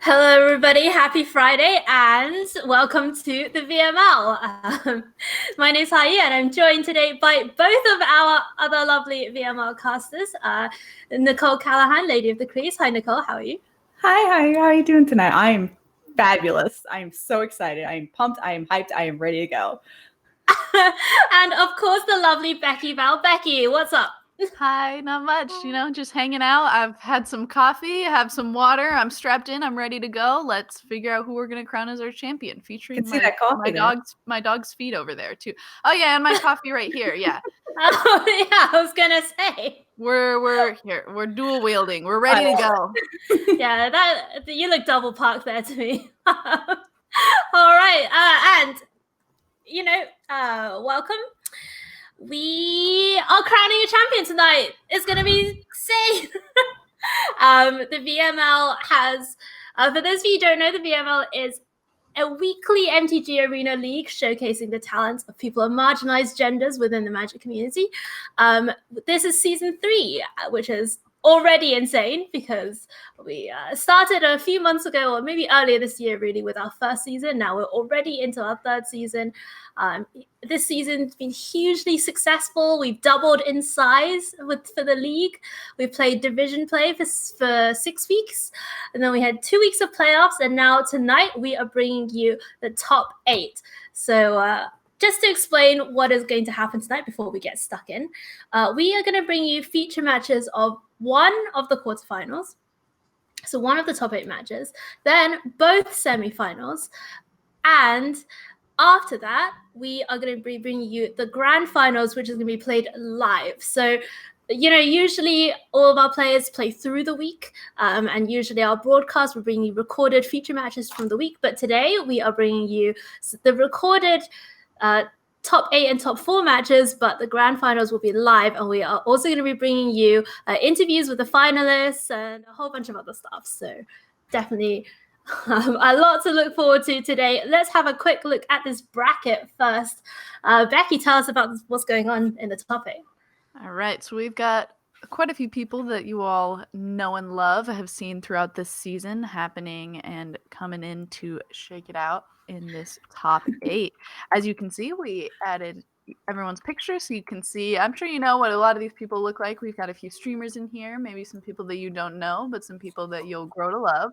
Hello, everybody. Happy Friday and welcome to the VML. My name is Hai and I'm joined today by both of our other lovely VML casters, Nicole Callahan, Lady of the Crease. Hi, Nicole. How are you? Hi, how are you doing tonight? I am fabulous. I am so excited. I am pumped. I am hyped. I am ready to go. And of course, the lovely Becky Val. Becky, what's up? Hi, not much, just hanging out. I've had some coffee, have some water. I'm strapped in. I'm ready to go. Let's figure out who we're going to crown as our champion, featuring my dog's feet over there too. Oh yeah, and my coffee right here. Yeah. Oh yeah, I was gonna say. We're here. We're dual wielding. We're ready to go. Yeah, you look double parked there to me. All right, and welcome. We are crowning a champion tonight. It's going to be insane. The VML has, for those of you who don't know, the VML is a weekly MTG Arena League showcasing the talents of people of marginalized genders within the Magic community. This is season 3, which is already insane because we started a few months ago, or maybe earlier this year, really, with our first season. Now we're already into our third season. This season's been hugely successful. We've doubled in size for the league. We played division play for 6 weeks, and then we had 2 weeks of playoffs, and now tonight we are bringing you the top 8. So just to explain what is going to happen tonight before we get stuck in, we are going to bring you feature matches of one of the quarterfinals, so one of the top 8 matches, then both semifinals, and after that, we are going to be bringing you the grand finals, which is going to be played live. So, usually all of our players play through the week, and usually our broadcast will bring you recorded feature matches from the week. But today we are bringing you the recorded top 8 and top 4 matches, but the grand finals will be live, and we are also going to be bringing you interviews with the finalists and a whole bunch of other stuff. So definitely a lot to look forward to today. Let's have a quick look at this bracket first. Becky, tell us about what's going on in the top 8. All right, so we've got quite a few people that you all know and love, have seen throughout this season happening and coming in to shake it out in this top 8. As you can see, we added everyone's picture so you can see. I'm sure you know what a lot of these people look like. We've got a few streamers in here, maybe some people that you don't know, but some people that you'll grow to love.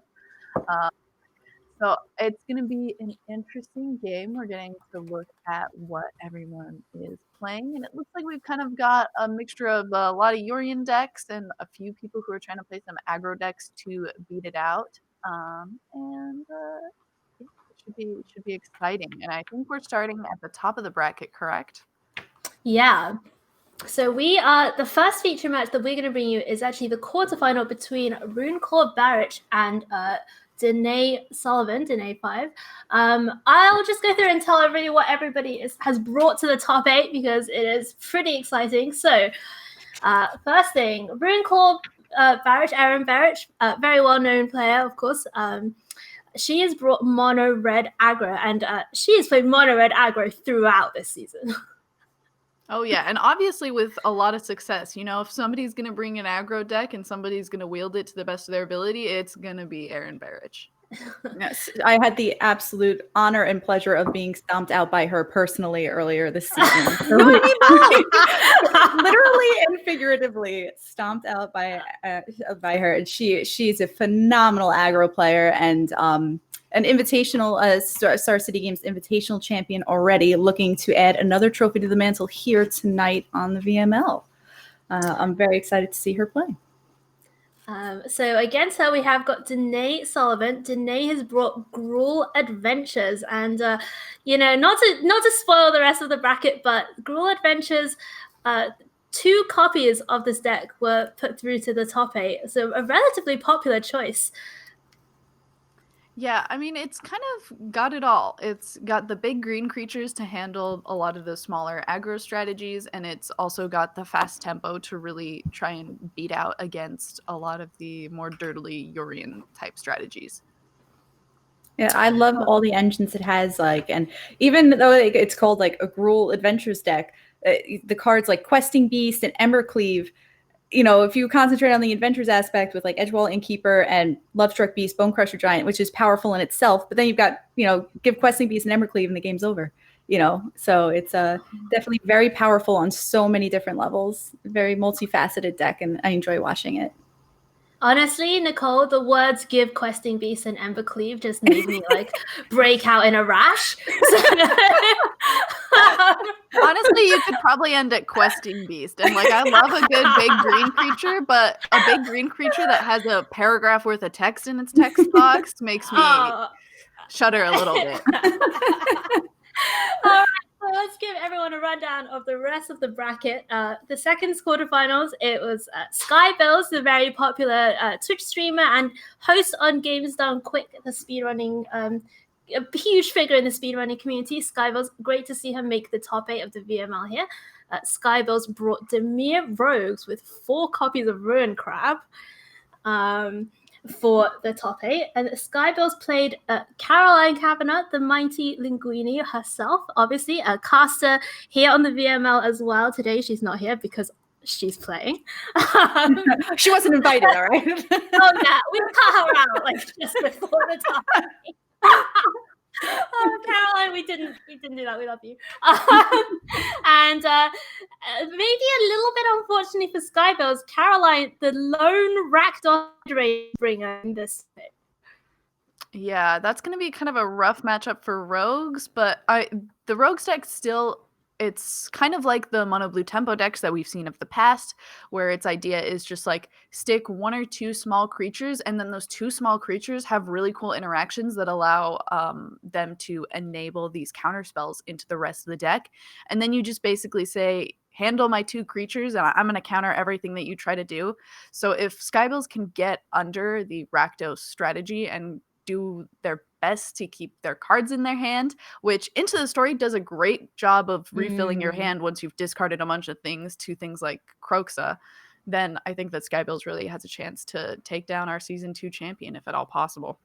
So it's going to be an interesting game. We're getting to look at what everyone is playing, and it looks like we've kind of got a mixture of a lot of Yorion decks and a few people who are trying to play some aggro decks to beat it out. It should be exciting. And I think we're starting at the top of the bracket, correct? Yeah. So the first feature match that we're going to bring you is actually the quarterfinal between Runecore Barrett and Danae Sullivan, Danae 5. I'll just go through and tell everybody what everybody has brought to the top 8 because it is pretty exciting. So first thing, Runecore Barrett, Erin Barrett, very well-known player, of course. She has brought mono red aggro, and she has played mono red aggro throughout this season. Oh, yeah. And obviously with a lot of success, if somebody's going to bring an aggro deck and somebody's going to wield it to the best of their ability, it's going to be Erin Barrett. Yes, I had the absolute honor and pleasure of being stomped out by her personally earlier this season. Literally and figuratively stomped out by her. And she's a phenomenal aggro player and an invitational Star City Games invitational champion already, looking to add another trophy to the mantle here tonight on the VML. I'm very excited to see her play. So against her, we have got Danae Sullivan. Danae has brought Gruul Adventures, and not to spoil the rest of the bracket, but Gruul Adventures, 2 copies of this deck were put through to the top 8, so a relatively popular choice. Yeah, I mean, it's kind of got it all. It's got the big green creatures to handle a lot of the smaller aggro strategies, and it's also got the fast tempo to really try and beat out against a lot of the more dirtily Yorion type strategies. Yeah, I love all the engines it has, and even though it's called like a Gruul Adventures deck, the cards like Questing Beast and Embercleave, if you concentrate on the Inventors aspect with like Edgewall Innkeeper and Lovestruck Beast, Bonecrusher Giant, which is powerful in itself, but then you've got, give Questing Beast and Embercleave and the game's over, So it's definitely very powerful on so many different levels. Very multifaceted deck, and I enjoy watching it. Honestly, Nicole, the words "give Questing Beast and Embercleave" just made me break out in a rash. Honestly, you could probably end at Questing Beast. And I love a good big green creature, but a big green creature that has a paragraph worth of text in its text box makes me shudder a little bit. All right, so let's give everyone a rundown of the rest of the bracket. The second quarterfinals, it was Skybills, the very popular Twitch streamer and host on Games Done Quick, the speedrunning, a huge figure in the speedrunning community. Skybills, great to see her make the top 8 of the VML here. Skybills brought Demir Rogues with 4 copies of Ruin Crab for the top 8, and Skybills played Caroline Kavanagh, the mighty Linguini herself, obviously a caster here on the VML as well. Today she's not here because she's playing. She wasn't invited, all right? Oh yeah, we cut her out just before the top 8. Oh, Caroline, we didn't do that. We love you. And maybe a little bit unfortunately for Skybills, Caroline, the lone Rakdos bringer in this bit. Yeah, that's going to be kind of a rough matchup for Rogues, but the Rogues deck still, it's kind of like the mono blue tempo decks that we've seen of the past, where its idea is just stick 1 or 2 small creatures, and then those 2 small creatures have really cool interactions that allow them to enable these counter spells into the rest of the deck. And then you just basically say, handle my 2 creatures, and I'm going to counter everything that you try to do. So if Skybills can get under the Rakdos strategy and do their best to keep their cards in their hand, which Into the Story does a great job of refilling your hand once you've discarded a bunch of things to things like Kroxa, then I think that Skybills really has a chance to take down our Season 2 champion, if at all possible.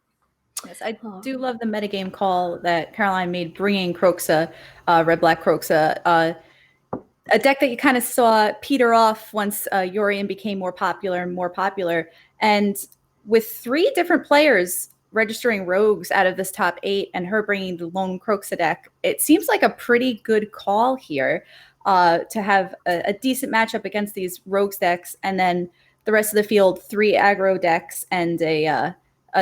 Yes, I do love the metagame call that Caroline made, bringing Kroxa, red-black Kroxa, a deck that you kind of saw peter off once Yorion became more popular and more popular. And with 3 different players registering Rogues out of this top 8 and her bringing the lone Kroxa deck, it seems like a pretty good call here to have a decent matchup against these Rogues decks, and then the rest of the field 3 aggro decks and a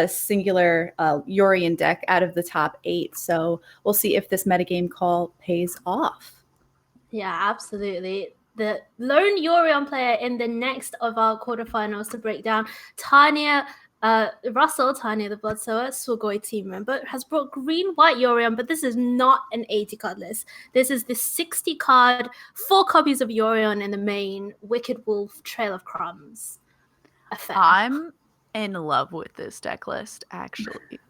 singular Yorion deck out of the top 8. So we'll see if this metagame call pays off. Yeah, absolutely. The lone Yorion player in the next of our quarterfinals to break down, Tanya Russell, Tanya the Bloodsower, Swagoi team member, has brought green-white Yorion, but this is not an 80-card list. This is the 60-card, 4 copies of Yorion in the main Wicked Wolf Trail of Crumbs effect. I'm in love with this deck list, actually.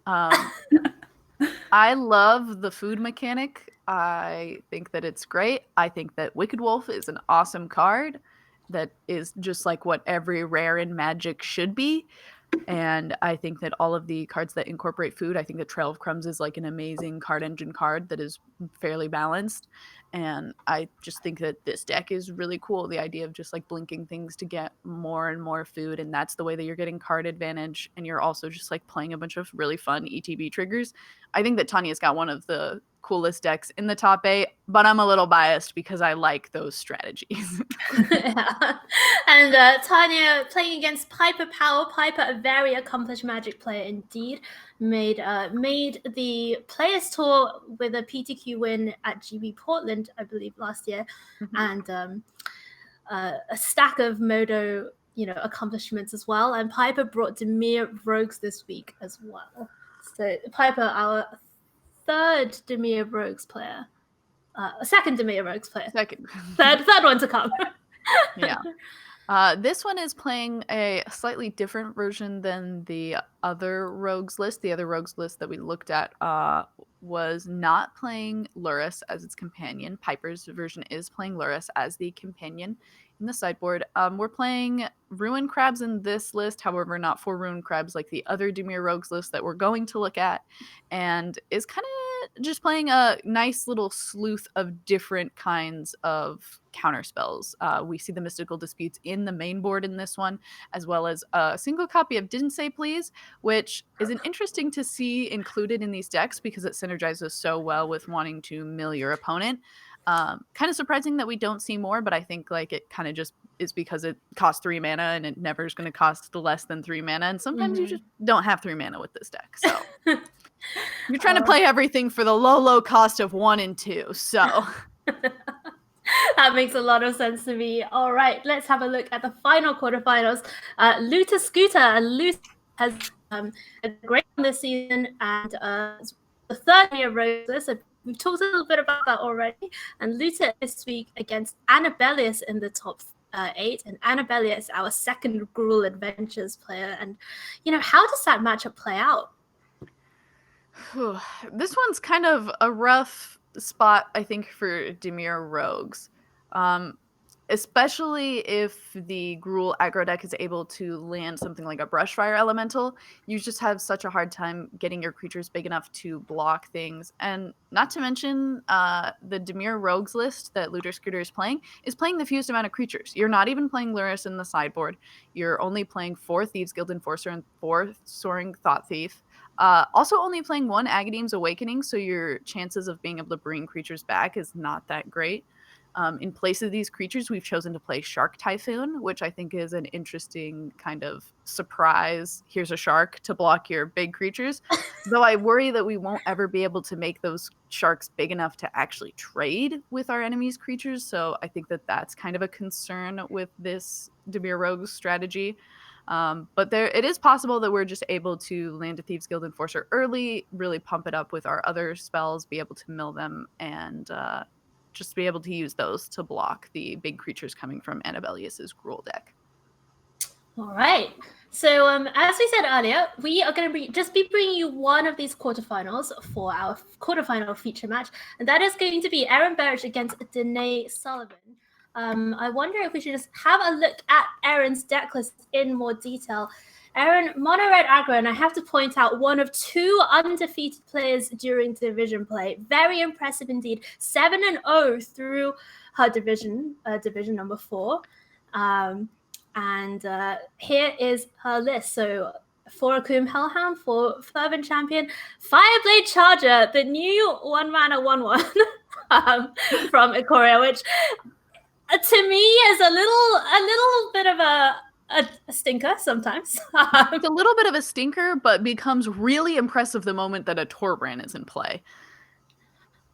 I love the food mechanic. I think that it's great. I think that Wicked Wolf is an awesome card that is just like what every rare in Magic should be. And I think that all of the cards that incorporate food, I think that Trail of Crumbs is an amazing card engine card that is fairly balanced. And I just think that this deck is really cool. The idea of just blinking things to get more and more food. And that's the way that you're getting card advantage. And you're also just playing a bunch of really fun ETB triggers. I think that Tanya's got one of the coolest decks in the top 8, but I'm a little biased because I like those strategies. Yeah. And Tanya playing against Piper Power. Piper, a very accomplished Magic player indeed, made the Players Tour with a PTQ win at GB Portland, I believe, last year, and a stack of Modo, accomplishments as well. And Piper brought Demir Rogues this week as well. So Piper, our 3rd Demir Rogues player. Second Demir Rogues player. Third one to come. Yeah. This one is playing a slightly different version than the other Rogues list. The other Rogues list that we looked at was not playing Lurrus as its companion. Piper's version is playing Lurrus as the companion in the sideboard. We're playing Ruin Crabs in this list, however, not 4 Ruin Crabs like the other Demir Rogues list that we're going to look at, and is kind just playing a nice little sleuth of different kinds of counter spells. We see the Mystical Disputes in the main board in this one, as well as a single copy of Didn't Say Please, which is an interesting to see included in these decks because it synergizes so well with wanting to mill your opponent. Kind of surprising that we don't see more, but I think like it kind of just is because it costs 3 mana and it never is going to cost less than 3 mana. And sometimes you just don't have 3 mana with this deck. So you're trying to play everything for the low cost of 1 and 2. So that makes a lot of sense to me. All right, let's have a look at the final quarterfinals. Looter Scooter. Looter has a great one this season and the third year Roses. So we've talked a little bit about that already. And Looter this week against Annabellius in the top 8. And Annabellius is our second Gruul Adventures player. And, how does that matchup play out? This one's kind of a rough spot, I think, for Dimir Rogues. Especially if the Gruul aggro deck is able to land something like a Brushfire Elemental, you just have such a hard time getting your creatures big enough to block things. And not to mention, the Dimir Rogues list that Looter Scooter is playing the fewest amount of creatures. You're not even playing Lurrus in the sideboard. You're only playing 4 Thieves Guild Enforcer and 4 Soaring Thought Thief. Also only playing 1 Agadeem's Awakening, so your chances of being able to bring creatures back is not that great. In place of these creatures, we've chosen to play Shark Typhoon, which I think is an interesting kind of surprise. Here's a shark to block your big creatures. Though I worry that we won't ever be able to make those sharks big enough to actually trade with our enemies' creatures. So I think that that's kind of a concern with this Dimir Rogue strategy. But it is possible that we're just able to land a Thieves Guild Enforcer early, really pump it up with our other spells, be able to mill them, and just be able to use those to block the big creatures coming from Annabellius's Gruul deck. All right. So as we said earlier, we are going to just be bringing you one of these quarterfinals for our quarterfinal feature match, and that is going to be Aaron Berich against Danae Sullivan. I wonder if we should just have a look at Aaron's deck list in more detail. Aaron, mono red aggro, and I have to point out one of 2 undefeated players during division play. Very impressive indeed. 7-0 through her division number 4. And here is her list. So for Akum Hellhound, for Fervent Champion, Fireblade Charger, the new 1-mana 1/1 from Ikoria, which to me is a little bit of a stinker sometimes. It's a little bit of a stinker, but becomes really impressive the moment that a Torbran is in play.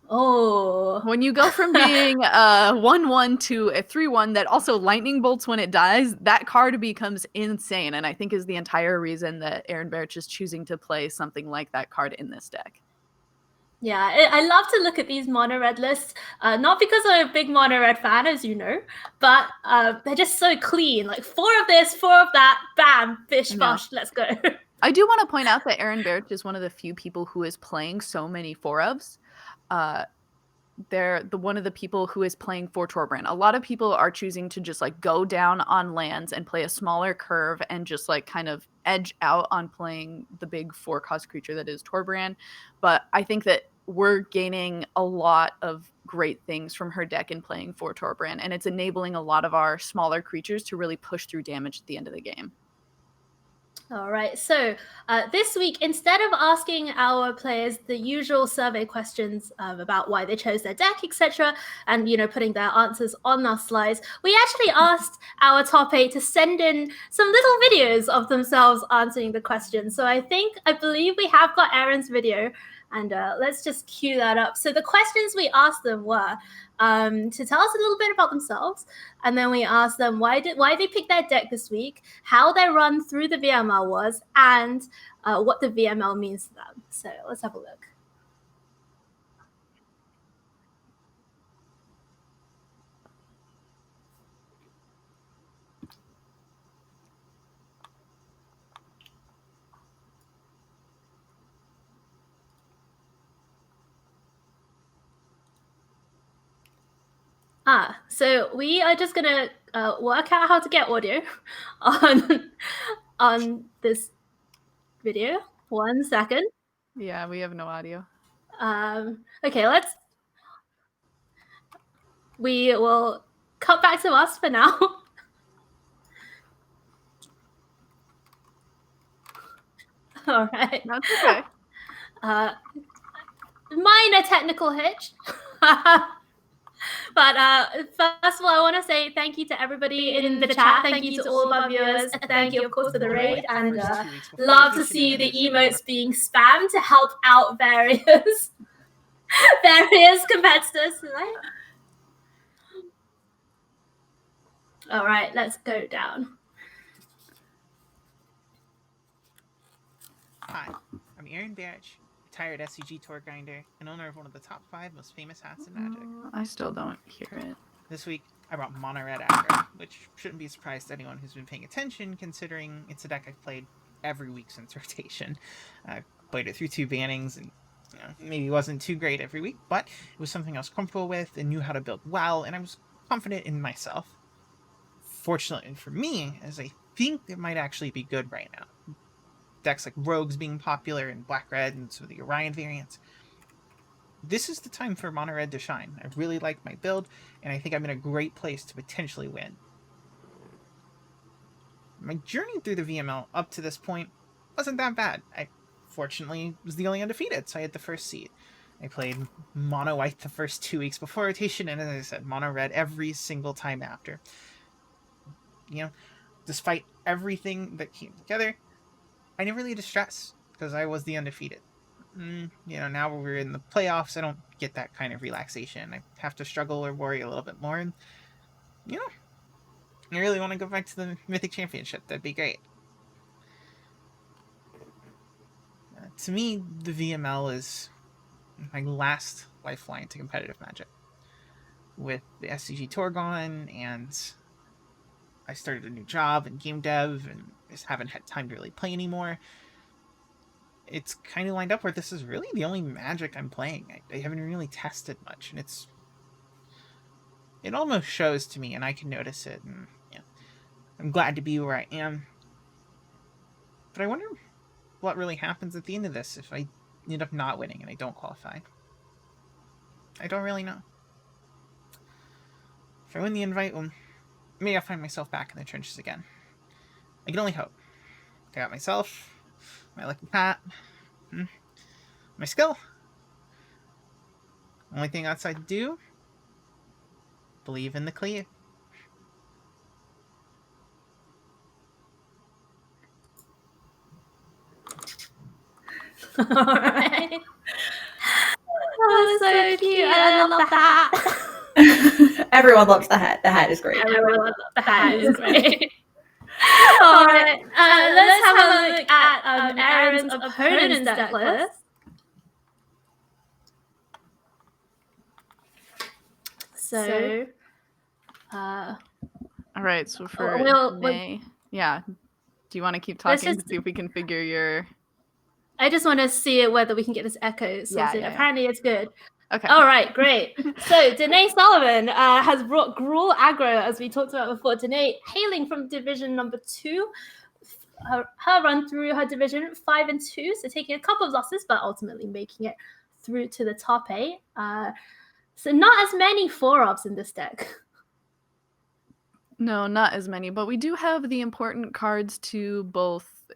Oh. When you go from being a 1/1 to a 3/1 that also lightning bolts when it dies, that card becomes insane, and I think is the entire reason that Aaron Berich is choosing to play something like that card in this deck. Yeah, I love to look at these mono red lists, not because I'm a big mono red fan, as you know, but they're just so clean. Like 4 of this, 4 of that, bam, bish bosh, let's go. I do want to point out that Aaron Berich is one of the few people who is playing so many 4-ofs. They're one of the people who is playing 4 Torbran. A lot of people are choosing to just like go down on lands and play a smaller curve and just like kind of edge out on playing the big 4-cost creature that is Torbran. But I think that we're gaining a lot of great things from her deck in playing 4 Torbran, and it's enabling a lot of our smaller creatures to really push through damage at the end of the game. All right, so this week, instead of asking our players the usual survey questions about why they chose their deck, etc., and putting their answers on our slides, we actually asked our top 8 to send in some little videos of themselves answering the questions. So I believe we have got Aaron's video, and let's just cue that up. So the questions we asked them were to tell us a little bit about themselves, and then we asked them why they picked their deck this week, how their run through the VML was, and what the VML means to them. So let's have a look. So we are just gonna work out how to get audio on this video. 1 second. Yeah, we have no audio. Okay, we will cut back to us for now. All right. That's okay. Minor technical hitch. But first of all, I want to say thank you to everybody in the chat. Thank you to all of our viewers. Thank you, of course, to the raid. And love to see the emotes being spammed to help out various competitors tonight. All right, let's go down. Hi, I'm Aaron Barrich, retired SCG tour grinder and owner of one of the top 5 most famous hats in Magic. I still don't hear it. This week, I brought Mono Red aggro, which shouldn't be a surprise to anyone who's been paying attention, considering it's a deck I've played every week since rotation. I played it through 2 bannings, and maybe wasn't too great every week, but it was something I was comfortable with and knew how to build well, and I was confident in myself. Fortunately for me, as I think it might actually be good right now. Decks like Rogues being popular and Black-Red and so the Yorion variants. This is the time for Mono Red to shine. I really like my build, and I think I'm in a great place to potentially win. My journey through the VML up to this point wasn't that bad. I fortunately was the only undefeated, so I had the first seed. I played Mono White the first 2 weeks before rotation, and as I said, Mono Red every single time after. Despite everything that came together, I never really distressed because I was the undefeated. Now we're in the playoffs, I don't get that kind of relaxation. I have to struggle or worry a little bit more. And, I really want to go back to the Mythic Championship. That'd be great. To me, the VML is my last lifeline to competitive Magic. With the SCG tour gone, and I started a new job in game dev, and just haven't had time to really play anymore. It's kind of lined up where this is really the only Magic I'm playing. I haven't really tested much, and it almost shows to me, and I can notice it, and I'm glad to be where I am. But I wonder what really happens at the end of this if I end up not winning and I don't qualify. I don't really know. If I win the invite, well, maybe I'll find myself back in the trenches again. I can only hope. I got myself, my lucky hat, my skill. Only thing outside to do, believe in the clear. Alright. That was so cute. I love the hat. Everyone loves the hat. The hat is great. Everyone loves the hat. It's great. Alright, let's have a look at Aaron's opponent's deck list. So, all right. So for Danae, yeah. Do you want to keep talking to see if we can figure your? I just want to see whether we can get this echo. So apparently it's good. Okay. All right, great. So Danae Sullivan has brought Gruul aggro, as we talked about before. Danae, hailing from division number 2, her run through her division 5 and 2, so taking a couple of losses, but ultimately making it through to the top 8. So not as many 4-ups in this deck. No, not as many, but we do have the important cards to both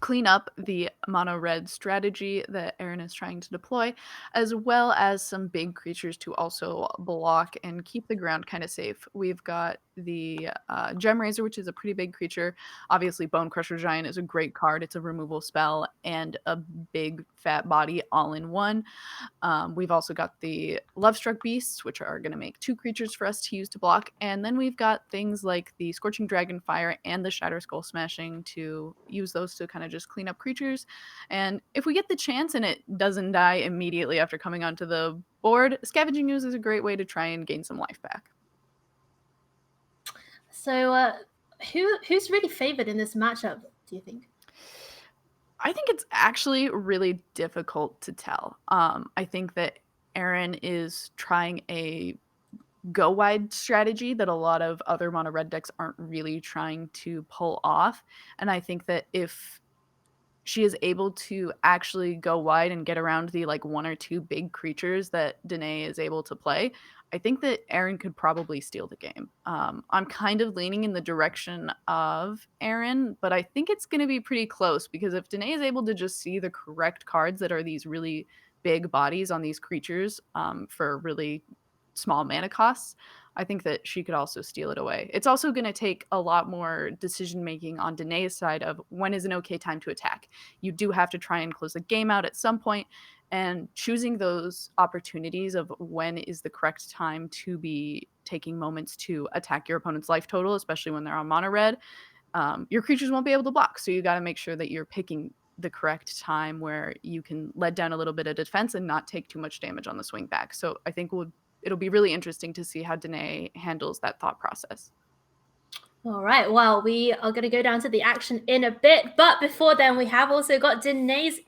clean up the mono red strategy that Aaron is trying to deploy, as well as some big creatures to also block and keep the ground kind of safe. We've got the Gem Razor, which is a pretty big creature. Obviously, Bonecrusher Giant is a great card. It's a removal spell and a big fat body all in one. We've also got the Lovestruck Beasts, which are going to make 2 creatures for us to use to block. And then we've got things like the Scorching Dragonfire and the Shatter Skull Smashing to use those to kind of just clean up creatures. And if we get the chance and it doesn't die immediately after coming onto the board, Scavenging Ooze is a great way to try and gain some life back. So who's really favored in this matchup, do you think? I think it's actually really difficult to tell. I think that Aaron is trying a go wide strategy that a lot of other mono red decks aren't really trying to pull off. And I think that if she is able to actually go wide and get around the like 1 or 2 big creatures that Danae is able to play, I think that Aaron could probably steal the game. I'm kind of leaning in the direction of Aaron, but I think it's going to be pretty close, because if Danae is able to just see the correct cards that are these really big bodies on these creatures for really small mana costs, I think that she could also steal it away. It's also going to take a lot more decision making on Danae's side of when is an okay time to attack. You do have to try and close the game out at some point, and choosing those opportunities of when is the correct time to be taking moments to attack your opponent's life total, especially when they're on mono red, your creatures won't be able to block. So you got to make sure that you're picking the correct time where you can let down a little bit of defense and not take too much damage on the swing back. So I think it'll be really interesting to see how Danae handles that thought process. All right, well, we are going to go down to the action in a bit, but before then, we have also got Danae's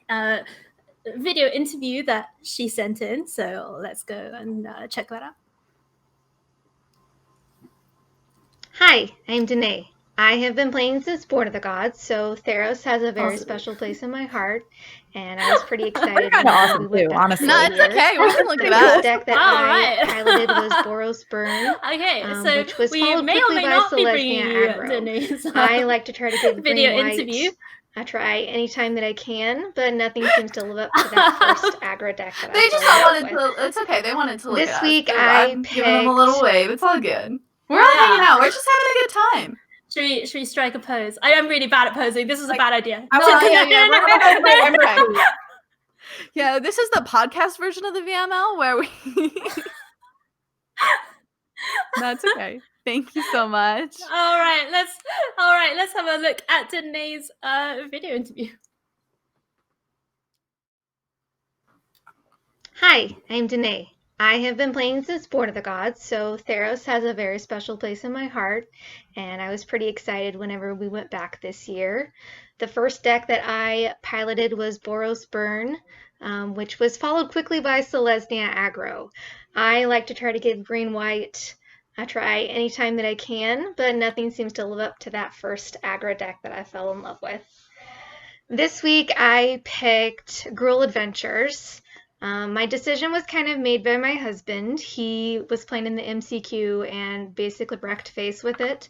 video interview that she sent in, so let's go and check that out. Hi, I'm Danae. I have been playing since Born of the Gods, so Theros has a very special place in my heart, and I was pretty excited. Kind of awesome too, honestly. No, it's okay. We can look the at that. first deck that I piloted was Boros Burn, Okay, so which was we followed may or quickly may by not be Celestia bringing aggro. Danae's I like to try to get video green-white. interview. I try anytime that I can, but nothing seems to live up to that first aggro deck that They I just fell in love wanted with. to. It's okay. They wanted to look This at us. week I'm giving them a little wave. It's all good. We're all hanging out. We're just having a good time. Should we strike a pose? I am really bad at posing. This is a bad idea. Yeah, this is the podcast version of the VML where we. That's okay. Thank you so much. All right, let's have a look at Danae's video interview. Hi, I'm Danae. I have been playing since Born of the Gods, so Theros has a very special place in my heart, and I was pretty excited whenever we went back this year. The first deck that I piloted was Boros Burn, which was followed quickly by Celestia aggro. I like to try to get green-white. I try anytime that I can, but nothing seems to live up to that first aggro deck that I fell in love with. This week I picked Gruel Adventures. My decision was kind of made by my husband. He was playing in the MCQ and basically wrecked face with it.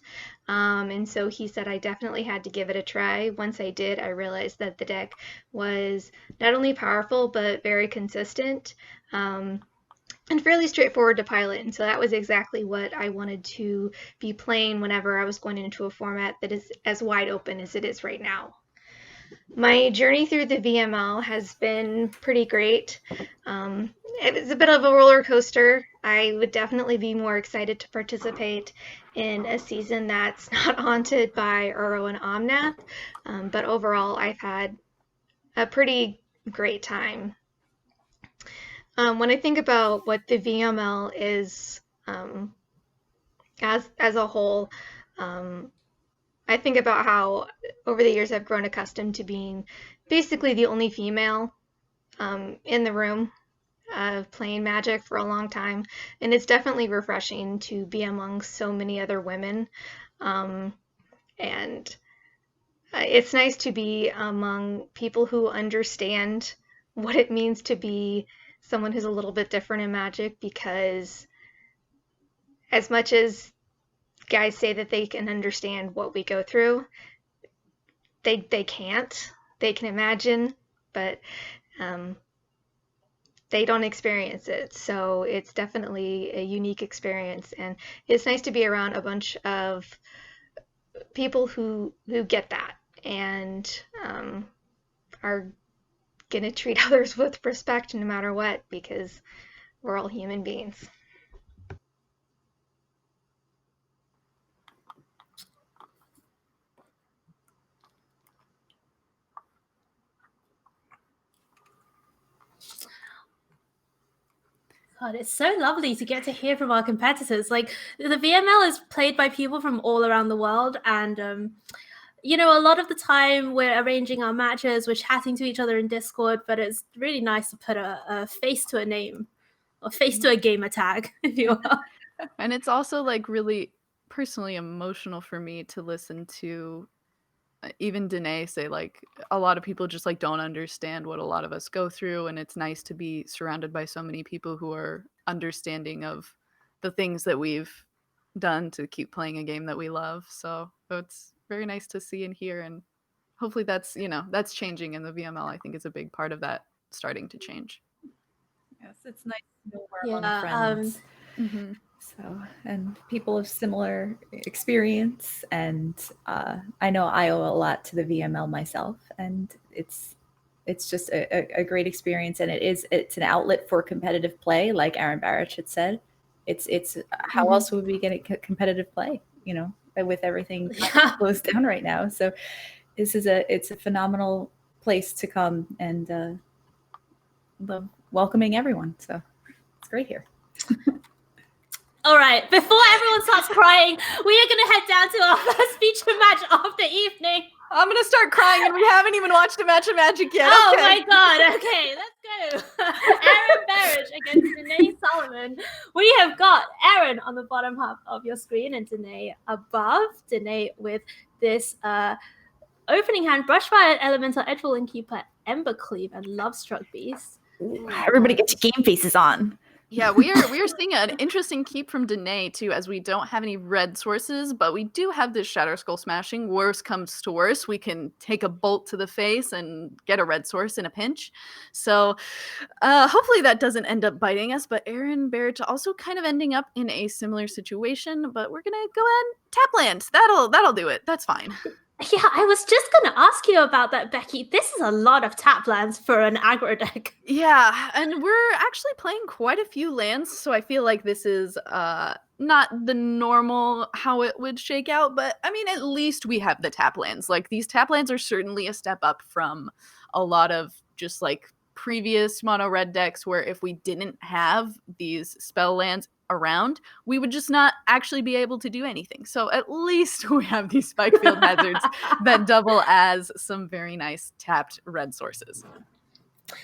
And so he said I definitely had to give it a try. Once I did, I realized that the deck was not only powerful, but very consistent and fairly straightforward to pilot. And so that was exactly what I wanted to be playing whenever I was going into a format that is as wide open as it is right now. My journey through the VML has been pretty great. It was a bit of a roller coaster. I would definitely be more excited to participate in a season that's not haunted by Uro and Omnath, but overall I've had a pretty great time. When I think about what the VML is as a whole, I think about how over the years I've grown accustomed to being basically the only female in the room playing Magic for a long time, and it's definitely refreshing to be among so many other women, and it's nice to be among people who understand what it means to be someone who's a little bit different in Magic, because as much as guys say that they can understand what we go through, they can't. They can imagine, but they don't experience it. So it's definitely a unique experience, and it's nice to be around a bunch of people who get that and are gonna treat others with respect no matter what, because we're all human beings. God, it's so lovely to get to hear from our competitors. Like, the VML is played by people from all around the world, and you know, a lot of the time we're arranging our matches, we're chatting to each other in Discord, but it's really nice to put a face to a name, or face to a gamer tag, if you will. And it's also like really personally emotional for me to listen to even Danae say, like, a lot of people just like don't understand what a lot of us go through, and it's nice to be surrounded by so many people who are understanding of the things that we've done to keep playing a game that we love. So it's very nice to see and hear, and hopefully that's, you know, that's changing in the VML. I think is a big part of that starting to change. Yes, it's nice to know we're among friends. So, and people of similar experience, and I know I owe a lot to the VML myself, and it's just a great experience, and it's an outlet for competitive play, like Aaron Barrich had said. It's how else would we get competitive play, you know, with everything closed down right now? So this is it's a phenomenal place to come, and love welcoming everyone. So it's great here. All right, before everyone starts crying, we are going to head down to our first feature match of the evening. I'm going to start crying, and we haven't even watched a match of Magic yet. Oh okay. my god, okay, let's go. Aaron Barrich against Danae Solomon. We have got Aaron on the bottom half of your screen and Danae above. Danae with this opening hand, Brushfire, Elemental, Edgewall, Keeper, Embercleave, and Lovestruck Beast. Everybody get your game faces on. Yeah, we are seeing an interesting keep from Danae too, as we don't have any red sources, but we do have this Shatter Skull Smashing. Worst comes to worst, we can take a bolt to the face and get a red source in a pinch. So hopefully that doesn't end up biting us, but Aaron Barrich also kind of ending up in a similar situation, but we're gonna go ahead and tap land. That'll do it. That's fine. Yeah, I was just going to ask you about that, Becky. This is a lot of tap lands for an aggro deck. Yeah, and we're actually playing quite a few lands, so I feel like this is not the normal how it would shake out, but I mean, at least we have the tap lands. Like, these tap lands are certainly a step up from a lot of just like previous mono red decks where if we didn't have these spell lands around, we would just not actually be able to do anything. So at least we have these Spikefield hazards that double as some very nice tapped red sources.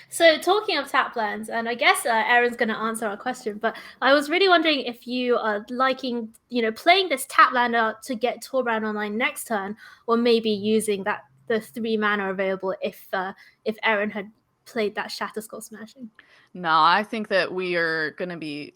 So talking of tap lands, and I guess Aaron's going to answer our question, but I was really wondering if you are liking, you know, playing this tap land out to get Torbran online next turn, or maybe using the 3 mana available if Aaron had played that Shatter Skull Smashing. No, I think that we are going to be...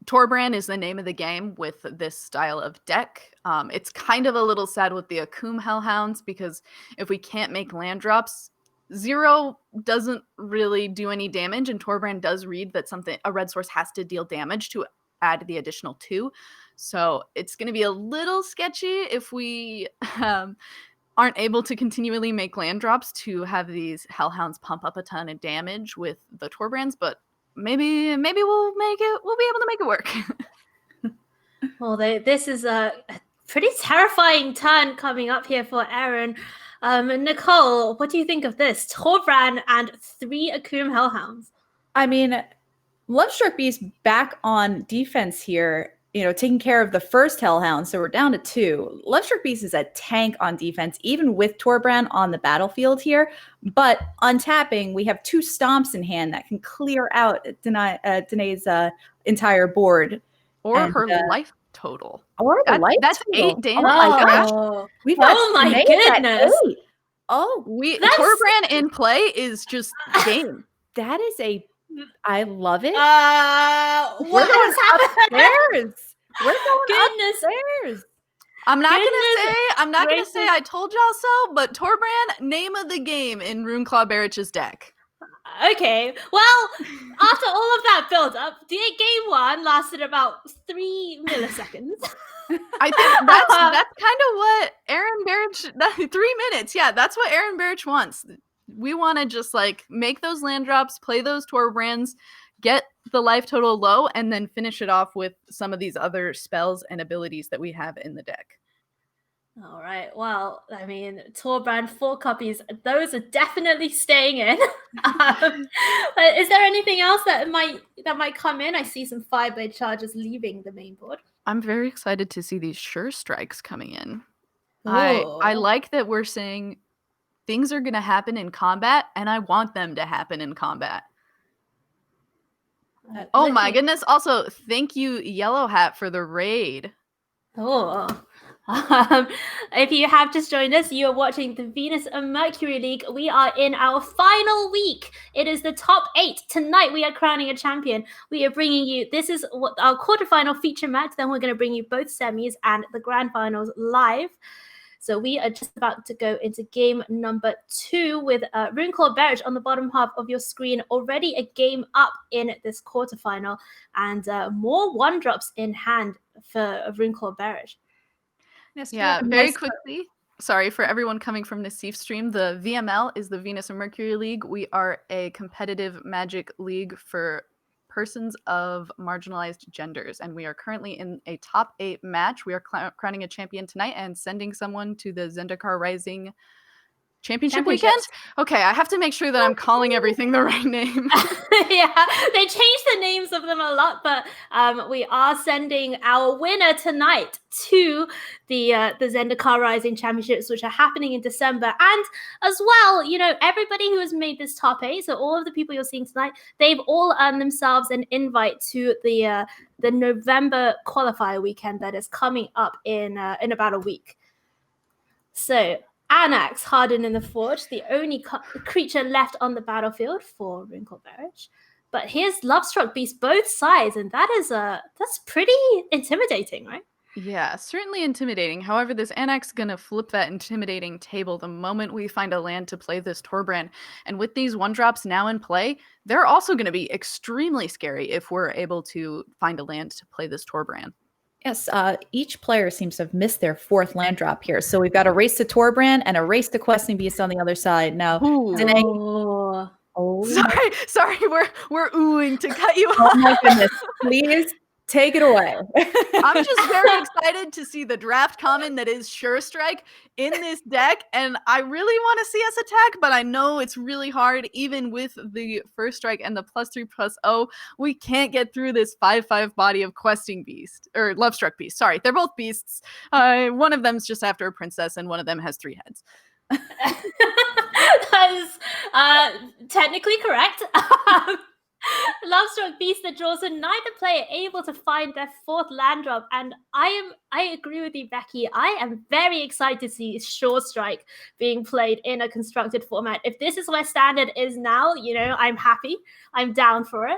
Torbran is the name of the game with this style of deck. It's kind of a little sad with the Akum Hellhounds, because if we can't make land drops, 0 doesn't really do any damage, and Torbran does read that a red source has to deal damage to add the additional 2. So it's going to be a little sketchy if we aren't able to continually make land drops to have these Hellhounds pump up a ton of damage with the Torbrans, but maybe we'll be able to make it work. Well, this is a pretty terrifying turn coming up here for Aaron. Nicole, what do you think of this? Torbran and 3 Akum Hellhounds. I mean, Lovestruck Beast back on defense here, you know, taking care of the first Hellhound, so we're down to 2. Lovestruck Beast is a tank on defense, even with Torbran on the battlefield here. But untapping, we have 2 stomps in hand that can clear out Danae's entire board. Or her life total. Or the life that's total. 8 damage. Oh my gosh. We've got my goodness. Torbran in play is just game. That is I love it. What is happening? We're going Goodness. upstairs. I'm not gonna say I told y'all so, but Torbran, name of the game in Runeclaw Barrich's deck. Okay, well, after all of that build up, the game 1 lasted about 3 milliseconds. I think that's kind of what Aaron Barrich, 3 minutes. Yeah, that's what Aaron Barrich wants. We want to just like make those land drops, play those Torbrans, get the life total low, and then finish it off with some of these other spells and abilities that we have in the deck. All right. Well, I mean, Torbran 4 copies. Those are definitely staying in. But is there anything else that might come in? I see some Fireblade charges leaving the main board. I'm very excited to see these Sure Strikes coming in. Ooh. I like that we're saying things are going to happen in combat, and I want them to happen in combat. Oh my goodness. Also, thank you, Yellow Hat, for the raid. Oh, If you have just joined us, you are watching the Venus and Mercury League. We are in our final week. It is the top 8. Tonight we are crowning a champion. We are bringing you, this is what our quarterfinal feature match. Then we're going to bring you both semis and the grand finals live. So we are just about to go into game number 2 with Runeclaw Berich on the bottom half of your screen. Already a game up in this quarterfinal, and more 1-drops in hand for Runeclaw Berich. Yes, Yeah, very quickly. Sorry for everyone coming from the Nasif stream. The VML is the Venus and Mercury League. We are a competitive Magic league for persons of marginalized genders, and we are currently in a top 8 match. We are crowning a champion tonight and sending someone to the Zendikar Rising Championship weekend. Okay, I have to make sure that I'm calling everything the right name. Yeah, they changed the names of them a lot, but we are sending our winner tonight to the Zendikar Rising Championships, which are happening in December. And as well, you know, everybody who has made this top 8, so all of the people you're seeing tonight, they've all earned themselves an invite to the November qualifier weekend that is coming up in about a week. So Anax, Hardened in the Forge, the only creature left on the battlefield for Runeclaw Berich. But here's Lovestruck Beast, both sides, and that's pretty intimidating, right? Yeah, certainly intimidating. However, this Anax is going to flip that intimidating table the moment we find a land to play this Torbran. And with these 1-drops now in play, they're also going to be extremely scary if we're able to find a land to play this Torbran. Yes, each player seems to have missed their 4th land drop here. So we've got a race to Torbran and a race to Questing Beast on the other side. Now, Danae, sorry, we're oohing to cut you off. Oh my goodness, please take it away. I'm just very excited to see the draft common that is Sure Strike in this deck, and I really want to see us attack, but I know it's really hard. Even with the First Strike and the +3/+0, we can't get through this 5/5 body of Questing Beast, or Lovestruck Beast. Sorry, they're both beasts. One of them's just after a princess, and one of them has 3 heads. That is technically correct. Lovestruck Beast that draws in, neither player able to find their 4th land drop, and I agree with you, Becky. I am very excited to see Sure Strike being played in a constructed format. If this is where Standard is now, you know, I'm happy. I'm down for it.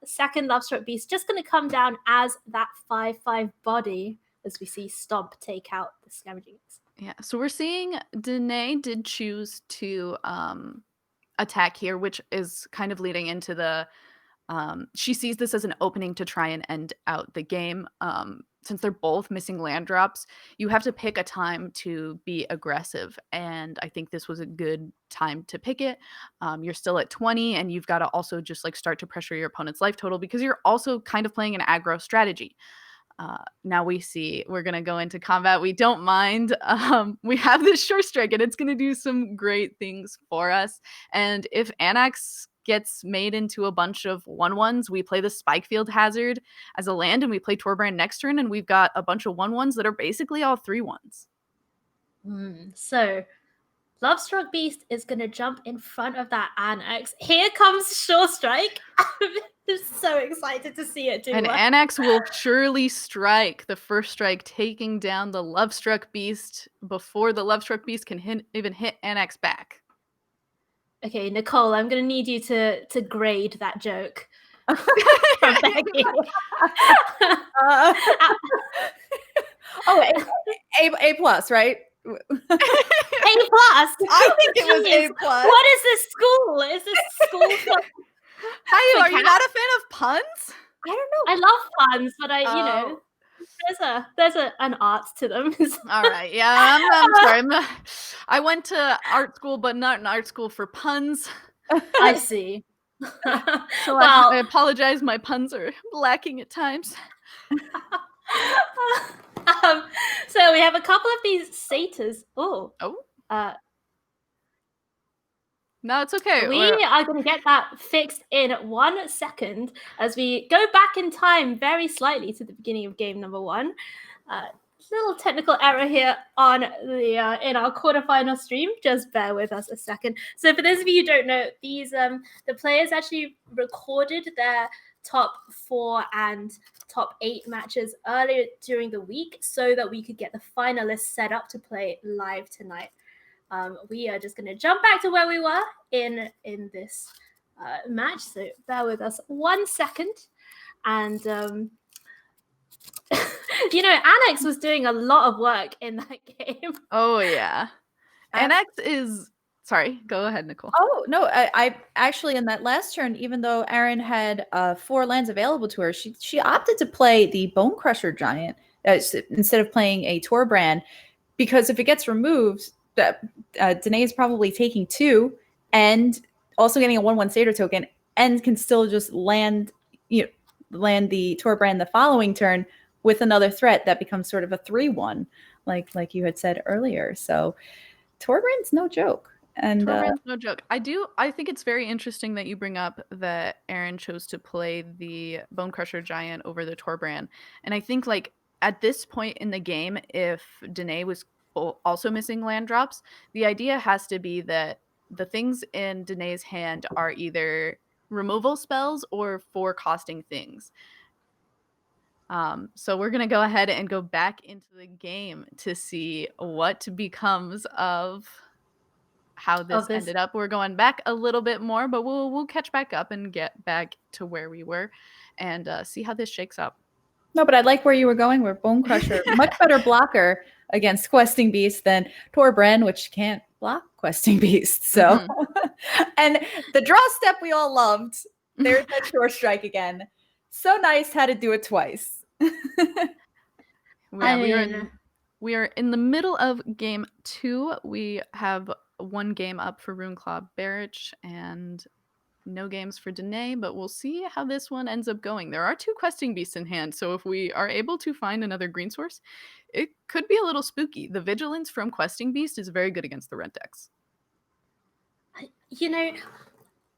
Second Lovestruck Beast just going to come down as that 5/5 body as we see Stomp take out the Scavenging. Yeah, so we're seeing Danae did choose to attack here, which is kind of leading into the she sees this as an opening to try and end out the game. Since they're both missing land drops, you have to pick a time to be aggressive, and I think this was a good time to pick it. You're still at 20, and you've got to also just like start to pressure your opponent's life total because you're also kind of playing an aggro strategy. Now we're going to go into combat. We don't mind. We have this Sure Strike, and it's going to do some great things for us. And if Anax gets made into a bunch of 1/1s, we play the Spikefield Hazard as a land, and we play Torbran next turn, and we've got a bunch of 1/1s that are basically all 3/1s. So Lovestruck Beast is going to jump in front of that Anax. Here comes Sure Strike. I'm so excited to see it do. And Anax will surely strike the first strike, taking down the Lovestruck Beast before the Lovestruck Beast can even hit Anax back. Okay, Nicole, I'm going to need you to grade that joke. From Becky. A plus, right? A+. I think it was A+. What is this school? Is this school for... Hi, are you not a fan of puns? I don't know. I love puns, but you know, there's an art to them. All right, yeah, I'm sorry. I went to art school, but not an art school for puns. I see. So I apologize. My puns are lacking at times. So we have a couple of these satyrs. No, it's okay. We are going to get that fixed in 1 second as we go back in time very slightly to the beginning of game number 1. Little technical error here on the in our quarterfinal stream. Just bear with us a second. So for those of you who don't know, these the players actually recorded their top 4 and top 8 matches earlier during the week so that we could get the finalists set up to play live tonight. We are just going to jump back to where we were in this match, so bear with us 1 second. And Annex was doing a lot of work in that game. Oh yeah. Annex is sorry, go ahead, Nicole. Oh no, I actually in that last turn, even though Erin had 4 lands available to her, she opted to play the Bonecrusher Giant instead of playing a Torbran, because if it gets removed, Danae is probably taking 2 and also getting a 1/1 Satyr token, and can still just land the Torbran the following turn with another threat that becomes sort of a 3/1, like you had said earlier. So Torbran's no joke. And Torbran's no joke. I think it's very interesting that you bring up that Erin chose to play the Bonecrusher Giant over the Torbran. And I think like at this point in the game, if Danae was also missing land drops, the idea has to be that the things in Danae's hand are either removal spells or 4 costing things. So we're gonna go ahead and go back into the game to see what becomes of how this ended up. We're going back a little bit more, but we'll catch back up and get back to where we were and see how this shakes up. No, but I like where you were going. Where Bonecrusher, much better blocker against Questing Beasts than Torbran, which can't block Questing Beasts. So, and the draw step we all loved. There's that short strike again. So nice, had to do it twice. Yeah, we are in the middle of game 2. We have 1 game up for Runeclaw Barrich and no games for Danae, but we'll see how this one ends up going. There are 2 Questing Beasts in hand, so if we are able to find another green source, it could be a little spooky. The Vigilance from Questing Beast is very good against the red decks.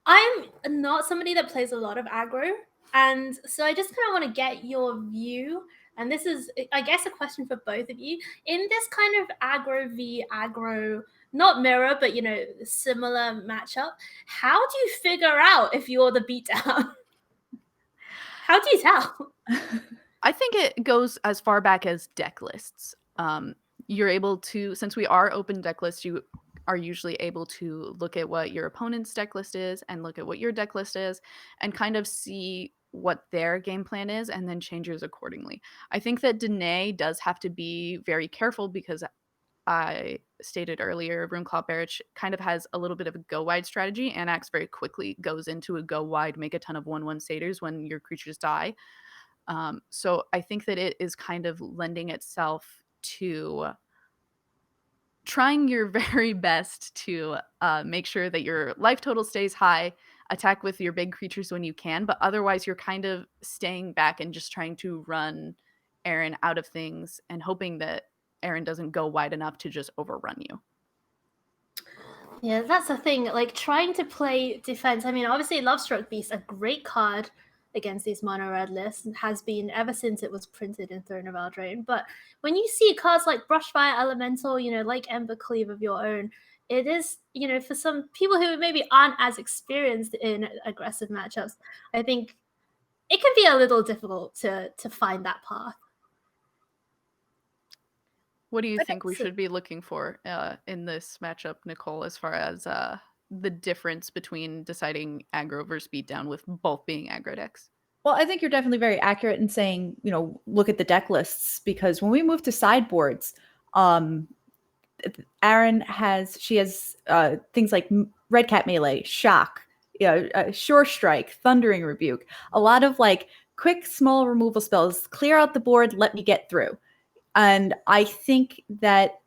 I'm not somebody that plays a lot of aggro, and so I just kind of want to get your view, and this is, I guess, a question for both of you. In this kind of aggro v aggro, not mirror, but similar matchup, how do you figure out if you're the beatdown? How do you tell? I think it goes as far back as deck lists. You're able to, since we are open deck lists, you are usually able to look at what your opponent's deck list is and look at what your deck list is and kind of see what their game plan is and then change yours accordingly. I think that Danae does have to be very careful because I stated earlier, Runeclaw Barrich kind of has a little bit of a go wide strategy. Anax very quickly goes into a go wide, make a ton of 1/1 satyrs when your creatures die. So I think that it is kind of lending itself to trying your very best to make sure that your life total stays high, attack with your big creatures when you can, but otherwise you're kind of staying back and just trying to run Erin out of things and hoping that Erin doesn't go wide enough to just overrun you. Yeah, that's the thing. Like trying to play defense. I mean, obviously, Lovestruck Beast, a great card against these mono red lists, and has been ever since it was printed in Throne of Eldraine. But when you see cards like Brushfire Elemental, like Embercleave of your own, it is, for some people who maybe aren't as experienced in aggressive matchups, I think it can be a little difficult to find that path. What do you think we should be looking for in this matchup, Nicole, as far as the difference between deciding aggro versus beatdown with both being aggro decks? Well, I think you're definitely very accurate in saying, look at the deck lists, because when we move to sideboards, Erin has things like Redcap Melee, Shock, Sure Strike, Thundering Rebuke, a lot of like quick, small removal spells, clear out the board, let me get through. And I think that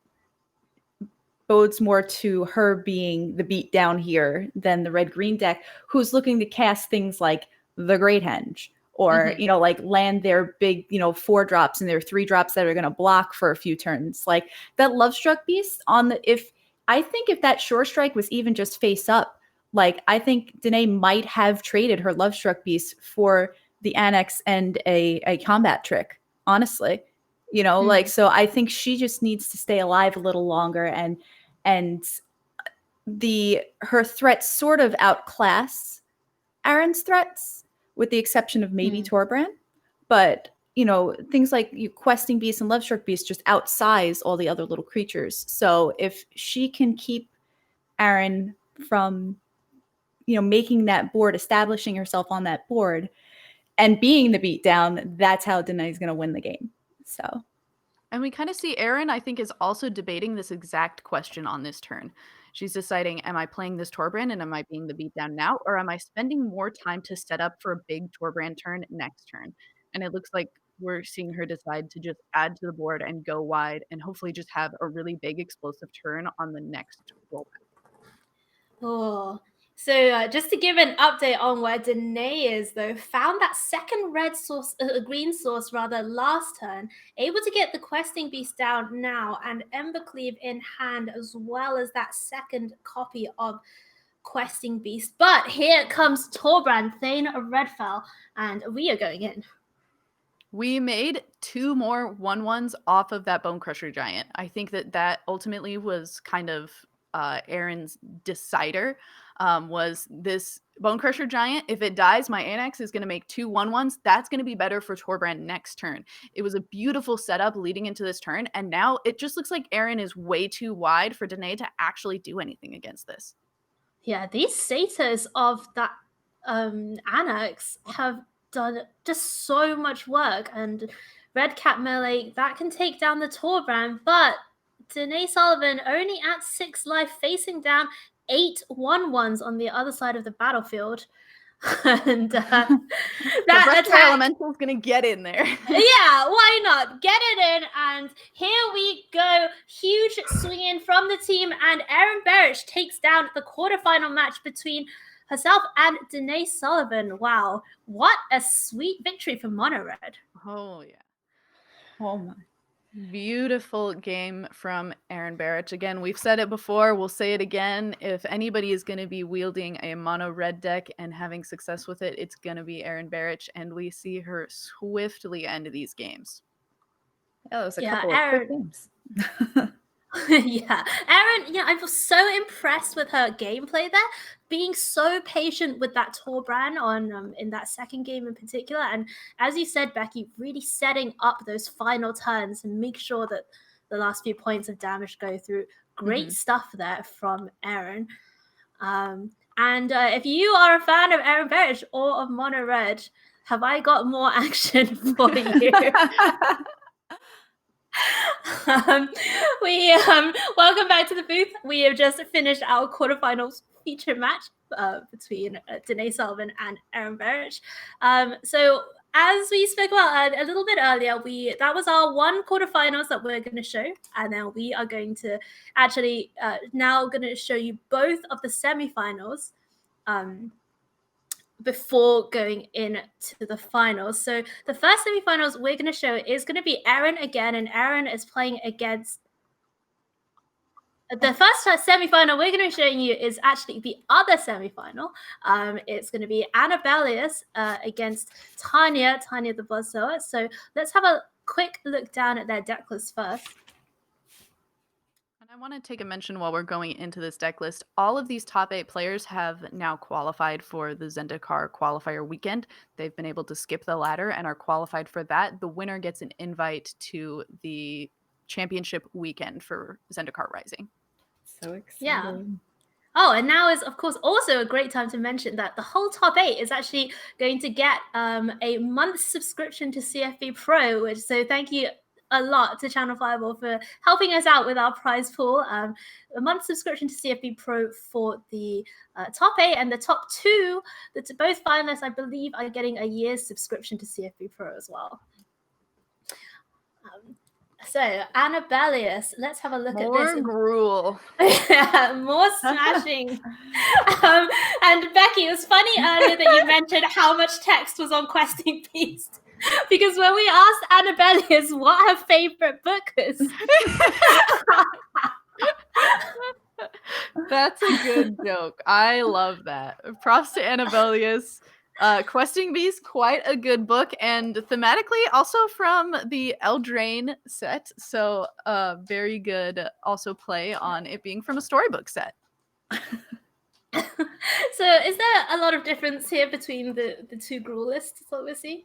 bodes more to her being the beat down here than the red-green deck, who's looking to cast things like the Great Henge, or, like land their big, 4 drops and their 3 drops that are going to block for a few turns. Like that Lovestruck Beast if that Sure Strike was even just face up, like I think Danae might have traded her Lovestruck Beast for the Annex and a combat trick, honestly. So I think she just needs to stay alive a little longer, and her threats sort of outclass Erin's threats. with the exception of maybe Torbran. But, you know, things like questing beasts and Lovestruck beasts just outsize all the other little creatures. So if she can keep Aaron from, you know, making that board, establishing herself on that board, and being the beatdown, that's how Danae's going to win the game. So. And we kind of see Aaron, I think, is also debating this exact question on this turn. She's deciding, am I playing this Torbran and am I being the beatdown now? Or am I spending more time to set up for a big Torbran turn next turn? And it looks like we're seeing her decide to just add to the board and go wide and hopefully just have a really big explosive turn on the next rollback. Oh, so just to give an update on where Danae is, though, found that second green source last turn, able to get the questing beast down now, and Embercleave in hand, as well as that second copy of questing beast. But here comes Torbran, Thane of Redfell, and we are going in. We made 2 more 1/1s off of that Bonecrusher giant. I think that ultimately was kind of Aaron's decider. Was this Bonecrusher giant, if it dies, my Annex is going to make 2 1/1s. That's going to be better for Torbran next turn. It was a beautiful setup leading into this turn, and now it just looks like Aaron is way too wide for Danae to actually do anything against this. Yeah, these satyrs of that Annex have done just so much work, and Redcap melee, that can take down the Torbran, but Danae Sullivan only at 6 life, facing down 8 1/1s on the other side of the battlefield. And that attack elemental is gonna get in there. Yeah, why not? Get it in, and here we go. Huge swing in from the team, and Erin Berich takes down the quarterfinal match between herself and Danae Sullivan. Wow, what a sweet victory for Mono Red. Oh yeah. Oh my. Beautiful game from Erin Berich. Again, we've said it before, we'll say it again. If anybody is going to be wielding a mono red deck and having success with it, it's going to be Erin Berich, and we see her swiftly end these games. Yeah, it was a couple of quick games. Yeah, Erin, I was so impressed with her gameplay there, being so patient with that Torbran on in that second game in particular, and as you said, Becky, really setting up those final turns and make sure that the last few points of damage go through. Great stuff there from Erin. And if you are a fan of Erin Berich or of Mono Red, have I got more action for you? Welcome back to the booth. We have just finished our quarterfinals feature match between Danae Sullivan and Erin Berich. So as we spoke about a little bit earlier, that was our 1 quarterfinals that we're going to show, and then we are going to actually now going to show you both of the semifinals before going into the finals. So the first semifinals we're going to show is going to be Erin again, and Erin is playing against the first semifinal we're going to be showing you is actually the other semifinal. It's going to be Annabelius against Tanya the Buzzsaw. So let's have a quick look down at their deck list first. I want to take a mention while we're going into this deck list. All of these top 8 players have now qualified for the Zendikar qualifier weekend. They've been able to skip the ladder and are qualified for that. The winner gets an invite to the championship weekend for Zendikar Rising. So exciting. Yeah. Oh, and now is, of course, also a great time to mention that the whole top 8 is actually going to get a month's subscription to CFB Pro, so thank you a lot to Channel Fireball for helping us out with our prize pool. A month subscription to CFB Pro for the top 8, and the top 2, both finalists, I believe, are getting a year's subscription to CFB Pro as well. So, Annabelius, let's have a look at this. More gruel. More smashing. And Becky, it was funny earlier that you mentioned how much text was on Questing Beast. Because when we asked Annabelius what her favorite book is, that's a good joke. I love that. Props to Annabelius. Questing Beast, quite a good book, and thematically also from the Eldraine set. So very good also play on it being from a storybook set. So is there a lot of difference here between the two Gruul lists that we're seeing?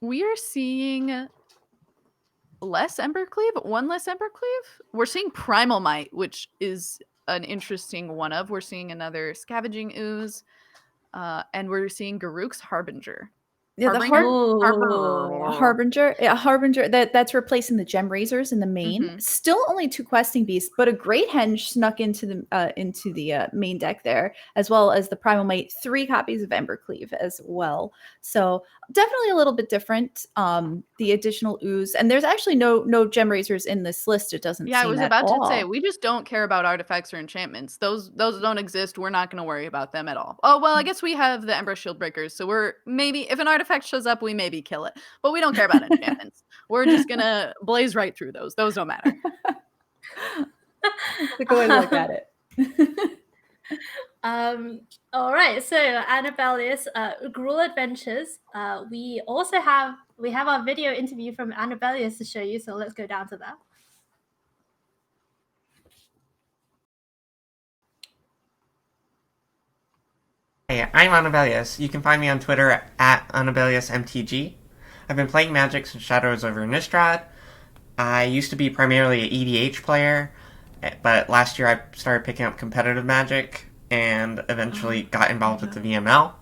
We are seeing less Embercleave, one less Embercleave. We're seeing Primal Might, which is an interesting one of. We're seeing another Scavenging Ooze, and we're seeing Garruk's Harbinger. Yeah, the Harbinger, Harbinger that's replacing the Gem Razors in the main. Still only 2 questing beasts, but a Great Henge snuck into the main deck there, as well as the Primal Might, 3 copies of Embercleave as well. So definitely a little bit different. The additional Ooze, and there's actually no Gem Razors in this list. It doesn't. Yeah, seem I was at about all. to say we just don't care about artifacts or enchantments. Those don't exist. We're not going to worry about them at all. Oh well, I guess we have the Ember Shield Breakers, so we're maybe if an artifact shows up, we maybe kill it, but we don't care about enchantments. We're just gonna blaze right through those. Those don't matter. That's a good way to look at it. All right, so Annabelle's Gruul Adventures. We also have our video interview from Annabelle's to show you, so let's go down to that. Hey, I'm Annabelleus. You can find me on Twitter at AnnabelleusMTG. I've been playing Magic since Shadows over Nistrad. I used to be primarily an EDH player, but last year I started picking up competitive Magic and eventually got involved with the VML.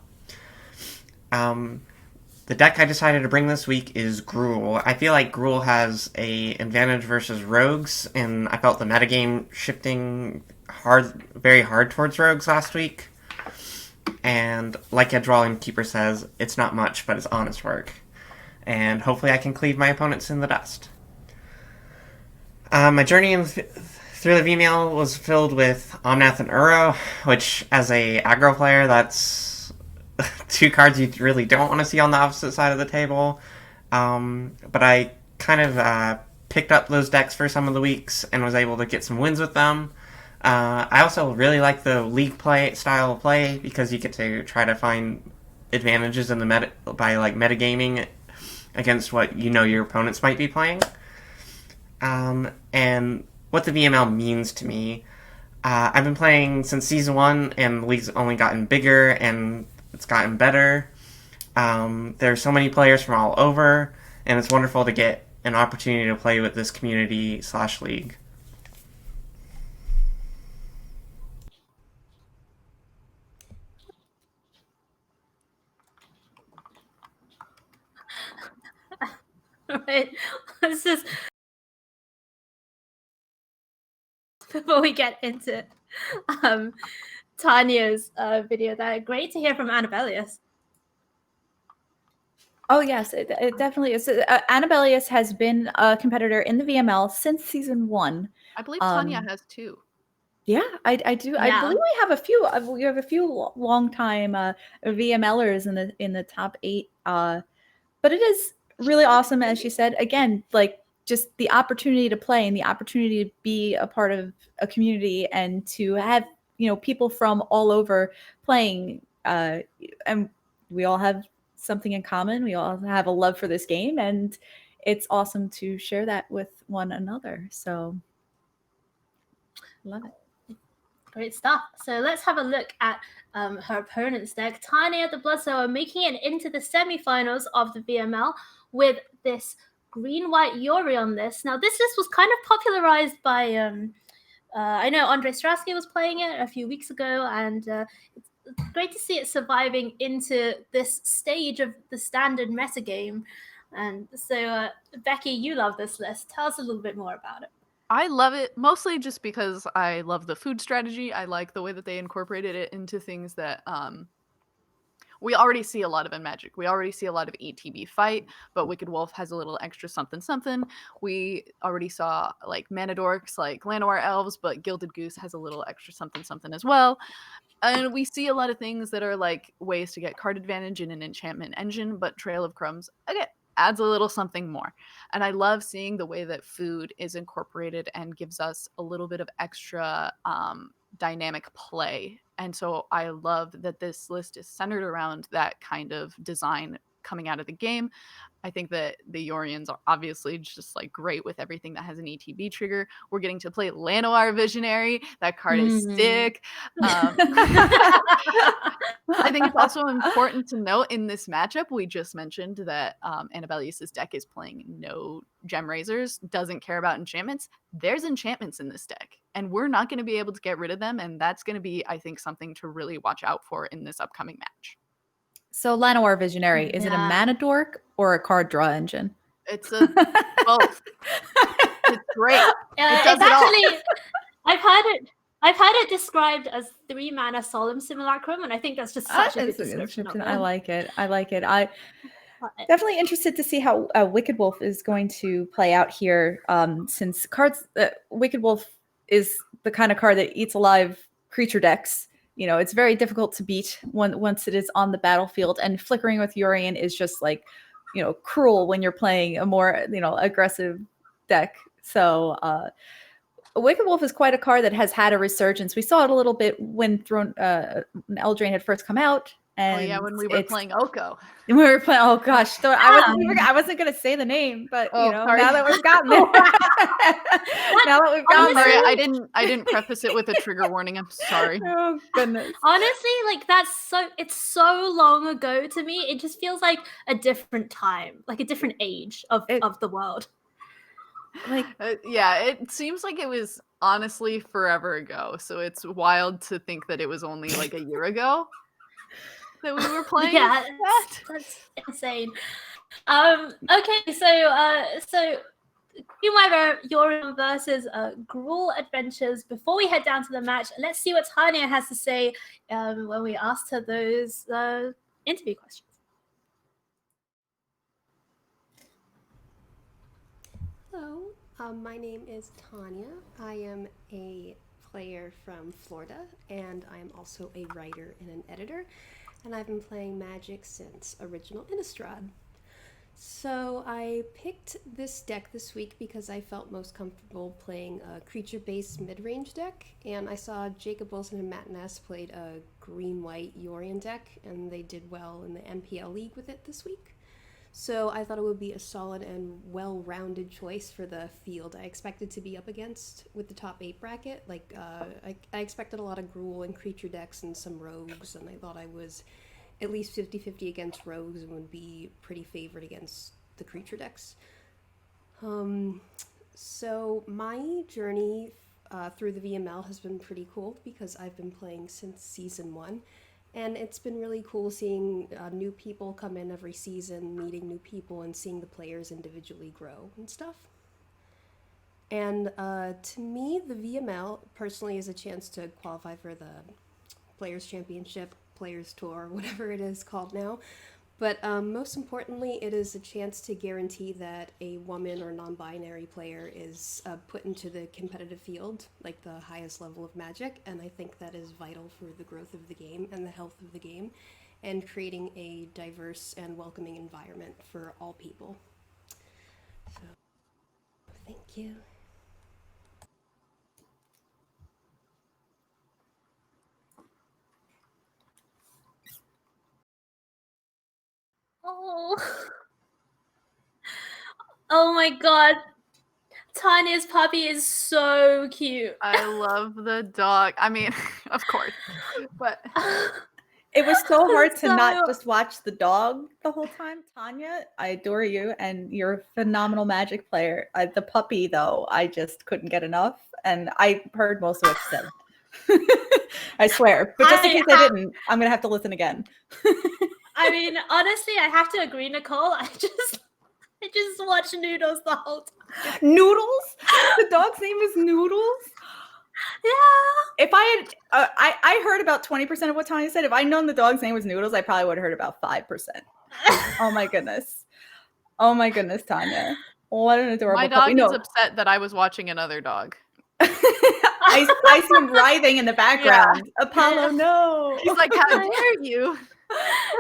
The deck I decided to bring this week is Gruul. I feel like Gruul has an advantage versus Rogues, and I felt the metagame shifting very hard towards Rogues last week. And like Edrawling Keeper says, it's not much, but it's honest work. And hopefully I can cleave my opponents in the dust. My journey through the VML was filled with Omnath and Uro, which as a aggro player, that's 2 cards you really don't want to see on the opposite side of the table. But I kind of picked up those decks for some of the weeks and was able to get some wins with them. I also really like the league play style of play because you get to try to find advantages in the meta by like metagaming against what you know your opponents might be playing. And what the VML means to me, I've been playing since season 1, and the league's only gotten bigger and it's gotten better. There's so many players from all over, and it's wonderful to get an opportunity to play with this community/league. Right. Let's just before we get into Tanya's video, that great to hear from Annabelleus. Oh yes, it definitely is. Annabelleus has been a competitor in the VML since season 1. I believe Tanya has 2. Yeah, I do. Yeah. I believe we have a few. We have a few long time VMLers in the top 8. But it is really awesome, as she said. Again, like just the opportunity to play and the opportunity to be a part of a community and to have people from all over playing. And we all have something in common. We all have a love for this game, and it's awesome to share that with one another. So, love it. Great stuff. So let's have a look at her opponent's deck. Tanya the Bloodsower making it into the semifinals of the VML with this green-white Yorion list. Now, this list was kind of popularized by, I know Andre Strasky was playing it a few weeks ago, and it's great to see it surviving into this stage of the standard metagame. And so, Becky, you love this list. Tell us a little bit more about it. I love it mostly just because I love the food strategy. I like the way that they incorporated it into things that we already see a lot of in Magic. We already see a lot of ETB fight, but Wicked Wolf has a little extra something something. We already saw like Mana Dorks, like Llanowar Elves, but Gilded Goose has a little extra something something as well. And we see a lot of things that are like ways to get card advantage in an enchantment engine, but Trail of Crumbs, again, adds a little something more. And I love seeing the way that food is incorporated and gives us a little bit of extra dynamic play. And so I love that this list is centered around that kind of design coming out of the game. I think that the Yorions are obviously just like great with everything that has an ETB trigger. We're getting to play Llanowar Visionary. That card is sick. I think it's also important to note in this matchup, we just mentioned that Annabellius's deck is playing no Gem Razors, doesn't care about enchantments. There's enchantments in this deck, and we're not going to be able to get rid of them, and that's going to be, I think, something to really watch out for in this upcoming match. So Llanowar Visionary, is it a mana dork or a card draw engine? It's a both. It's great. It's actually, I've heard it described as 3 mana Solemn Simulacrum, and I think that's just such a good description. I like it. I definitely interested to see how Wicked Wolf is going to play out here, since cards Wicked Wolf is the kind of card that eats alive creature decks. You know, it's very difficult to beat once it is on the battlefield, and Flickering with Yorion is just like, you know, cruel when you're playing a more, you know, aggressive deck. So Wicked Wolf is quite a card that has had a resurgence. We saw it a little bit when Eldraine had first come out. And when we were playing Oko. We were playing. Oh gosh, so I wasn't gonna say the name, but you know, now that we've gotten there, now that we've gotten there, I didn't preface it with a trigger warning. I'm sorry. Oh goodness. Honestly, like it's so long ago to me. It just feels like a different time, like a different age of the world. Like it seems like it was honestly forever ago. So it's wild to think that it was only like a year ago that we were playing. Yeah, that's insane. Okay, so Bekybear, Yorion versus Gruul Adventures. Before we head down to the match, let's see what Tanya has to say when we asked her those interview questions. Hello, my name is Tanya. I am a player from Florida, and I am also a writer and an editor, and I've been playing Magic since Original Innistrad. So I picked this deck this week because I felt most comfortable playing a creature-based mid-range deck, and I saw Jacob Wilson and Matt Ness played a green-white Yorion deck, and they did well in the MPL League with it this week. So I thought it would be a solid and well-rounded choice for the field I expected to be up against with the top 8 bracket. Like, I expected a lot of Gruul and creature decks and some rogues, and I thought I was at least 50-50 against rogues and would be pretty favored against the creature decks. So my journey through the VML has been pretty cool because I've been playing since Season 1. And it's been really cool seeing new people come in every season, meeting new people, and seeing the players individually grow and stuff. And to me, the VML personally is a chance to qualify for the Players' Championship, Players' Tour, whatever it is called now. But most importantly, it is a chance to guarantee that a woman or non-binary player is put into the competitive field, like the highest level of Magic, and I think that is vital for the growth of the game and the health of the game, and creating a diverse and welcoming environment for all people. So, thank you. Oh my god. Tanya's puppy is so cute. I love the dog. I mean, of course. But it was so hard to not just watch the dog the whole time. Tanya, I adore you, and you're a phenomenal Magic player. The puppy, though, I just couldn't get enough, and I heard most of what you said. I swear. But just in case I didn't, I'm going to have to listen again. I mean, honestly, I have to agree, Nicole. I just watch Noodles the whole time. Noodles? The dog's name is Noodles? Yeah. If I had, I heard about 20% of what Tanya said. If I'd known the dog's name was Noodles, I probably would have heard about 5%. Oh my goodness. Oh my goodness, Tanya. What an adorable My dog puppy. is upset that I was watching another dog. I see him writhing in the background. Yeah. Apollo, no. He's like, how dare you?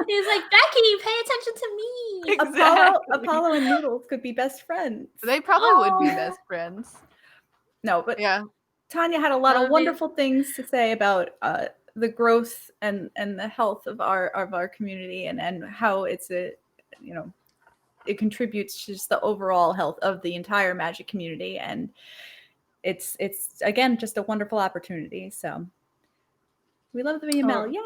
He's like, Becky, pay attention to me. Exactly. Apollo and Noodles could be best friends. They probably would be best friends. No, but yeah, Tanya had a lot of wonderful things to say about the growth and the health of our community and how it's it contributes to just the overall health of the entire Magic community, and it's again just a wonderful opportunity. So we love the VML, yay!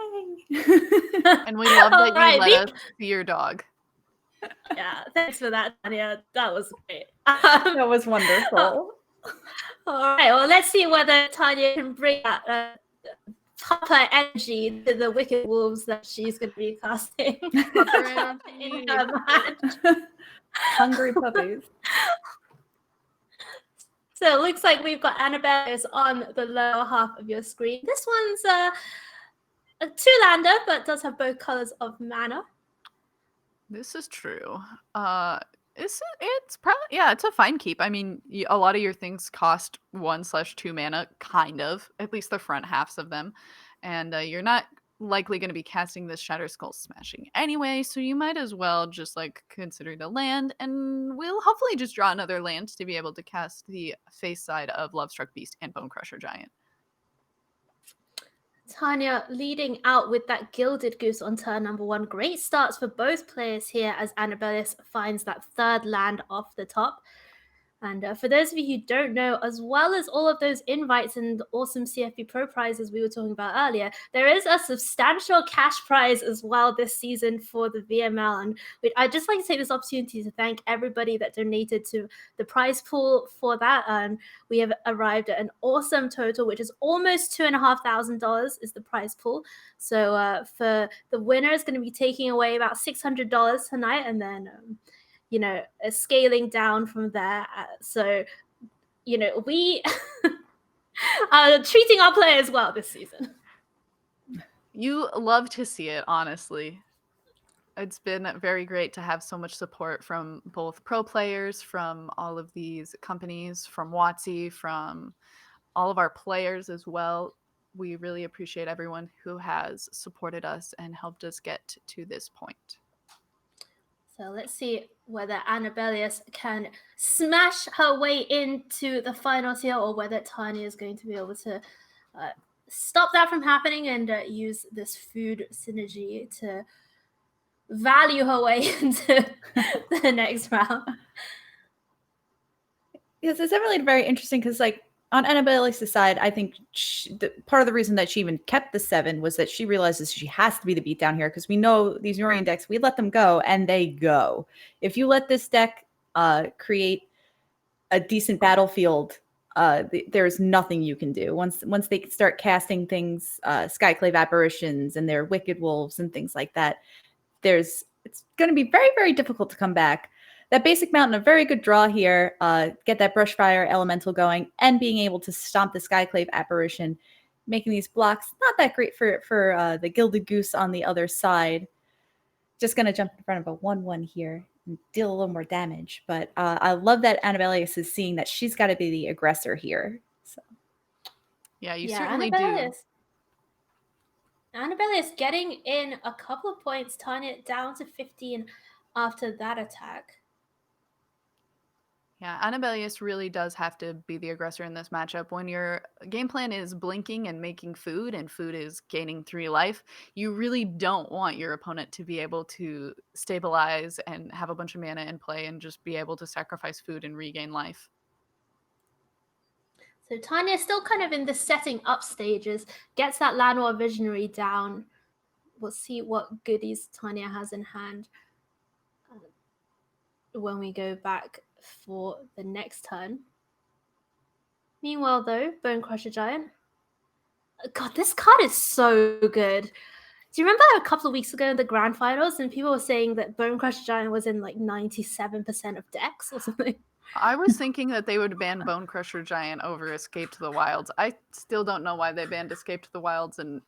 And we love that you Alright, let us see your dog. Yeah, thanks for that, Tanya. That was great. That was wonderful. All right, well, let's see whether Tanya can bring that proper energy to the wicked wolves that she's going to be casting in her match. Hungry puppies. So it looks like we've got Annabelle is on the lower half of your screen. This one's a 2-lander, but does have both colors of mana. This is true. It's probably, yeah, it's a fine keep. I mean, a lot of your things cost 1/2 mana, kind of, at least the front halves of them, and you're not likely going to be casting this Shatter Skull Smashing anyway, so you might as well just like consider it a land, and we'll hopefully just draw another land to be able to cast the face side of Lovestruck Beast and Bonecrusher Giant. Tanya leading out with that Gilded Goose on turn number 1. Great starts for both players here as Annabellis finds that 3rd land off the top. And for those of you who don't know, as well as all of those invites and awesome CFP Pro prizes we were talking about earlier, there is a substantial cash prize as well this season for the VML. And I'd just like to take this opportunity to thank everybody that donated to the prize pool for that. And we have arrived at an awesome total, which is almost $2,500 is the prize pool. So for the winner is going to be taking away about $600 tonight, and then scaling down from there. So, we are treating our players well this season. You love to see it, honestly. It's been very great to have so much support from both pro players, from all of these companies, from WotC, from all of our players as well. We really appreciate everyone who has supported us and helped us get to this point. So let's see whether Annabellius can smash her way into the finals here, or whether Tanya is going to be able to stop that from happening and use this food synergy to value her way into the next round. Yes, it's definitely very interesting because, like, on Annabelle's side, I think part of the reason that she even kept the 7 was that she realizes she has to be the beatdown here, because we know these Yorion decks, we let them go and they go. If you let this deck create a decent battlefield, there's nothing you can do. Once they start casting things, Skyclave Apparitions and their Wicked Wolves and things like that, it's going to be very, very difficult to come back. That basic mountain, a very good draw here. Get that Brushfire Elemental going, and being able to stomp the Skyclave Apparition, making these blocks not that great for the Gilded Goose on the other side. Just going to jump in front of a 1/1 here and deal a little more damage. But I love that Annabellius is seeing that she's got to be the aggressor here. So. Yeah, you certainly do. Annabellius getting in a couple of points, turning it down to 15 after that attack. Yeah, Annabellius really does have to be the aggressor in this matchup. When your game plan is blinking and making food, and food is gaining 3 life, you really don't want your opponent to be able to stabilize and have a bunch of mana in play and just be able to sacrifice food and regain life. So Tanya's still kind of in the setting up stages, gets that Llanowar Visionary down. We'll see what goodies Tanya has in hand when we go back for the next turn. Meanwhile, though, Bonecrusher Giant. God, this card is so good. Do you remember a couple of weeks ago in the grand finals, and people were saying that Bonecrusher Giant was in like 97% of decks or something? I was thinking that they would ban Bonecrusher Giant over Escape to the Wilds. I still don't know why they banned Escape to the Wilds, and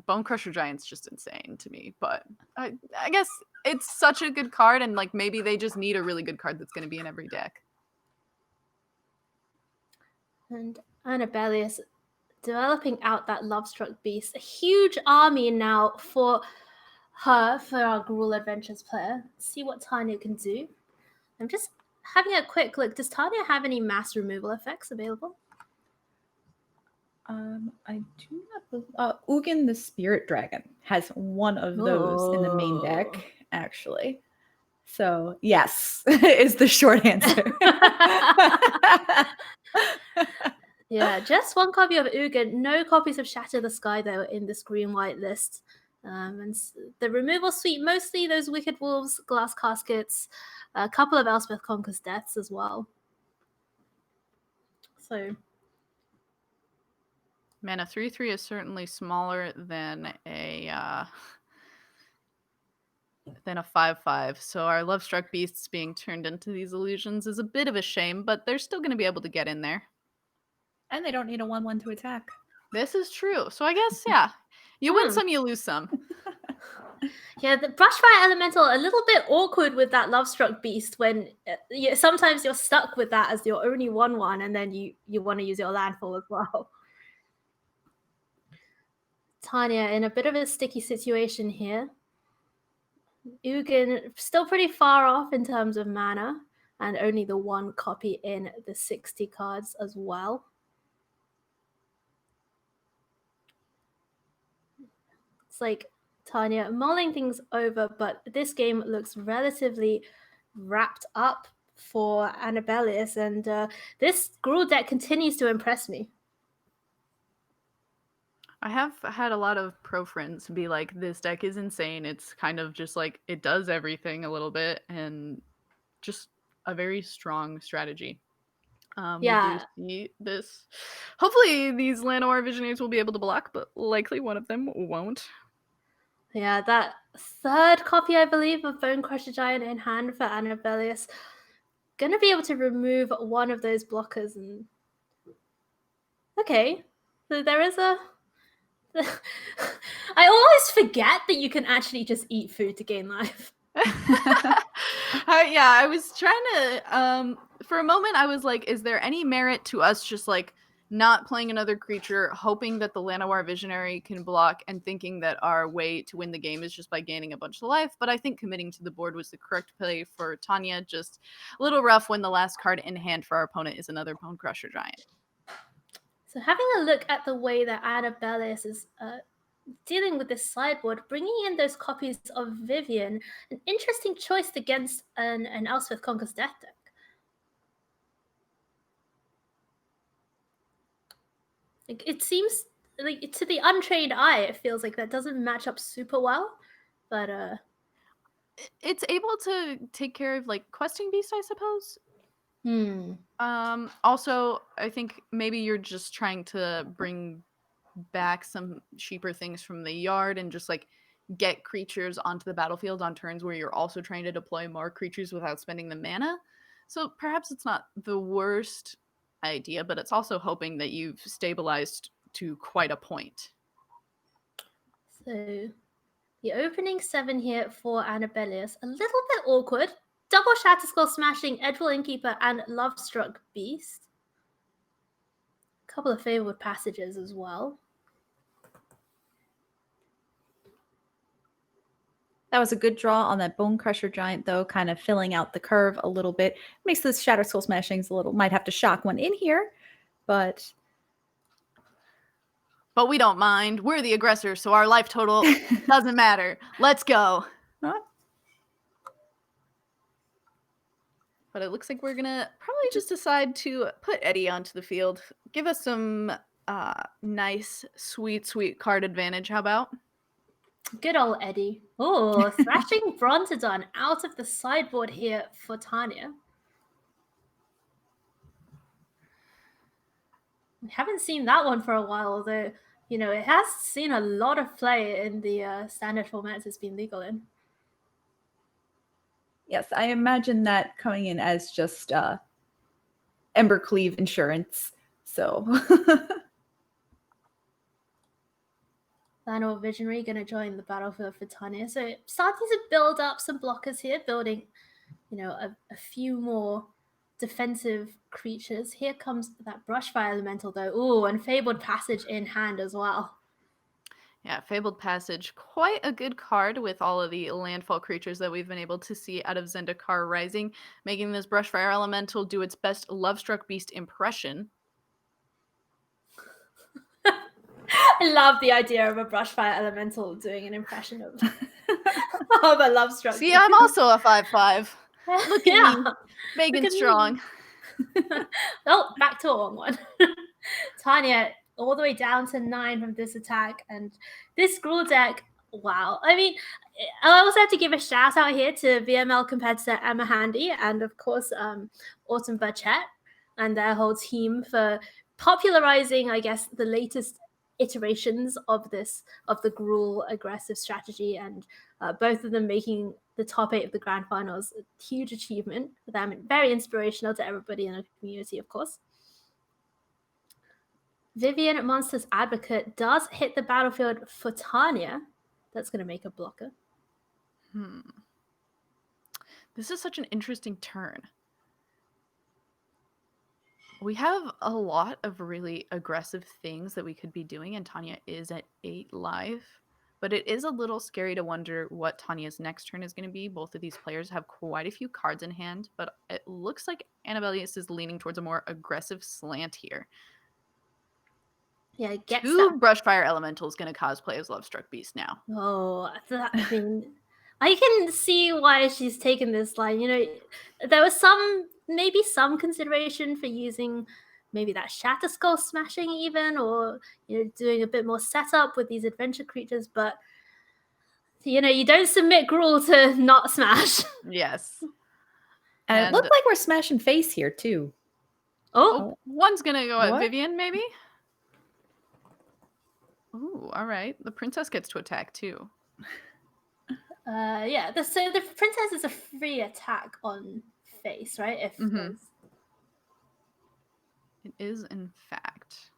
Bonecrusher Giant's just insane to me. But I guess it's such a good card, and like maybe they just need a really good card that's going to be in every deck. And Annabellius developing out that Lovestruck Beast. A huge army now for her, for our Gruul Adventures player. Let's see what Tanya can do. I'm just having a quick look. Does Tanya have any mass removal effects available? I do not believe. Ugin the Spirit Dragon has one of those in the main deck, actually. So yes, is the short answer. Yeah, just one copy of Ugin. No copies of Shatter the Sky, though, in this green-white list. And the removal suite, mostly those Wicked Wolves, Glass Caskets, a couple of Elspeth Conquers Deaths as well. So, Man, a 3/3 is certainly smaller than a 5/5. So our Lovestruck beasts being turned into these illusions is a bit of a shame, but they're still going to be able to get in there. And they don't need a 1/1 to attack. This is true. So I guess, yeah, you win some, you lose some. yeah, the Brushfire Elemental, a little bit awkward with that Lovestruck Beast when sometimes you're stuck with that as your only 1/1, and then you want to use your landfall as well. Tanya in a bit of a sticky situation here. Ugin still pretty far off in terms of mana, and only the one copy in the 60 cards as well. It's like Tanya mulling things over, but this game looks relatively wrapped up for Annabellis, and this Gruul deck continues to impress me. I have had a lot of pro friends be like, this deck is insane. It's kind of just like, it does everything a little bit, and just a very strong strategy. Yeah. We do see this. Hopefully these Llanowar Visionaries will be able to block, but likely one of them won't. Yeah, that third copy, I believe, of Bonecrusher Giant in hand for Annabellis. Gonna be able to remove one of those blockers, and okay. So there is a I always forget that you can actually just eat food to gain life. Yeah, I was trying to for a moment I was like, is there any merit to us just like not playing another creature, hoping that the Llanowar Visionary can block, and thinking that our way to win the game is just by gaining a bunch of life? But I think committing to the board was the correct play for Tanya. Just a little rough when the last card in hand for our opponent is another Bonecrusher Giant. So having a look at the way that Annabellis is dealing with this sideboard, bringing in those copies of Vivian, an interesting choice against an Elspeth Conquers Death deck. Like, it seems like to the untrained eye, it feels like that doesn't match up super well, but it's able to take care of like questing beast, I suppose. Also, I think maybe you're just trying to bring back some cheaper things from the yard and just like get creatures onto the battlefield on turns where you're also trying to deploy more creatures without spending the mana. So perhaps it's not the worst idea, but it's also hoping that you've stabilized to quite a point. So the opening 7 here for Annabellis, a little bit awkward. Double Shatterskull Smashing, Edwall Innkeeper, and Lovestruck Beast. A couple of favorite passages as well. That was a good draw on that Bonecrusher Giant, though, kind of filling out the curve a little bit. Makes this Shatterskull Smashings a little, might have to shock one in here, but we don't mind. We're the aggressor, so our life total doesn't matter. Let's go. Huh? But it looks like we're gonna probably just decide to put Eddie onto the field. Give us some nice, sweet card advantage. How about? Good old Eddie. Oh, Thrashing Brontodon out of the sideboard here for Tanya. I haven't seen that one for a while, although, you know, it has seen a lot of play in the standard formats it's been legal in. Yes, I imagine that coming in as just Embercleave insurance. So Llanowar Visionary going to join the battlefield for Tanya. So starting to build up some blockers here, building, you know, a few more defensive creatures. Here comes that Brushfire Elemental, though. Ooh, and Fabled Passage in hand as well. Yeah, Fabled Passage, quite a good card with all of the landfall creatures that we've been able to see out of Zendikar Rising, making this Brushfire Elemental do its best Lovestruck Beast impression. I love the idea of a Brushfire Elemental doing an impression of Oh, but Lovestruck. See, I'm also a 5'5". Look at me, big and Look at me. strong. Oh, back to a 1-1. Tanya, all the way down to 9 from this attack. And this Gruul deck, wow. I mean, I also have to give a shout out here to VML competitor Emma Handy and, of course, Autumn Burchett and their whole team for popularizing, I guess, the latest iterations of the Gruul aggressive strategy, and both of them making the top 8 of the grand finals. A huge achievement for them, and very inspirational to everybody in the community, of course. Vivian, Monsters Advocate, does hit the battlefield for Tanya. That's going to make a blocker. This is such an interesting turn. We have a lot of really aggressive things that we could be doing, and Tanya is at 8 life. But it is a little scary to wonder what Tanya's next turn is going to be. Both of these players have quite a few cards in hand, but it looks like Annabelius is leaning towards a more aggressive slant here. Yeah, it gets 2 that. Brushfire Elemental is going to cosplay as Lovestruck Beast now. Oh, I mean, I can see why she's taken this line. You know, there was maybe some consideration for using maybe that Shatter Skull smashing even, or, you know, doing a bit more setup with these adventure creatures, but, you know, you don't submit Gruul to not smash. Yes. And it looked like we're smashing face here, too. Oh, one's going to go at What? Vivian, maybe? Ooh, all right. The princess gets to attack, too. yeah. So the princess is a free attack on face, right? If It is, in fact,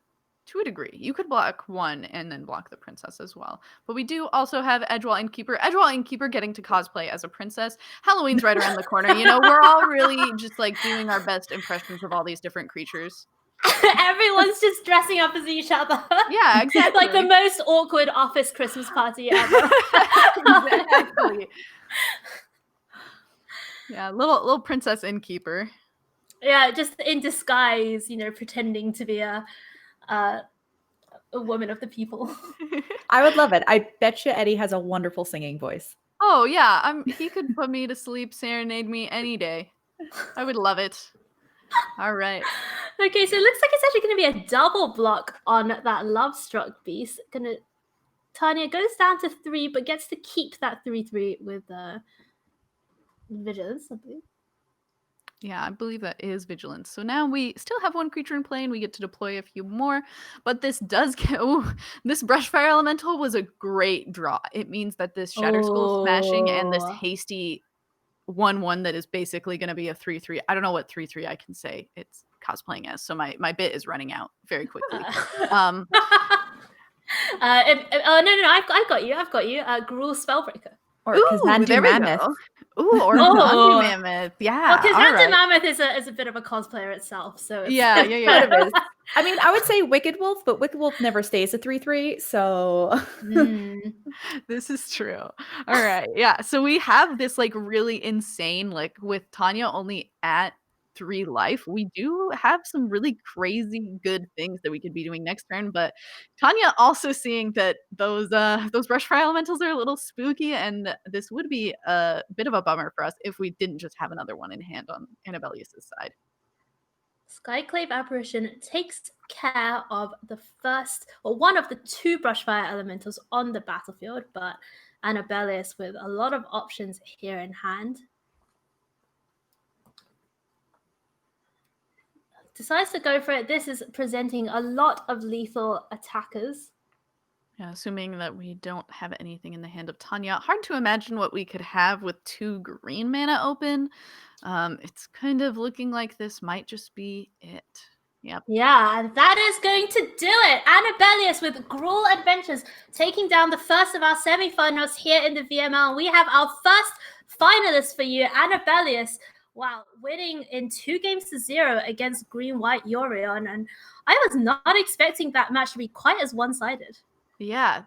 to a degree. You could block one and then block the princess as well. But we do also have Edgewall Innkeeper. Edgewall Innkeeper getting to cosplay as a princess. Halloween's right around the corner. You know, we're all really just like doing our best impressions of all these different creatures. Everyone's just dressing up as each other. Yeah, exactly. Like the most awkward office Christmas party ever. Exactly. Yeah, little princess innkeeper. Yeah, just in disguise, you know, pretending to be a woman of the people. I would love it. I bet you Eddie has a wonderful singing voice. Oh yeah, he could put me to sleep, serenade me any day. I would love it. All right. Okay, so it looks like it's actually going to be a double block on that Lovestruck Beast. Tanya goes down to 3, but gets to keep that 3/3 with Vigilance, I believe. Yeah, I believe that is Vigilance. So now we still have 1 creature in play, and we get to deploy a few more. But this does get... this Brushfire Elemental was a great draw. It means that this Shatter Skull smashing and this hasty 1/1 that is basically going to be a 3/3. I don't know what 3/3 I can say it's cosplaying as, so my bit is running out very quickly. No, I've got you. Gruul Spellbreaker. Or Ooh, Kazandu there we Mammoth. go. Ooh, or Oh. Kazandu Mammoth. Yeah. Well, because all right. Mammoth is a bit of a cosplayer itself, so it's, Yeah. Kind of is. I mean, I would say Wicked Wolf, but Wicked Wolf never stays a 3/3, so This is true. All right. Yeah. So we have this like really insane, like with Tanya only at 3 life, we do have some really crazy good things that we could be doing next turn. But Tanya also seeing that those Brushfire Elementals are a little spooky, and this would be a bit of a bummer for us if we didn't just have another one in hand on Annabelius' side. Skyclave Apparition takes care of the first, or one of the 2 Brushfire Elementals on the battlefield, but Annabelius with a lot of options here in hand decides to go for it. This is presenting a lot of lethal attackers. Yeah, assuming that we don't have anything in the hand of Tanya. Hard to imagine what we could have with 2 green mana open. It's kind of looking like this might just be it. Yep. Yeah, that is going to do it. Annabelius with Gruul Adventures taking down the first of our semifinals here in the VML. We have our first finalist for you, Annabelius. Wow, winning in 2-0 against Green-White Yorion. And I was not expecting that match to be quite as one-sided. Yeah,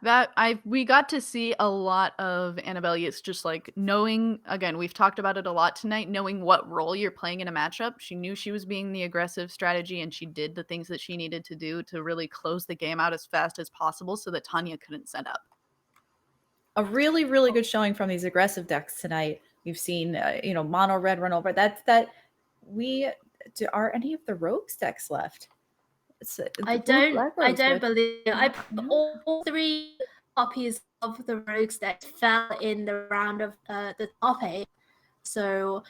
we got to see a lot of Annabelius just like knowing, again, we've talked about it a lot tonight, knowing what role you're playing in a matchup. She knew she was being the aggressive strategy, and she did the things that she needed to do to really close the game out as fast as possible so that Tanya couldn't set up. A really, really good showing from these aggressive decks tonight. We've seen, mono red run over. Are any of the rogues decks left? I don't believe I put all 3 copies of the rogues deck fell in the round of the top 8. So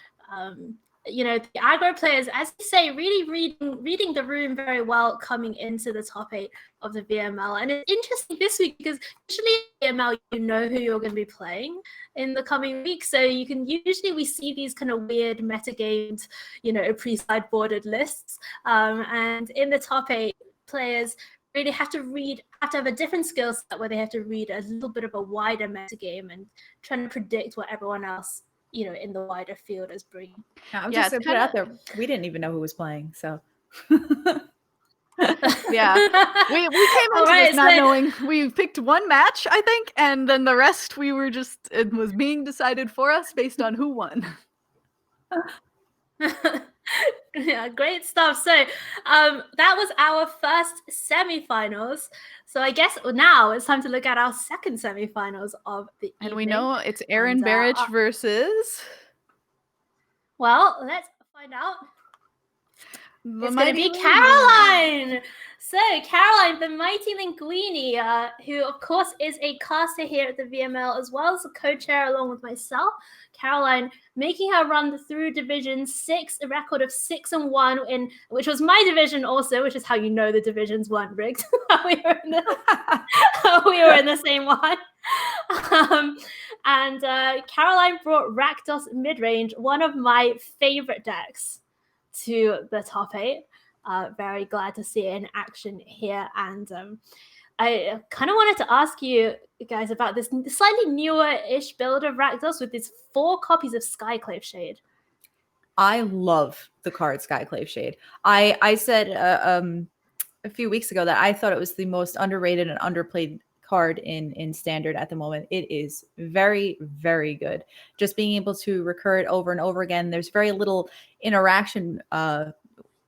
the aggro players, as you say, really reading the room very well coming into the top 8 of the VML. And it's interesting this week because usually in VML you know who you're going to be playing in the coming week. So we see these kind of weird metagamed, pre-sideboarded lists. And in the top 8, players really have to have a different skill set where they have to read a little bit of a wider metagame and trying to predict what everyone else in the wider field is bringing. I'm just gonna put it out there. We didn't even know who was playing, so yeah, we came into this not knowing. We picked one match, I think, and then the rest it was being decided for us based on who won. Yeah, great stuff. So that was our first semifinals. So I guess now it's time to look at our second semifinals of the evening. And we know it's Aaron Barrich versus... Well, let's find out. It's going to be Caroline. So Caroline, the mighty Linguini, who of course is a caster here at the VML as well as a co-chair along with myself. Caroline making her run through Division 6, a record of 6-1 which was my division also, which is how you know the divisions weren't rigged. we were in the same one. And Caroline brought Rakdos midrange, one of my favorite decks, to the top 8. Very glad to see it in action here. And I kind of wanted to ask you guys about this slightly newer-ish build of Rakdos with these 4 copies of Skyclave Shade. I love the card Skyclave Shade. I said a few weeks ago that I thought it was the most underrated and underplayed card in Standard at the moment. It is very, very good. Just being able to recur it over and over again. There's very little interaction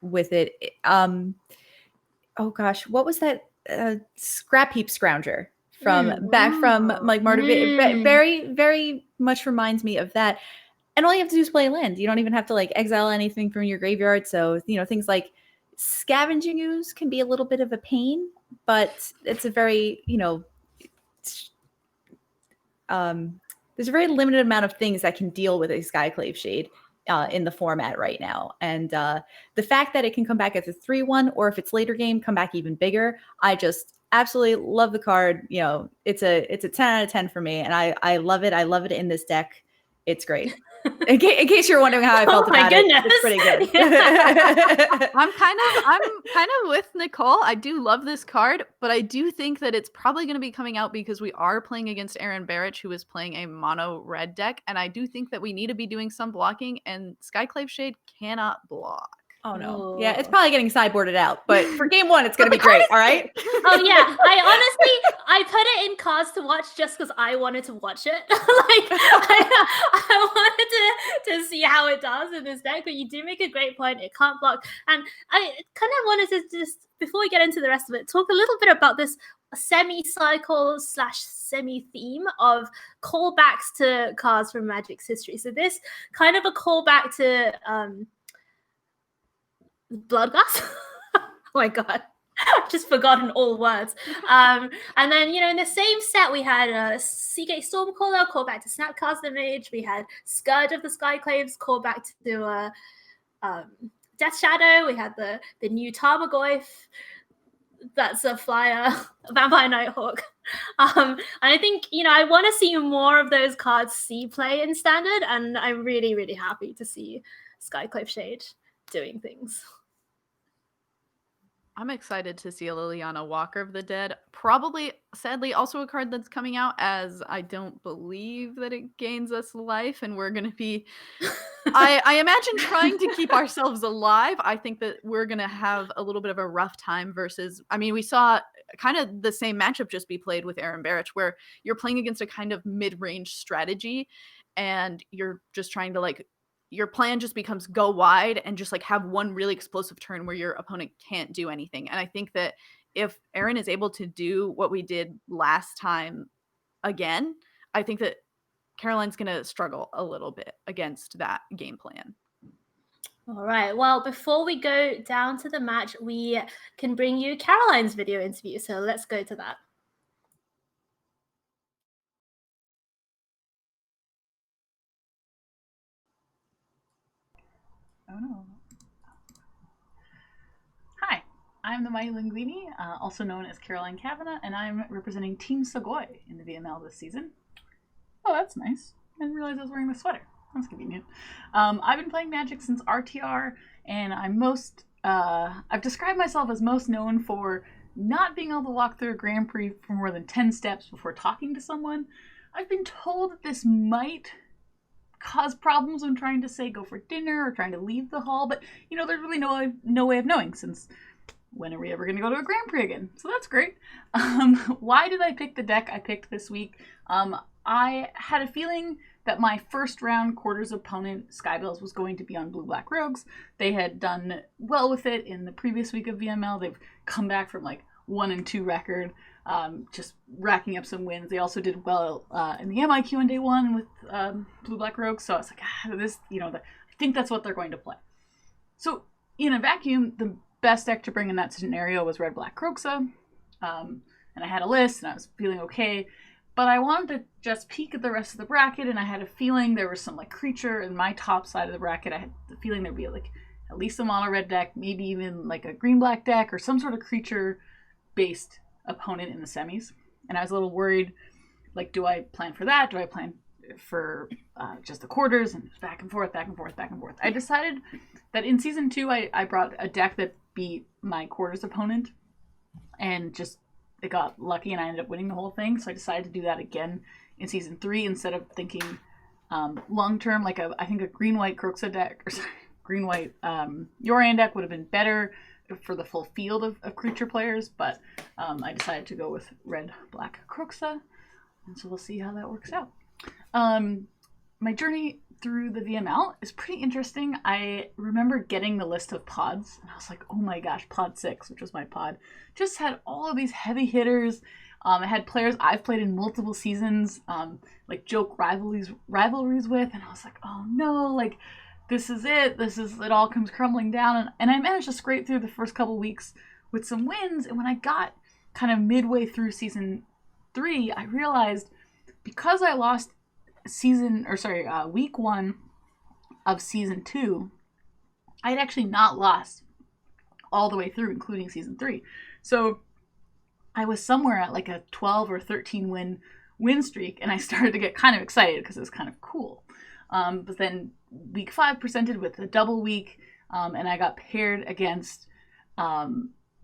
with it. Oh gosh, what was that? Scrap Heap Scrounger from like Martyr. Very, very much reminds me of that. And all you have to do is play land. You don't even have to like exile anything from your graveyard. So, things like Scavenging Ooze can be a little bit of a pain, but it's a very, there's a very limited amount of things that can deal with a Skyclave Shade in the format right now. And the fact that it can come back as a 3/1, or if it's later game, come back even bigger. I just absolutely love the card. It's a 10 out of 10 for me. And I love it. I love it in this deck. It's great. In case you're wondering how I felt about it, it's pretty good. Yeah. I'm kind of with Nicole. I do love this card, but I do think that it's probably going to be coming out because we are playing against Aaron Barrich, who is playing a mono red deck, and I do think that we need to be doing some blocking, and Skyclave Shade cannot block. Oh no. Yeah, it's probably getting sideboarded out, but for game 1, it's going to be great. All right. Oh yeah. I put it in cards to watch just because I wanted to watch it. I wanted to see how it does in this deck, but you do make a great point. It can't block. And I kind of wanted to just, before we get into the rest of it, talk a little bit about this semi-cycle / semi-theme of callbacks to cards from Magic's history. So this kind of a callback to Bloodglass. Oh my god, I've just forgotten all words. And then in the same set we had Seagate Stormcaller, call back to Snapcaster Mage. We had Scourge of the Skyclaves, call back to Death Shadow. We had the new Tarmogoyf. That's a flyer, Vampire Nighthawk. And I think I want to see more of those cards see play in Standard, and I'm really, really happy to see Skyclave Shade doing things. I'm excited to see a Liliana Walker of the Dead. Probably, sadly, also a card that's coming out, as I don't believe that it gains us life, and we're going to be, I imagine, trying to keep ourselves alive. I think that we're going to have a little bit of a rough time versus, we saw kind of the same matchup just be played with Aaron Barrich, where you're playing against a kind of mid-range strategy, and you're just trying to your plan just becomes go wide and just have one really explosive turn where your opponent can't do anything. And I think that if Aaron is able to do what we did last time again, I think that Caroline's going to struggle a little bit against that game plan. All right. Well, before we go down to the match, we can bring you Caroline's video interview. So let's go to that. Oh no. Hi, I'm the Mighty Linguini, also known as Caroline Kavanagh, and I'm representing Team Sugoi in the VML this season. Oh, that's nice. I didn't realize I was wearing the sweater. That's convenient. I've been playing Magic since RTR, and I've described myself as most known for not being able to walk through a Grand Prix for more than 10 steps before talking to someone. I've been told that this might cause problems when trying to say go for dinner or trying to leave the hall, but there's really no way of knowing, since when are we ever going to go to a Grand Prix again? So that's great. Why did I pick the deck I picked this week? I had a feeling that my first round quarters opponent, Skybells, was going to be on Blue-Black Rogues. They had done well with it in the previous week of VML. They've come back from 1-2 record, just racking up some wins. They also did well in the MIQ on day one with Blue-Black Rogues. So I was like, I think that's what they're going to play. So in a vacuum, the best deck to bring in that scenario was Red-Black Kroxa. And I had a list and I was feeling okay. But I wanted to just peek at the rest of the bracket, and I had a feeling there was some creature in my top side of the bracket. I had the feeling there'd be at least a mono red deck, maybe even a green black deck or some sort of creature based opponent in the semis. And I was a little worried, do I plan for that? Do I plan for just the quarters? And back and forth. I decided that in season 2 I brought a deck that beat my quarters opponent, and it got lucky and I ended up winning the whole thing. So I decided to do that again in season 3 instead of thinking long term. I think a green-white Kroxa deck, or sorry, green-white Yorion deck would have been better for the full field of creature players. But I decided to go with red-black Kroxa. And so we'll see how that works out. My journey through the VML is pretty interesting. I remember getting the list of pods, and I was like, oh my gosh, pod 6, which was my pod, just had all of these heavy hitters. It had players I've played in multiple seasons, joke rivalries with, and I was like, oh no, this is it. It all comes crumbling down. And I managed to scrape through the first couple weeks with some wins, and when I got kind of midway through season 3, I realized because I lost week 1 of season 2, I had actually not lost all the way through, including season 3. So I was somewhere at a 12 or 13 win streak, and I started to get kind of excited because it was kind of cool. But then week 5 presented with a double week, and I got paired against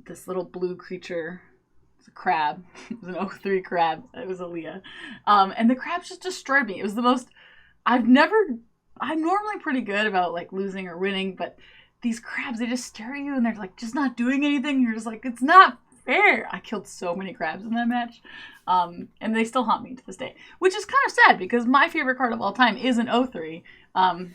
this little blue creature. It's a crab. It was an 0-3 crab. It was Aaliyah. And the crabs just destroyed me. It was the most... I'm normally pretty good about losing or winning, but these crabs, they just stare at you and they're just not doing anything. You're just it's not fair. I killed so many crabs in that match. And they still haunt me to this day, which is kind of sad because my favorite card of all time is an 0-3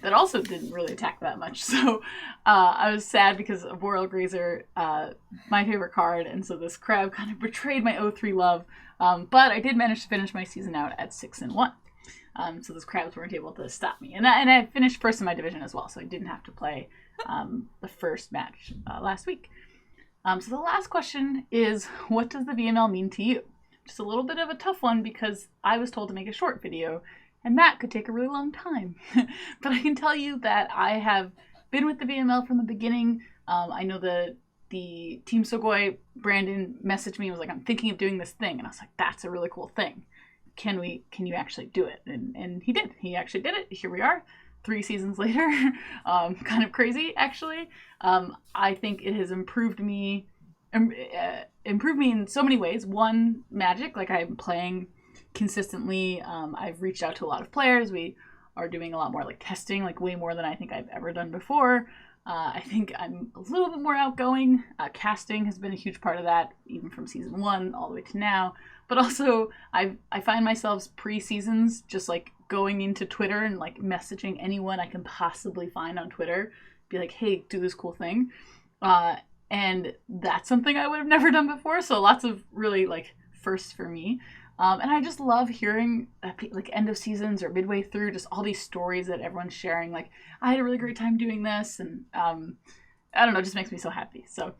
that also didn't really attack that much. So I was sad because of Boreal Grazer, my favorite card, and so this crab kind of betrayed my 0-3 love. But I did manage to finish my season out at 6-1. So those crabs weren't able to stop me. And I finished first in my division as well, so I didn't have to play the first match last week. So the last question is, what does the VML mean to you? Just a little bit of a tough one because I was told to make a short video, and that could take a really long time. But I can tell you that I have been with the VML from the beginning. I know the Team Sugoi, Brandon, messaged me and was like, I'm thinking of doing this thing. And I was like, that's a really cool thing. Can you actually do it? And he did. He actually did it. Here we are, 3 seasons later. Kind of crazy, actually. I think it has improved me in so many ways. One, Magic, I'm playing consistently. I've reached out to a lot of players. We are doing a lot more testing, way more than I think I've ever done before. I think I'm a little bit more outgoing. Casting has been a huge part of that, even from season 1 all the way to now. But also, I find myself pre-seasons just going into Twitter and messaging anyone I can possibly find on Twitter. Be like, hey, do this cool thing. And that's something I would have never done before. So lots of really firsts for me. And I just love hearing like end of seasons or midway through, just all these stories that everyone's sharing. Like, I had a really great time doing this, and I don't know, it just makes me so happy. So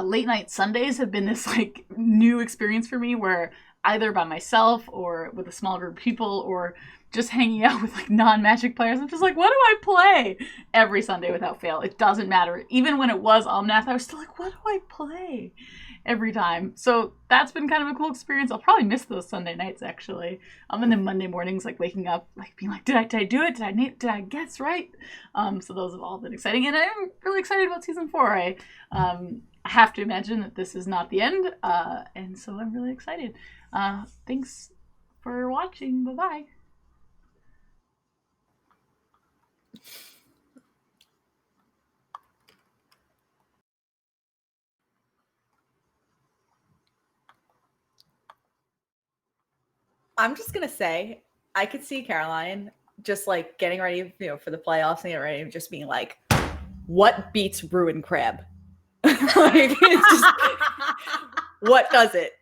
late night Sundays have been this like new experience for me, where either by myself or with a small group of people or just hanging out with like non-Magic players, I'm just like, what do I play? Every Sunday without fail. It doesn't matter. Even when it was Omnath, I was still like, what do I play? Every time. So that's been kind of a cool experience. I'll probably miss those Sunday nights actually. And then Monday mornings, like waking up, like being like, did I do it? Did I guess right? So those have all been exciting, and I'm really excited about season 4. I have to imagine that this is not the end, and so I'm really excited. Thanks for watching. Bye bye. I'm just gonna say, I could see Caroline just like getting ready, for the playoffs and get ready, and just being like, "What beats Ruin Crab? Like, it's just, what does it?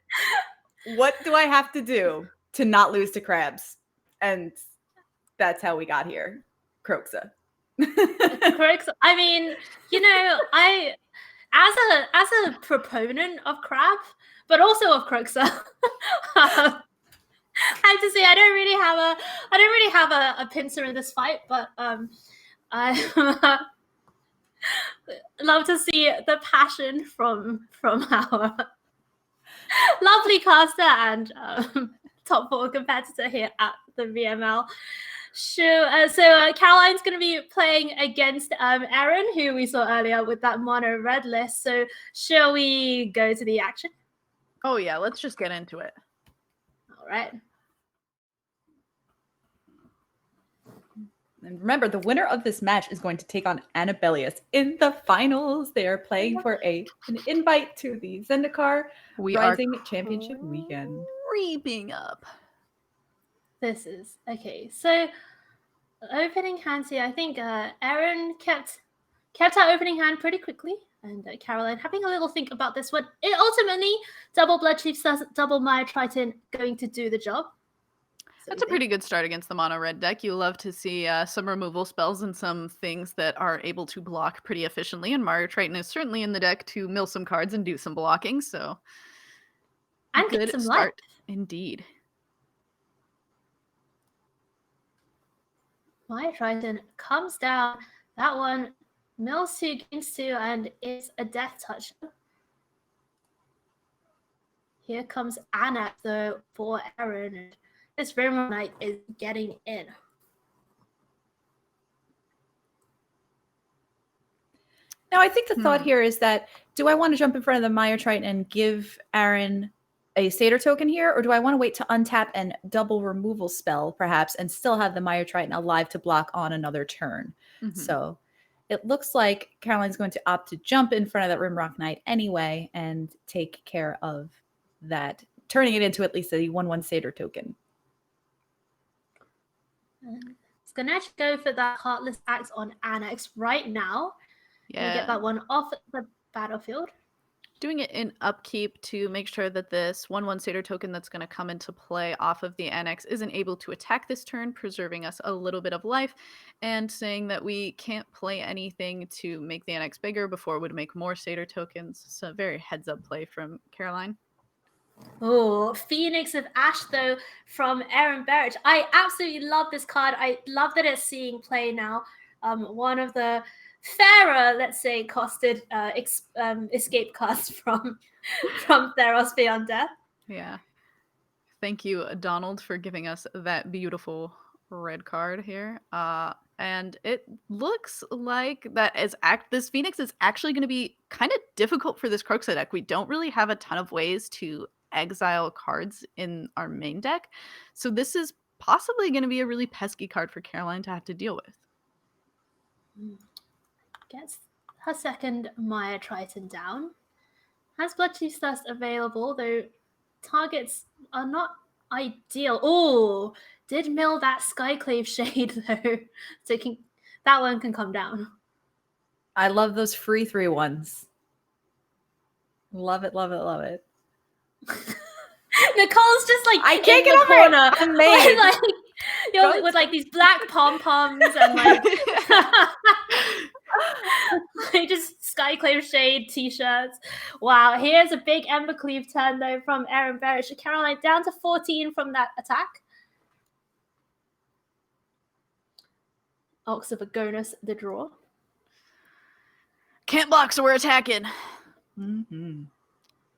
What do I have to do to not lose to crabs?" And that's how we got here, Croxa. I mean, I as a proponent of crab, but also of Croxa, I have to say I don't really have a pincer in this fight, but I love to see the passion from our lovely caster and top 4 competitor here at the VML. Sure. So Caroline's going to be playing against Erin, who we saw earlier with that mono red list. So shall we go to the action? Oh yeah, let's just get into it. All right. And remember, the winner of this match is going to take on Annabelius in the finals. They are playing for an invite to the Zendikar Rising Championship weekend. Creeping up. This is okay. So opening hands here. I think Erin kept our opening hand pretty quickly, and Caroline having a little think about this one. It ultimately, double Bloodchief, double Maya Triton going to do the job. That's a pretty good start against the mono red deck. You love to see some removal spells and some things that are able to block pretty efficiently. And Mario Triton is certainly in the deck to mill some cards and do some blocking. So, and good get some start life. Indeed. Maya Triton comes down. That one mills 2, gains 2, and is a death touch. Here comes Anna, though, for Erin. And this Rainbow Knight is getting in. Now, I think the thought here is that, do I want to jump in front of the Maya Triton and give Erin a Satyr token here, or do I want to wait to untap and double removal spell, perhaps, and still have the Maya Triton alive to block on another turn? So it looks like Caroline's going to opt to jump in front of that Rimrock Knight anyway and take care of that, turning it into at least a 1/1 Satyr token. It's going to actually go for that Heartless Axe on Annex right now. Yeah. Get that one off the battlefield. Doing it in upkeep to make sure that this 1/1 Satyr token that's going to come into play off of the Annex isn't able to attack this turn, preserving us a little bit of life, and saying that we can't play anything to make the Annex bigger before it would make more Satyr tokens. So a very heads up play from Caroline. Oh, Phoenix of Ash, though, from Erin Berich. I absolutely love this card. I love that it's seeing play now. One of the fairer, let's say, costed escape cards from Theros Beyond Death. Yeah. Thank you, Donald, for giving us that beautiful red card here. And it looks like this Phoenix is actually going to be kind of difficult for this Croxa deck. We don't really have a ton of ways to exile cards in our main deck. So this is possibly going to be a really pesky card for Caroline to have to deal with. Gets her second Maya Triton down. Has Bloodchief's Thirst available, though targets are not ideal. Oh, did mill that Skyclave Shade, though. So that one can come down. I love those free 3/1s. Love it, love it, love it. Nicole's just like I can't in get the over it. corner I'm made. with like these black pom-poms and like like just Skyclave Shade t-shirts. Wow, here's a big Embercleave turn though from Aaron Berish. Caroline down to 14 from that attack. Ox of Agonis, the draw. Can't block, so we're attacking. Mm-hmm.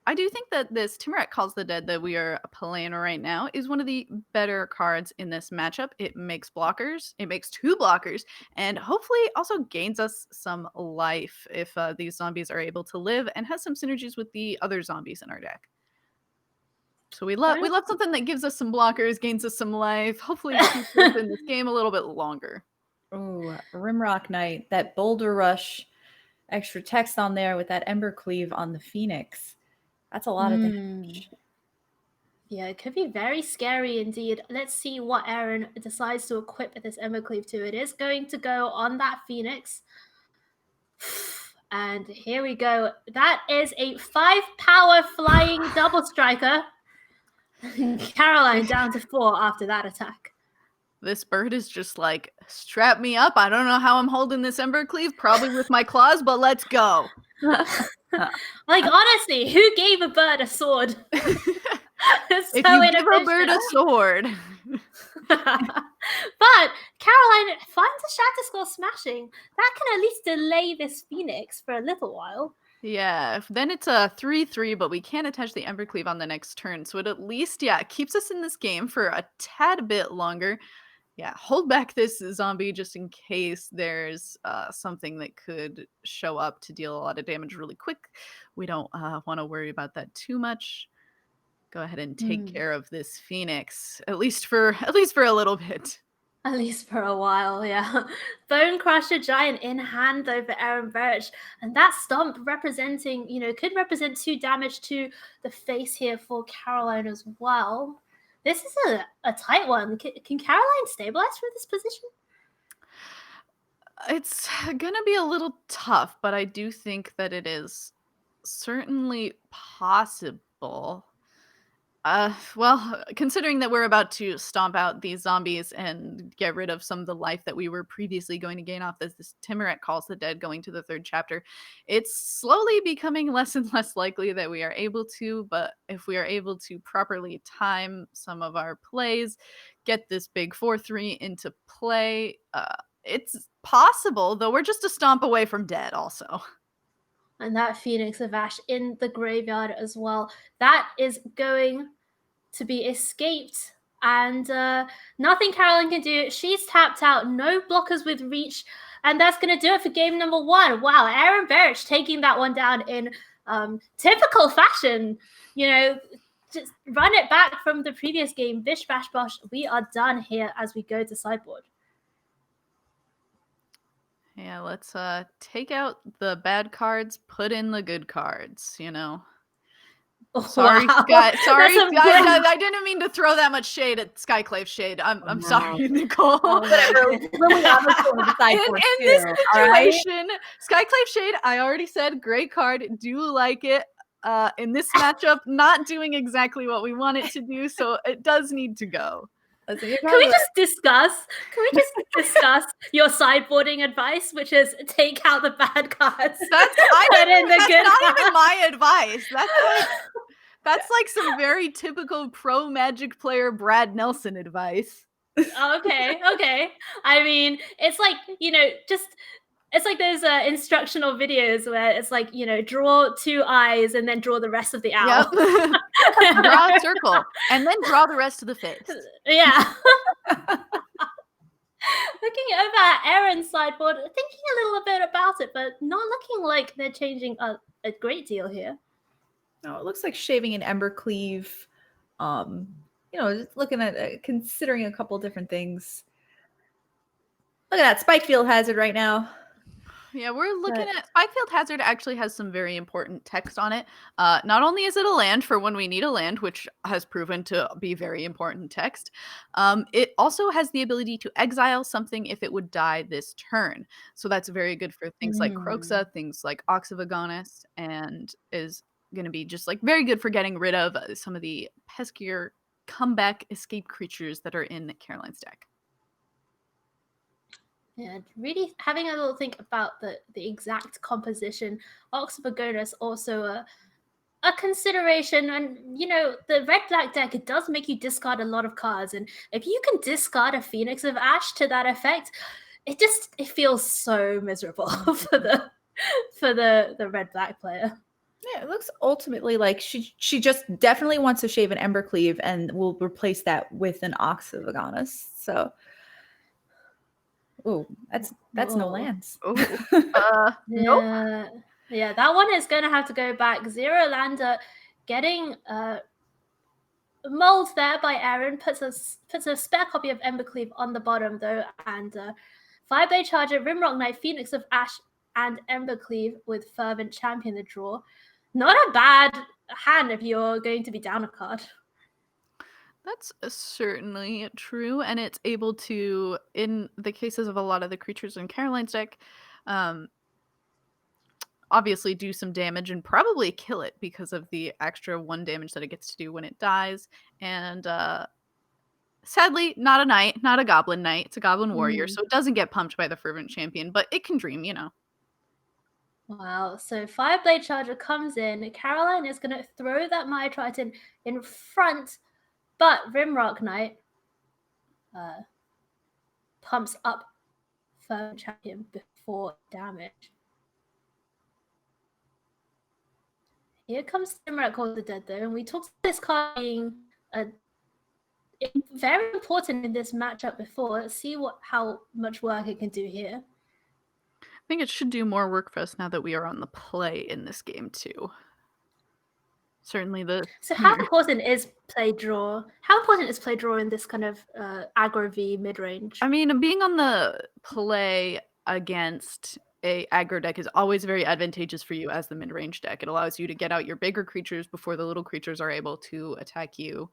I do think that this Timuret Calls the Dead that we are playing right now is one of the better cards in this matchup. It makes blockers, it makes 2 blockers, and hopefully also gains us some life if these zombies are able to live, and has some synergies with the other zombies in our deck. So we love something that gives us some blockers, gains us some life. Hopefully it keeps us in this game a little bit longer. Oh, Rimrock Knight, that Boulder Rush, extra text on there with that Embercleave on the Phoenix. That's a lot of damage. Yeah, it could be very scary indeed. Let's see what Aaron decides to equip this Embercleave to. It is going to go on that Phoenix. And here we go. That is a 5-power flying double striker. Caroline down to 4 after that attack. This bird is just like, strap me up. I don't know how I'm holding this Embercleave, probably with my claws, but let's go. Like, honestly, who gave a bird a sword? If you give a bird a sword. But Caroline finds a Shatter Skull smashing. That can at least delay this Phoenix for a little while. Yeah, then it's a 3-3, but we can't attach the Embercleave on the next turn. So it at least, keeps us in this game for a tad bit longer. Yeah, hold back this zombie just in case there's something that could show up to deal a lot of damage really quick. We don't want to worry about that too much. Go ahead and take care of this Phoenix, at least for a little bit. At least for a while, yeah. Bonecrusher Giant in hand though for Aaron Birch. And that stomp representing, could represent 2 damage to the face here for Caroline as well. This is a tight one. Can Caroline stabilize from this position? It's going to be a little tough, but I do think that it is certainly possible. Well, considering that we're about to stomp out these zombies and get rid of some of the life that we were previously going to gain off this Timuret Calls the Dead going to the 3rd chapter, it's slowly becoming less and less likely that we are able to, but if we are able to properly time some of our plays, get this big 4-3 into play, it's possible, though we're just a stomp away from dead also. And that Phoenix of Ash in the graveyard as well. That is going to be escaped. And nothing Caroline can do. She's tapped out. No blockers with reach. And that's going to do it for game number 1. Wow, Aaron Berich taking that one down in typical fashion. Just run it back from the previous game. Bish, bash, bosh. We are done here as we go to sideboard. Yeah, let's take out the bad cards, put in the good cards, Oh, sorry, wow. Sky. Sorry, That's Sky. I didn't mean to throw that much shade at Skyclave Shade. I'm sorry, Nicole. Whatever. Really honest on the side for in too, this all right? situation, Skyclave Shade, I already said, great card. Do like it. In this matchup, not doing exactly what we want it to do, so it does need to go. Can we just discuss your sideboarding advice, which is take out the bad cards? That's not even my advice. That's like some very typical pro Magic player Brad Nelson advice. Okay. I mean, it's like, it's like those instructional videos where it's like, draw 2 eyes and then draw the rest of the owl. Yep. Draw a circle and then draw the rest of the face. Yeah. Looking over at Aaron's sideboard, thinking a little bit about it, but not looking like they're changing a great deal here. No, it looks like shaving an Embercleave. Just looking at considering a couple different things. Look at that Spikefield Hazard right now. Yeah, we're looking at Spikefield Hazard actually has some very important text on it. Not only is it a land for when we need a land, which has proven to be very important text, it also has the ability to exile something if it would die this turn. So that's very good for things like Kroxa, things like Ox of Agonis, and is going to be just like very good for getting rid of some of the peskier comeback escape creatures that are in Caroline's deck. Yeah, really having a little think about the exact composition. Ox of Agonis also a consideration, and you know the red-black deck, it does make you discard a lot of cards, and if you can discard a Phoenix of Ash to that effect, it feels so miserable for the red-black player. Yeah, it looks ultimately like she just definitely wants to shave an Embercleave and will replace that with an Ox of Agonis. So, oh, that's no lands. Nope. Yeah, that one is going to have to go back. Zero lander, getting mulled there by Aaron, puts a spare copy of Embercleave on the bottom though, and Fireblade Charger, Rimrock Knight, Phoenix of Ash, and Embercleave with Fervent Champion the draw. Not a bad hand if you're going to be down a card. That's certainly true, and it's able to, in the cases of a lot of the creatures in Caroline's deck, obviously do some damage and probably kill it because of the extra 1 damage that it gets to do when it dies. And sadly, not a knight, not a goblin knight. It's a goblin warrior, so it doesn't get pumped by the Fervent Champion, but it can dream, you know. Wow, so Fireblade Charger comes in. Caroline is going to throw that Maya Triton in front, but Rimrock Knight pumps up Fervent Champion before damage. Here comes Simrak Call the Dead though, and we talked about this card being very important in this matchup before. Let's see how much work it can do here. I think it should do more work for us now that we are on the play in this game too. Certainly So how important is play draw? How important is play draw in this kind of aggro V mid-range? I mean, being on the play against a aggro deck is always very advantageous for you as the mid-range deck. It allows you to get out your bigger creatures before the little creatures are able to attack you.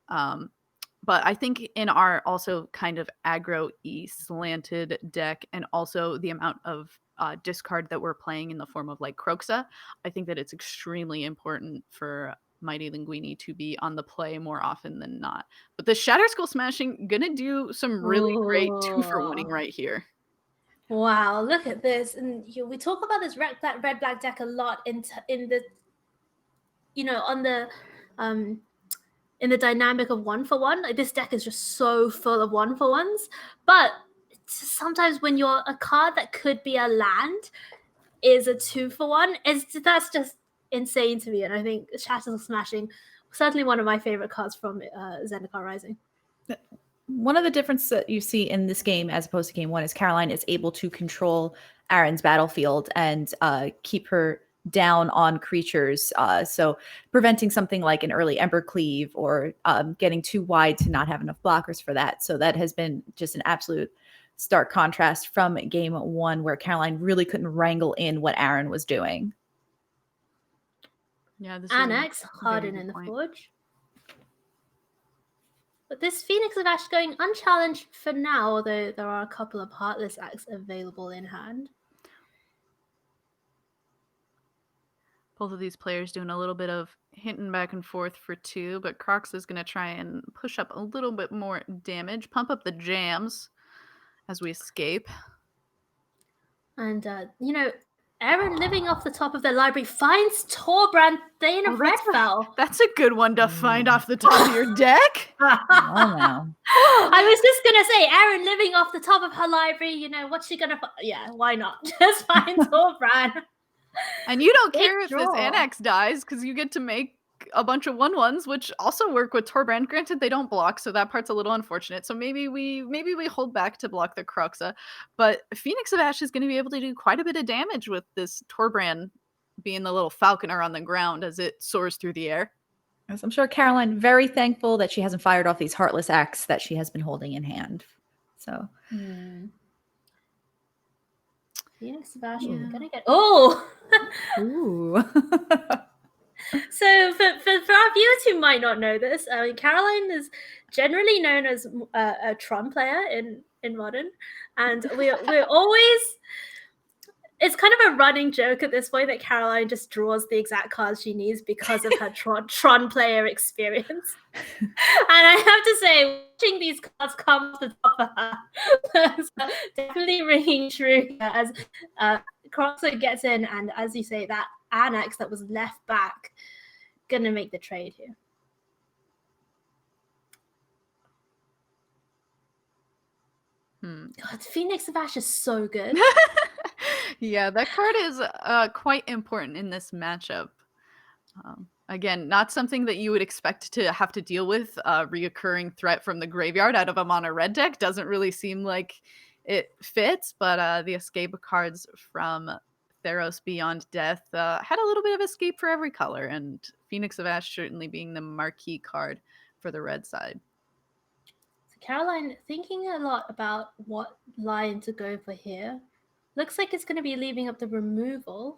But I think in our also kind of aggro-y slanted deck, and also the amount of discard that we're playing in the form of like Kroxa, I think that it's extremely important for Mighty Linguini to be on the play more often than not. But the Shatter Skull Smashing gonna do some really great 2-for-1ing right here. Wow, look at this. And we talk about this red-black deck a lot in the, you know, on the in the dynamic of 1-for-1. Like, this deck is just so full of 1-for-1s. But sometimes when you're a card that could be a land is a 2-for-1, that's just insane to me. And I think Shatter Smashing, certainly one of my favorite cards from Zendikar Rising. One of the differences that you see in this game as opposed to game one is Caroline is able to control Aaron's battlefield and keep her down on creatures. So preventing something like an early Embercleave or getting too wide to not have enough blockers for that. So that has been just an absolute stark contrast from game one, where Caroline really couldn't wrangle in what Aaron was doing. Yeah, this Annex, Harden in the Forge. But this Phoenix of Ash going unchallenged for now, although there are a couple of Heartless Acts available in hand. Both of these players doing a little bit of hinting back and forth for 2, but Crocs is going to try and push up a little bit more damage, pump up the jams as we escape. And, you know, Aaron, living off the top of their library, finds Torbran, Thane of Redfell. That's a good one to find off the top of your deck. Oh, no. I was just going to say, Aaron living off the top of her library, you know, what's she going to find? Yeah, why not? Just find Torbran. And you don't care if draw. this Annex dies, because you get to make a bunch of 1/1s, which also work with Torbran. Granted, they don't block, so that part's a little unfortunate. So maybe we hold back to block the Kroxa. But Phoenix of Ash is going to be able to do quite a bit of damage with this Torbran being the little falconer on the ground as it soars through the air. As I'm sure Caroline very thankful that she hasn't fired off these Heartless Acts that she has been holding in hand. So Phoenix of Ash, we're gonna get ooh. So for our viewers who might not know this, I mean, Caroline is generally known as a Tron player in Modern, and we're always it's kind of a running joke at this point that Caroline just draws the exact cards she needs because of her Tron player experience. And I have to say, watching these cards come to the top of her is definitely ringing true as Croxer gets in, and as you say, that annex that was left back gonna make the trade here. God, Phoenix of Ash is so good. Yeah, that card is quite important in this matchup. Again, not something that you would expect to have to deal with. Reoccurring threat from the graveyard out of a mono red deck doesn't really seem like it fits, but the escape cards from Theros Beyond Death had a little bit of escape for every color, and Phoenix of Ash certainly being the marquee card for the red side. So Caroline thinking a lot about what line to go for here. Looks like it's going to be leaving up the removal.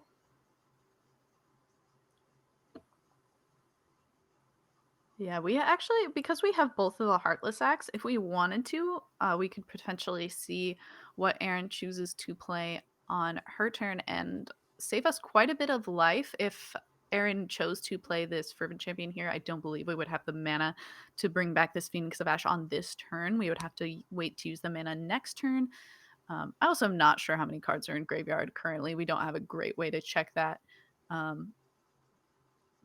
Yeah, we actually, because we have both of the Heartless Acts, if we wanted to, we could potentially see what Erin chooses to play on her turn and save us quite a bit of life. If Erin chose to play this Fervent Champion here, I don't believe we would have the mana to bring back this Phoenix of Ash on this turn. We would have to wait to use the mana next turn. I also am not sure how many cards are in graveyard currently. We don't have a great way to check that.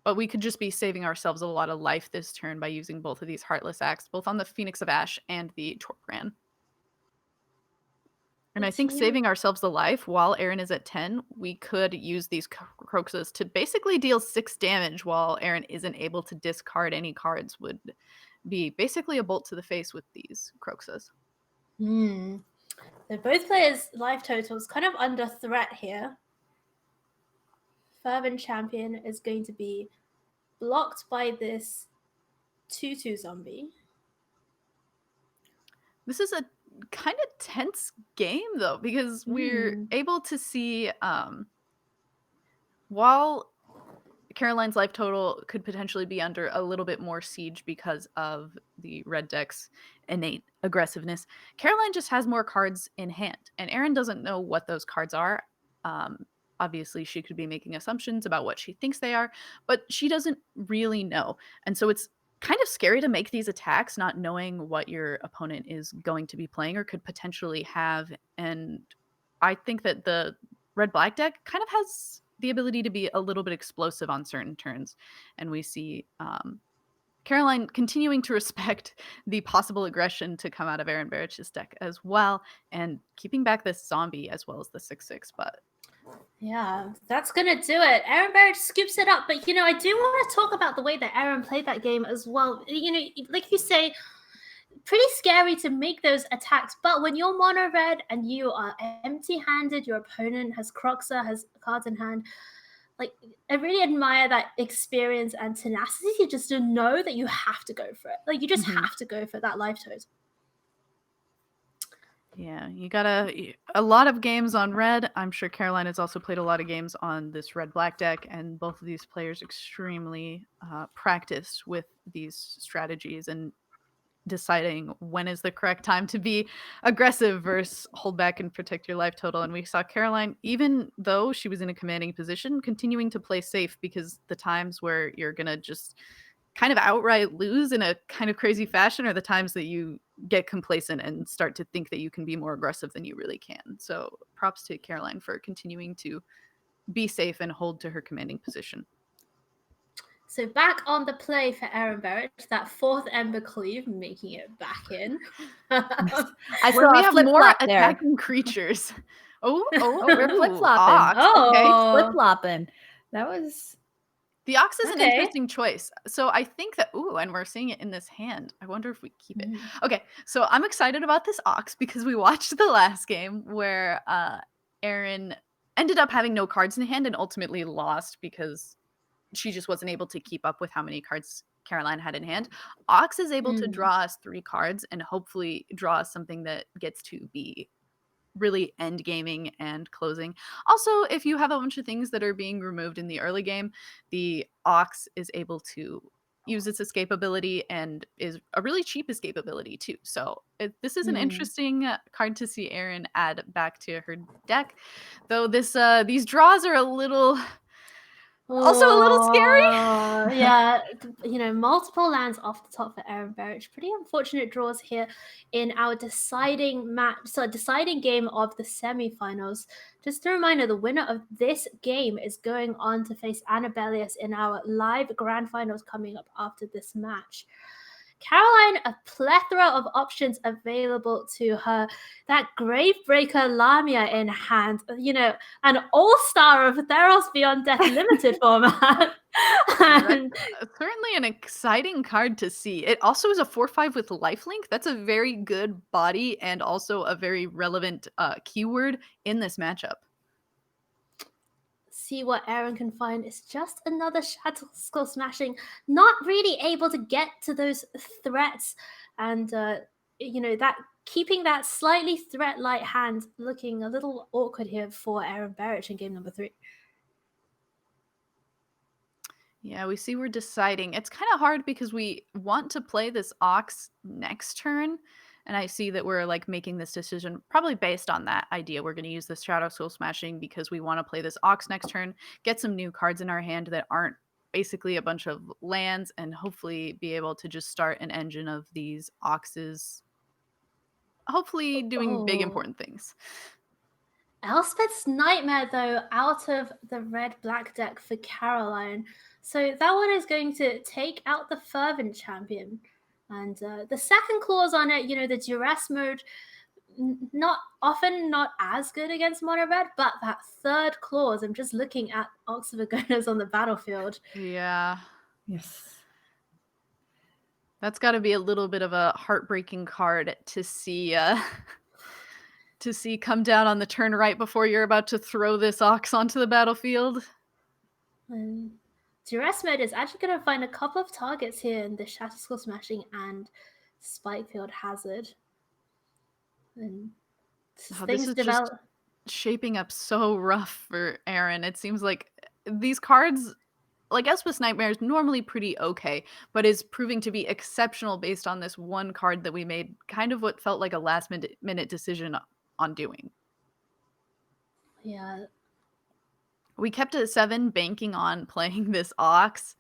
But we could just be saving ourselves a lot of life this turn by using both of these Heartless Acts, both on the Phoenix of Ash and the Torbran. And I think saving ourselves the life while Erin is at 10, we could use these Croxes to basically deal 6 damage while Erin isn't able to discard any cards, would be basically a bolt to the face with these Croxes. So both players' life totals kind of under threat here. Fervent Champion is going to be blocked by this 2/2 zombie. This is a kind of tense game, though, because we're able to see while Caroline's life total could potentially be under a little bit more siege because of the red deck's innate aggressiveness, Caroline just has more cards in hand, and Erin doesn't know what those cards are. Obviously, she could be making assumptions about what she thinks they are, but she doesn't really know. And so it's kind of scary to make these attacks not knowing what your opponent is going to be playing or could potentially have. And I think that the red-black deck kind of has the ability to be a little bit explosive on certain turns. And we see Caroline continuing to respect the possible aggression to come out of Erin Barich's deck as well, and keeping back this zombie as well as the 6/6. But yeah, that's going to do it. Erin Barrett scoops it up. But, I do want to talk about the way that Erin played that game as well. Like you say, pretty scary to make those attacks. But when you're mono red and you are empty-handed, your opponent has Croxer, has cards in hand, like, I really admire that experience and tenacity just to know that you have to go for it. Like, you just have to go for that life total. Yeah, you got a lot of games on red. I'm sure Caroline has also played a lot of games on this red-black deck, and both of these players extremely practiced with these strategies and deciding when is the correct time to be aggressive versus hold back and protect your life total. And we saw Caroline, even though she was in a commanding position, continuing to play safe, because the times where you're going to just kind of outright lose in a kind of crazy fashion are the times that you get complacent and start to think that you can be more aggressive than you really can. So props to Caroline for continuing to be safe and hold to her commanding position. So back on the play for Erin Barrett, that 4th Ember Cleave, making it back in. I Where saw we a have flip more flop there. attacking creatures. Oh, we're flip flopping. Oh, Flip flopping. That was. The Ox is an Okay. interesting choice. So I think that, and we're seeing it in this hand. I wonder if we keep it. Okay, so I'm excited about this Ox because we watched the last game where Erin ended up having no cards in hand and ultimately lost because she just wasn't able to keep up with how many cards Caroline had in hand. Ox is able to draw us 3 cards and hopefully draw us something that gets to be really end gaming and closing. Also, if you have a bunch of things that are being removed in the early game, the Ox is able to use its escape ability and is a really cheap escape ability too. So this is an interesting card to see Erin add back to her deck. Though these draws are also a little scary. Yeah, multiple lands off the top for Erin Berich. Pretty unfortunate draws here in our deciding game of the semifinals. Just a reminder, the winner of this game is going on to face Annabelius in our live grand finals coming up after this match. Caroline, a plethora of options available to her. That Gravebreaker Lamia in hand, an all-star of Theros Beyond Death Limited format. And certainly an exciting card to see. It also is a 4/5 with lifelink. That's a very good body and also a very relevant keyword in this matchup. See what Erin can find. It's just another Shadow Skull Smashing, not really able to get to those threats, and that keeping that slightly threat light hand looking a little awkward here for Erin Berich in game number 3. Yeah, we see we're deciding. It's kind of hard because we want to play this Ox next turn. And I see that we're like making this decision probably based on that idea. We're going to use this Shadow Skull Smashing because we want to play this Ox next turn, get some new cards in our hand that aren't basically a bunch of lands, and hopefully be able to just start an engine of these Oxes, hopefully doing big important things. Elspeth's Nightmare, though, out of the red-black deck for Caroline. So that one is going to take out the Fervent Champion. And the second clause on it, the duress mode, not as good against mono red, but that third clause, I'm just looking at Ox of Agonas on the battlefield. Yeah. Yes. That's got to be a little bit of a heartbreaking card to see come down on the turn right before you're about to throw this Ox onto the battlefield. Duress mode is actually going to find a couple of targets here in the Shadow Skull Smashing and Spikefield Hazard. And this is just shaping up so rough for Erin. It seems like these cards, like Elspeth's Nightmare, is normally pretty okay, but is proving to be exceptional based on this one card that we made kind of what felt like a last minute decision on doing. Yeah. We kept it at 7, banking on playing this Ox,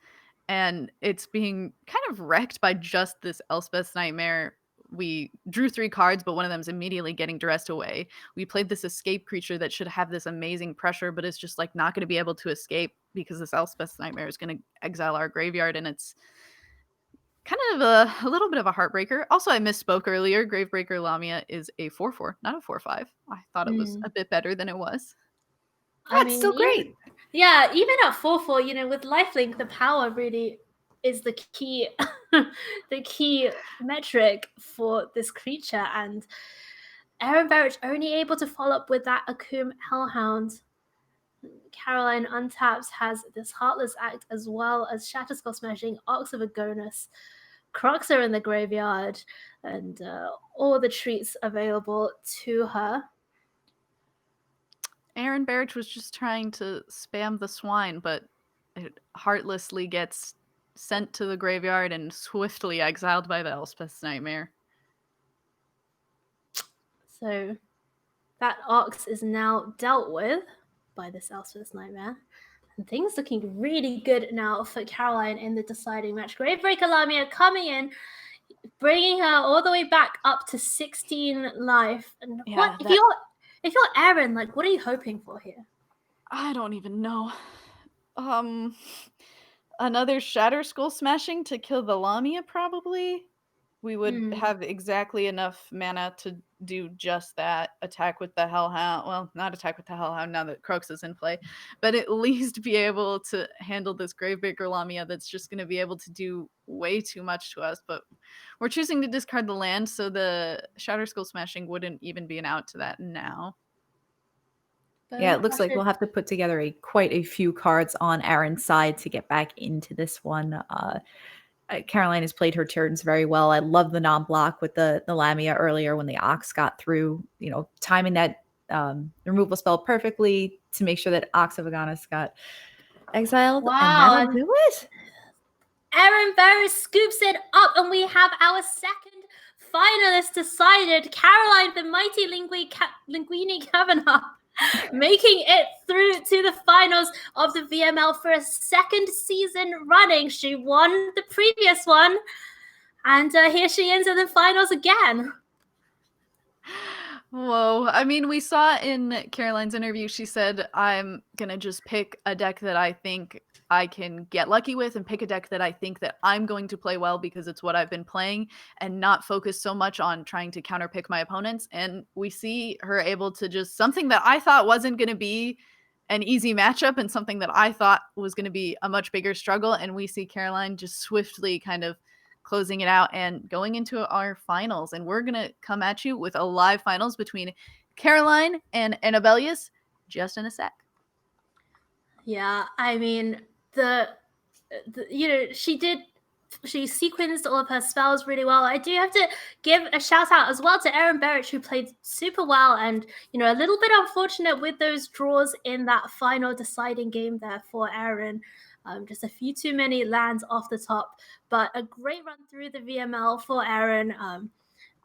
and it's being kind of wrecked by just this Elspeth's Nightmare. We drew 3 cards, but one of them is immediately getting dressed away. We played this escape creature that should have this amazing pressure, but it's just like not going to be able to escape because this Elspeth's Nightmare is going to exile our graveyard, and it's kind of a little bit of a heartbreaker. Also, I misspoke earlier. Gravebreaker Lamia is a 4/4, not a 4/5. I thought it was a bit better than it was. That's still great. Even at 4/4, with lifelink, the power really is the key the key metric for this creature, and Erin Berich only able to follow up with that Akum Hellhound. Caroline untaps, has this Heartless Act as well as Shatter Skull Smashing, Ox of Agonas, Croxer in the graveyard, and all the treats available to her. Erin Berich was just trying to spam the swine, but it heartlessly gets sent to the graveyard and swiftly exiled by the Elspeth's Nightmare. So that Ox is now dealt with by this Elspeth's Nightmare. And things looking really good now for Caroline in the deciding match. Gravebreaker Lamia coming in, bringing her all the way back up to 16 life. And if you're Erin, what are you hoping for here? I don't even know. Another Shatter Skull Smashing to kill the Lamia, probably. We would have exactly enough mana to do just that. Attack with the Hellhound. Well, not attack with the Hellhound now that Croaks is in play, but at least be able to handle this Gravebreaker Lamia that's just going to be able to do way too much to us. But we're choosing to discard the land, so the Shatter Skull Smashing wouldn't even be an out to that now. Yeah, it looks like we'll have to put together quite a few cards on Erin's side to get back into this one. Caroline has played her turns very well. I love the non-block with the Lamia earlier when the Ox got through, timing that removal spell perfectly to make sure that Ox of Agonas got exiled. Wow. And that'll do it. Erin Aaron Barrett scoops it up, and we have our second finalist decided. Caroline, the mighty Linguini Kavanagh, making it through to the finals of the VML for a second season running. She won the previous one, and here she is in the finals again. Whoa. I mean, we saw in Caroline's interview, she said, I'm going to just pick a deck that I think I can get lucky with and pick a deck that I think that I'm going to play well because it's what I've been playing and not focus so much on trying to counterpick my opponents. And we see her able to just something that I thought wasn't going to be an easy matchup and something that I thought was going to be a much bigger struggle. And we see Caroline just swiftly kind of closing it out and going into our finals. And we're going to come at you with a live finals between Caroline and Annabelius just in a sec. Yeah, I mean, she sequenced all of her spells really well. I do have to give a shout out as well to Aaron Barrett, who played super well and, a little bit unfortunate with those draws in that final deciding game there for Aaron. Just a few too many lands off the top, but a great run through the VML for Aaron,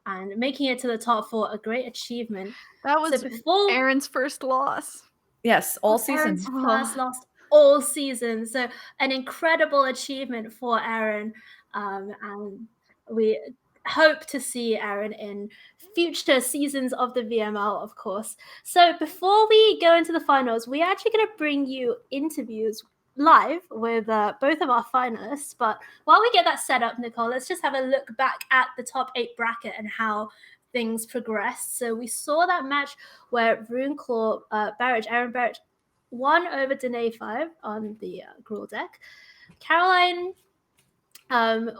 and making it to the top 4, a great achievement. That was Aaron's first loss. Yes, all season. Aaron's first loss all season. So an incredible achievement for Aaron. And we hope to see Aaron in future seasons of the VML, of course. So before we go into the finals, we're actually going to bring you interviews live with both of our finalists. But while we get that set up, Nicole, let's just have a look back at the top 8 bracket and how things progressed. So we saw that match where Runeclaw Aaron Barrett won over Danae 5 on the Gruul deck. Caroline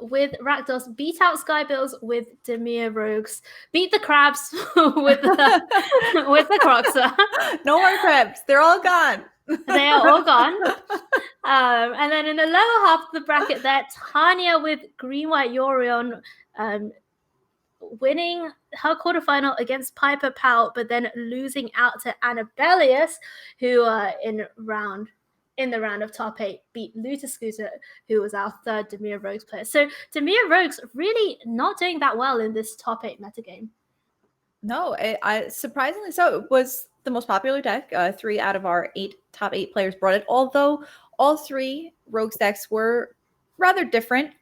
with Rakdos beat out Skybills with Dimir Rogues, beat the Crabs with the Croxer. No more crabs. They're all gone. They are all gone. And then in the lower half of the bracket there, Tanya with Green-White Yorion winning her quarterfinal against Piper Powell, but then losing out to Annabelius, who in the round of top 8 beat Luta Scooter, who was our third Dimir Rogues player. So Dimir Rogues really not doing that well in this top 8 metagame. No, I surprisingly so. It was the most popular deck. 3 out of our top 8 players brought it, although all 3 Rogues decks were rather different.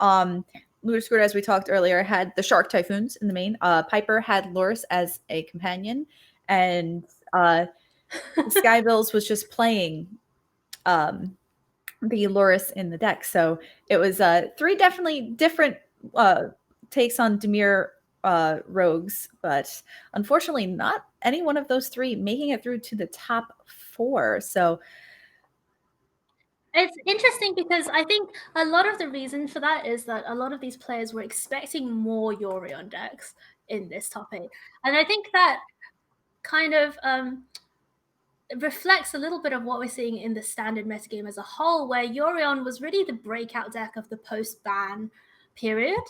Luta Scooter, as we talked earlier, had the Shark Typhoons in the main. Piper had Loris as a companion, and Skybills was just playing the Loris in the deck. So it was 3 definitely different takes on Dimir Rogues, but unfortunately not any one of those 3 making it through to the top 4. So it's interesting because I think a lot of the reason for that is that a lot of these players were expecting more Yorion decks in this top 8. And I think that kind of reflects a little bit of what we're seeing in the standard metagame as a whole, where Yorion was really the breakout deck of the post-ban period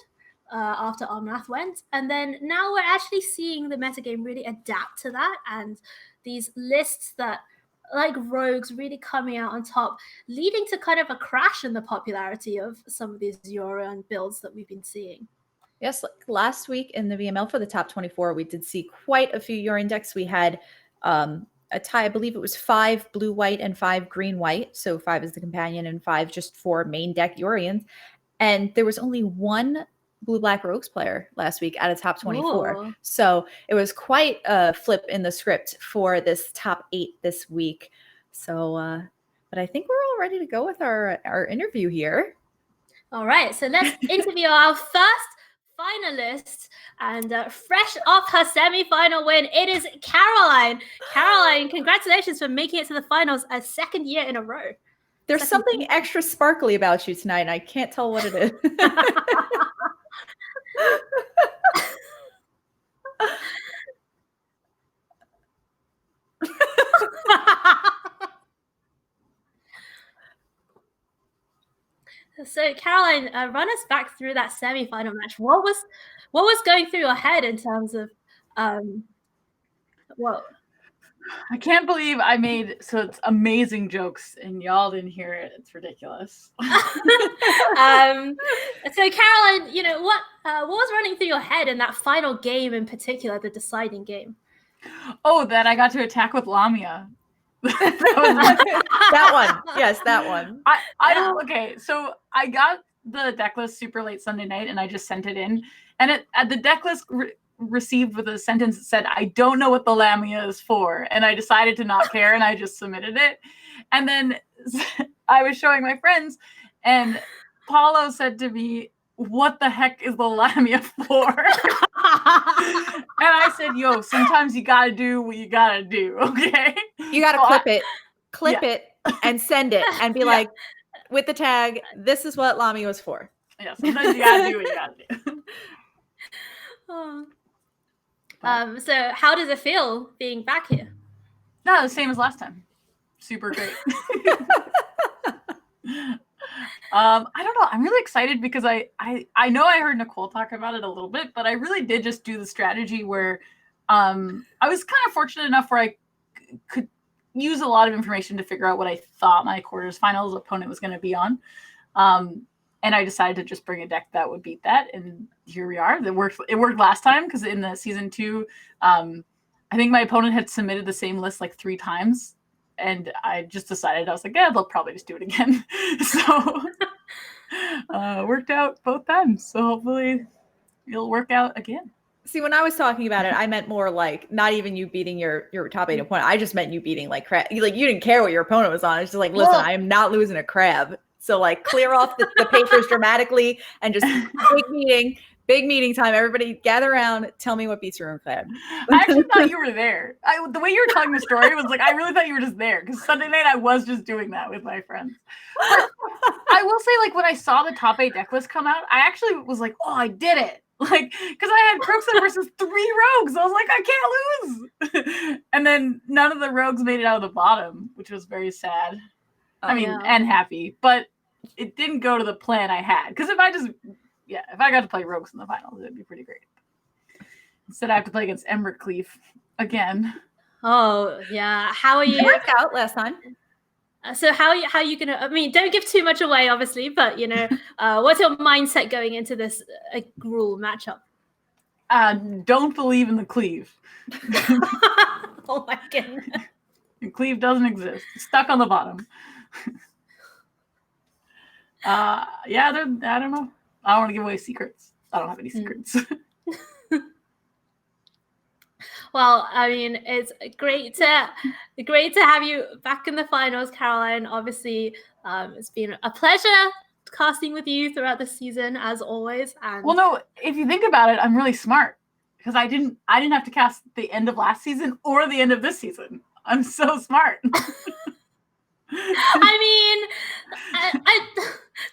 after Omnath went. And then now we're actually seeing the metagame really adapt to that, and these lists that like Rogues really coming out on top, leading to kind of a crash in the popularity of some of these Yorion builds that we've been seeing. Yes, like last week in the VML for the top 24, we did see quite a few Yorion decks. We had a tie, I believe it was 5 blue-white and 5 green-white. So 5 is the companion and 5 just for main deck Yorions. And there was only 1 Blue-Black Rogues player last week at a top 24. Ooh. So it was quite a flip in the script for this top 8 this week. So, but I think we're all ready to go with our interview here. All right, so let's interview our first finalist, and fresh off her semi-final win, it is Caroline. Caroline, congratulations for making it to the finals a second year in a row. There's something extra sparkly about you tonight, and I can't tell what it is. So Caroline, run us back through that semi-final match. What was going through your head in terms of I can't believe I made it's amazing jokes and y'all didn't hear it. It's ridiculous. So Caroline, what was running through your head in that final game in particular, the deciding game? Oh, that I got to attack with Lamia. That one. Yes, that one. Okay, so I got the deck list super late Sunday night and I just sent it in. And the deck list received with a sentence that said, "I don't know what the Lamia is for." And I decided to not care and I just submitted it. And then I was showing my friends and Paulo said to me, "What the heck is the Lamia for?" And I said, "Yo, sometimes you gotta do what you gotta do, okay?" You gotta clip it, and send it, and be like, with the tag, "This is what Lamia was for." Yeah, sometimes you gotta do what you gotta do. So how does it feel being back here? No, the same as last time. Super great. I don't know. I'm really excited because I know I heard Nicole talk about it a little bit, but I really did just do the strategy where I was kind of fortunate enough where I could use a lot of information to figure out what I thought my quarterfinals opponent was going to be on. And I decided to just bring a deck that would beat that. And here we are. It worked last time because in the season 2, I think my opponent had submitted the same list like 3 times. And I just decided, I was like, yeah, they'll probably just do it again. So worked out both times. So hopefully it'll work out again. See, when I was talking about it, I meant more like not even you beating your top 8 opponent. I just meant you beating like crab. Like you didn't care what your opponent was on. It's just like, listen, I am not losing a crab. So like clear off the papers dramatically and just big meeting time. Everybody gather around. Tell me what beats your own crab. I actually thought you were there. The way you were telling the story was like, I really thought you were just there because Sunday night I was just doing that with my friends. But I will say, like when I saw the top 8 deck list come out, I actually was like, oh, I did it. Like, because I had Crookston versus 3 rogues. I was like, I can't lose. And then none of the rogues made it out of the bottom, which was very sad. And happy. But it didn't go to the plan I had. Because if I got to play rogues in the finals, it'd be pretty great. Instead, I have to play against Embercleave again. Oh, yeah. How are you? It worked out last time. So how are you gonna? I mean, don't give too much away, obviously, but what's your mindset going into this gruel matchup? Don't believe in the cleave. Oh my goodness! The cleave doesn't exist. It's stuck on the bottom. I don't know. I don't want to give away secrets. I don't have any secrets. Well, I mean, it's great to have you back in the finals, Caroline. Obviously, it's been a pleasure casting with you throughout the season, as always. And well, no, if you think about it, I'm really smart because I didn't have to cast the end of last season or the end of this season. I'm so smart. I mean, I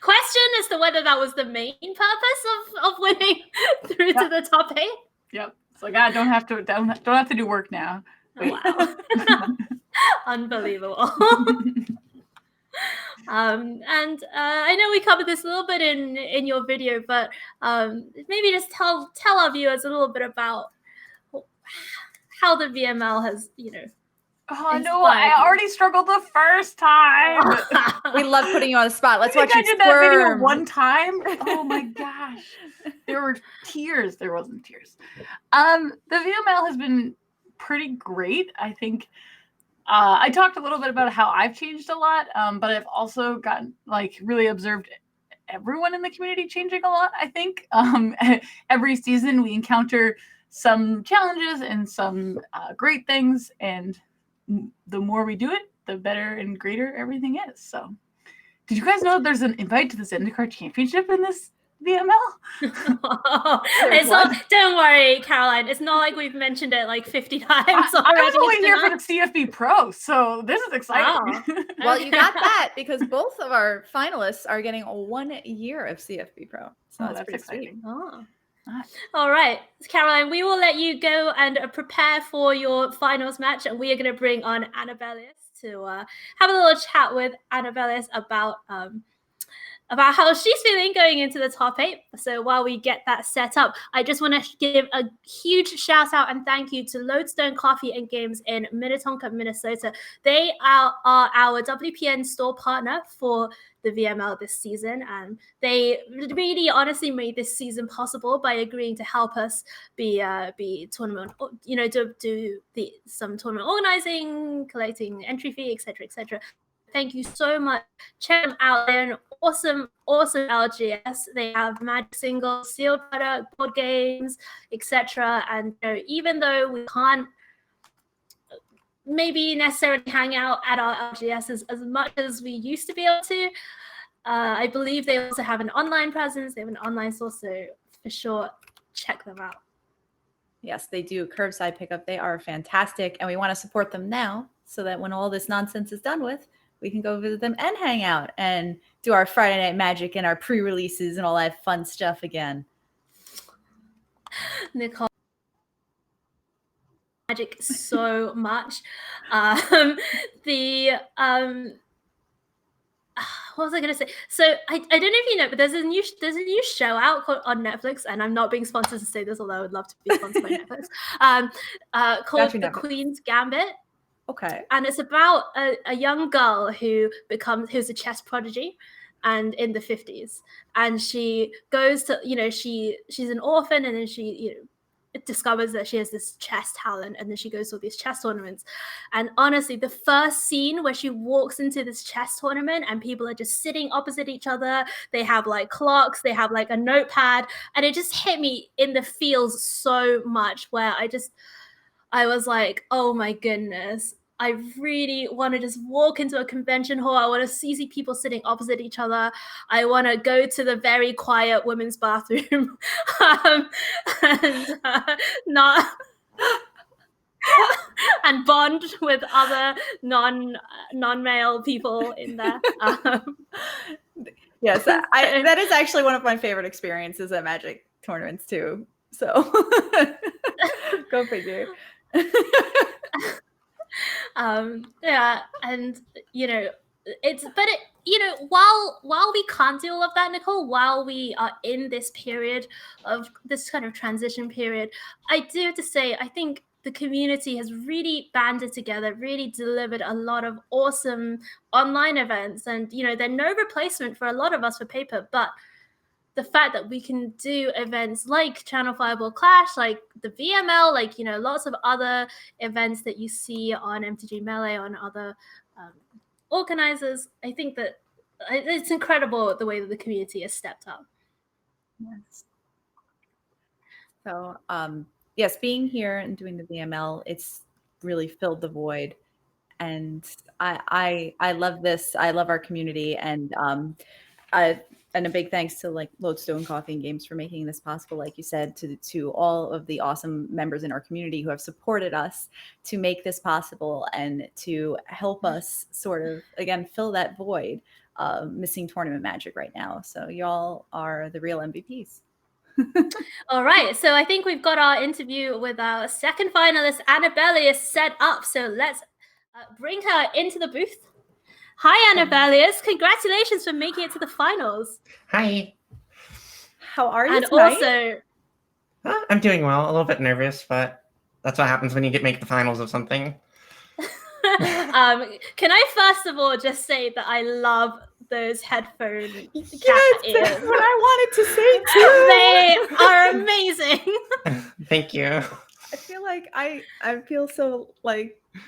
question as to whether that was the main purpose of winning through to the top 8. Yep. It's like I don't have to do work now. Wow. Unbelievable. And I know we covered this a little bit in your video, but maybe just tell our viewers a little bit about how the VML has, Oh no! I already struggled the first time. We love putting you on the spot. Let's watch you did that video one time. Oh my gosh, there were tears. There wasn't tears. The VML has been pretty great. I think I talked a little bit about how I've changed a lot, but I've also gotten really observed everyone in the community changing a lot. I think every season we encounter some challenges and some great things, and the more we do it, the better and greater everything is. So, did you guys know there's an invite to the Zendikar Championship in this VML? Don't worry, Caroline. It's not like we've mentioned it like 50 times already. I was only here for the CFB Pro, so this is exciting. Wow. Well, you got that because both of our finalists are getting 1 year of CFB Pro. So that's pretty exciting. Oh. All right, Caroline, we will let you go and prepare for your finals match, and we are going to bring on Annabellis to have a little chat with Annabellis about about how she's feeling going into the top 8. So while we get that set up, I just want to give a huge shout out and thank you to Lodestone Coffee and Games in Minnetonka, Minnesota. They are our WPN store partner for the VML this season, and they really honestly made this season possible by agreeing to help us be tournament, do some tournament organizing, collecting entry fee, etc. Thank you so much. Check them out. They're an awesome LGS. They have Magic singles, sealed product, board games, etc. And even though we can't maybe necessarily hang out at our LGS as much as we used to be able to, I believe they also have an online presence. They have an online store, so for sure, check them out. Yes, they do curbside pickup. They are fantastic, and we want to support them now so that when all this nonsense is done with, we can go visit them and hang out and do our Friday Night Magic and our pre-releases and all that fun stuff again. Nicole, Magic so much. What was I going to say? So I don't know if you know, but there's a new show out on Netflix, and I'm not being sponsored to say this, although I would love to be sponsored by Netflix. Called The Queen's Gambit. Okay. And it's about a young girl who's a chess prodigy, and in the 50s, and she goes to she's an orphan, and then she discovers that she has this chess talent, and then she goes to all these chess tournaments. And honestly, the first scene where she walks into this chess tournament and people are just sitting opposite each other, they have like clocks, they have like a notepad, and it just hit me in the feels so much, where I was like, oh my goodness, I really want to just walk into a convention hall. I want to see people sitting opposite each other. I want to go to the very quiet women's bathroom and not and bond with other non-male people in there. Yes, that is actually one of my favorite experiences at Magic tournaments too. So go figure. Yeah, and while we can't do all of that, Nicole, while we are in this period of this kind of transition period, I do have to say, I think the community has really banded together, really delivered a lot of awesome online events, and they're no replacement for a lot of us for paper, but the fact that we can do events like Channel Fireball Clash, like the VML, like lots of other events that you see on MTG Melee, on other organizers, I think that it's incredible the way that the community has stepped up. Yes. So yes, being here and doing the VML, it's really filled the void, and I love this. I love our community, and and a big thanks to Lodestone Coffee and Games for making this possible. Like you said, to all of the awesome members in our community who have supported us to make this possible and to help us sort of, again, fill that void missing tournament magic right now. So y'all are the real MVPs. All right, so I think we've got our interview with our second finalist, Annabellius, set up. So let's bring her into the booth. Hi, Annabellius. Congratulations for making it to the finals. Hi. How are you and tonight? Also, I'm doing well. A little bit nervous, but that's what happens when you make the finals of something. Can I first of all just say that I love those headphone cat ears? That's what I wanted to say too. They are amazing. Thank you. I feel like I feel so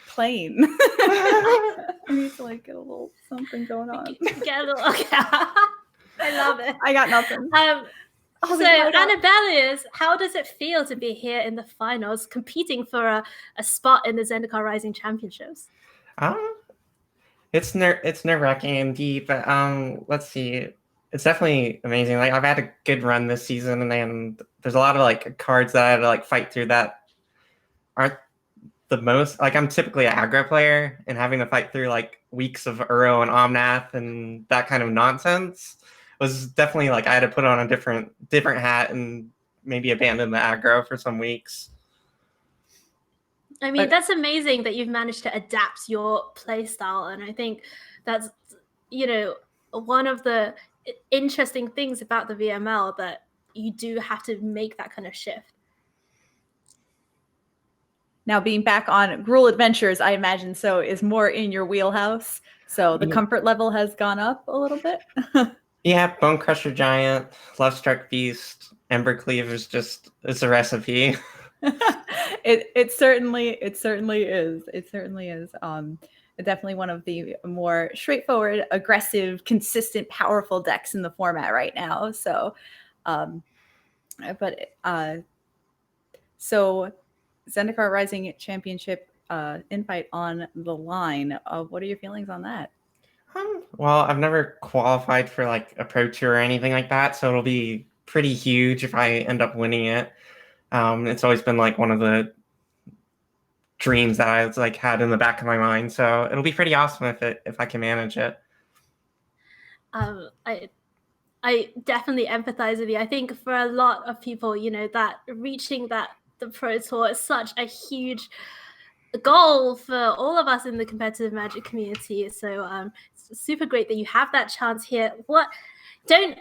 plain. I need to get a little something going on. Get a little. Okay. I love it. I got nothing. So Annabellius, how does it feel to be here in the finals, competing for a spot in the Zendikar Rising Championships? It's nerve-wracking indeed, but let's see. It's definitely amazing. I've had a good run this season, and then there's a lot of cards that I had to fight through that aren't the most. I'm typically an aggro player, and having to fight through weeks of Uro and Omnath and that kind of nonsense was definitely I had to put on a different hat and maybe abandon the aggro for some weeks. I mean, that's amazing that you've managed to adapt your play style, and I think that's one of the interesting things about the VML that you do have to make that kind of shift. Now, being back on Gruul Adventures, I imagine so, is more in your wheelhouse. So the comfort level has gone up a little bit. Yeah, Bonecrusher Giant, Lovestruck Beast, Embercleave is just, it's a recipe. It certainly is. It certainly is. Definitely one of the more straightforward, aggressive, consistent, powerful decks in the format right now. So, so Zendikar Rising Championship invite on the line. What are your feelings on that? Well, I've never qualified for like a pro tour or anything like that, so it'll be pretty huge if I end up winning it. It's always been like one of the dreams that I was like had in the back of my mind, so it'll be pretty awesome if I can manage it. I definitely empathize with you. I think for a lot of people, that reaching the pro tour is such a huge goal for all of us in the competitive Magic community. So it's super great that you have that chance here. I'm going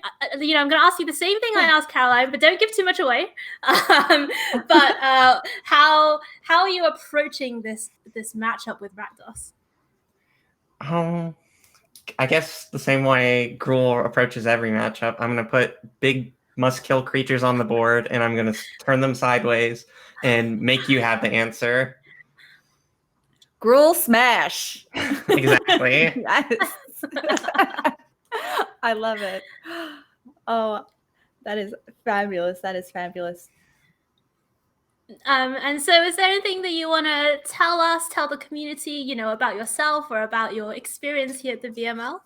to ask you the same thing I asked Caroline, but don't give too much away. But how are you approaching this matchup with Rakdos? I guess the same way Gruul approaches every matchup. I'm going to put big must-kill creatures on the board, and I'm going to turn them sideways and make you have the answer. Gruul smash. Exactly. Yes. I love it. Oh, that is fabulous. That is fabulous. And so is there anything that you want to tell the community, about yourself or about your experience here at the VML?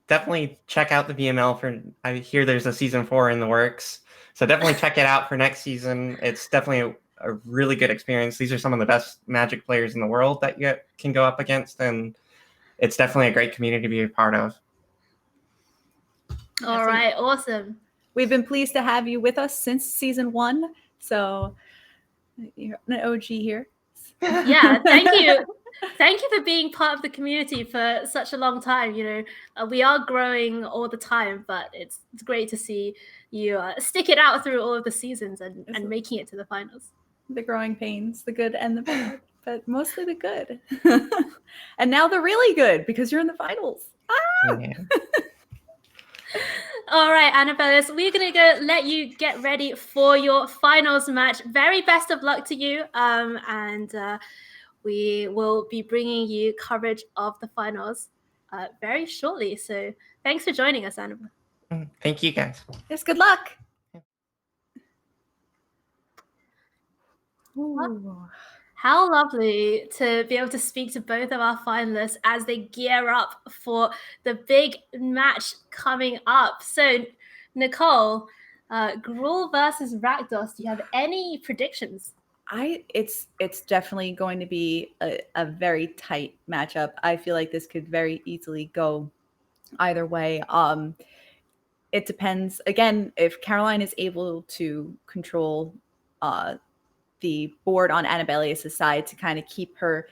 Definitely check out the VML I hear there's a season 4 in the works. So definitely check it out for next season. It's definitely a really good experience. These are some of the best Magic players in the world that you can go up against, and it's definitely a great community to be a part of. All right, awesome. We've been pleased to have you with us since season 1. So you're an OG here. Yeah, thank you. Thank you for being part of the community for such a long time. We are growing all the time, but it's great to see you stick it out through all of the seasons and making it to the finals. The growing pains, the good and the bad, but mostly the good. And now the really good, because you're in the finals. Ah! Yeah. All right, Annabellis, we're going to go let you get ready for your finals match. Very best of luck to you. And we will be bringing you coverage of the finals very shortly. So thanks for joining us, Annabelle. Thank you, guys. Yes, good luck. Ooh. How lovely to be able to speak to both of our finalists as they gear up for the big match coming up. So, Nicole, Gruul versus Rakdos, do you have any predictions? It's definitely going to be a very tight matchup. I feel like this could very easily go either way. It depends. Again, if Caroline is able to control the board on Annabellius' side to kind of keep her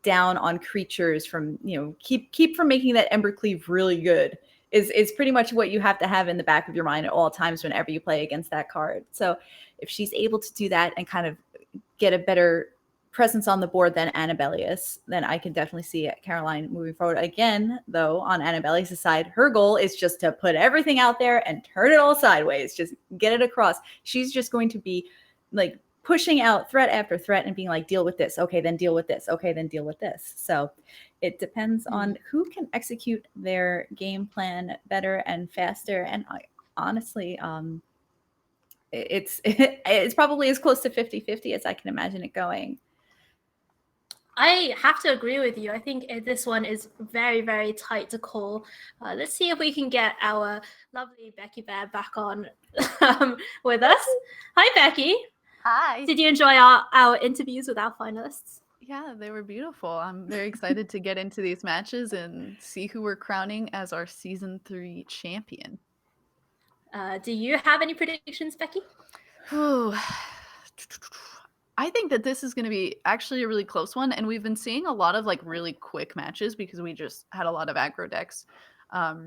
down on creatures from, keep from making that Embercleave really good is pretty much what you have to have in the back of your mind at all times whenever you play against that card. So if she's able to do that and kind of get a better presence on the board than Annabellius, then I can definitely see Caroline moving forward. Again, though, on Annabellius' side, her goal is just to put everything out there and turn it all sideways, just get it across. She's just going to be like pushing out threat after threat and being like, deal with this. Okay, then deal with this. Okay, then deal with this. So it depends on who can execute their game plan better and faster. And honestly, it's probably as close to 50-50 as I can imagine it going. I have to agree with you. I think this one is very, very tight to call. Let's see if we can get our lovely bekybear back on with us. Hi, Becky. Hi. Did you enjoy our interviews with our finalists? Yeah, they were beautiful. I'm very excited to get into these matches and see who we're crowning as our Season 3 champion. Do you have any predictions, Becky? Ooh. I think that this is going to be actually a really close one, and we've been seeing a lot of like really quick matches because we just had a lot of aggro decks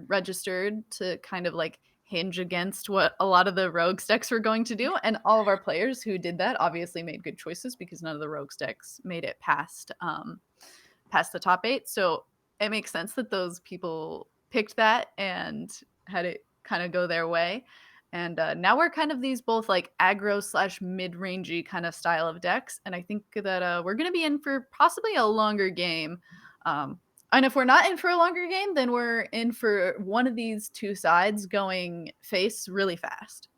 registered to kind of like hinge against what a lot of the rogues decks were going to do, and all of our players who did that obviously made good choices because none of the rogues decks made it past the top 8. So it makes sense that those people picked that and had it kind of go their way. And now we're kind of these both like aggro / mid-rangey kind of style of decks. And I think that we're going to be in for possibly a longer game. And if we're not in for a longer game, then we're in for one of these two sides going face really fast.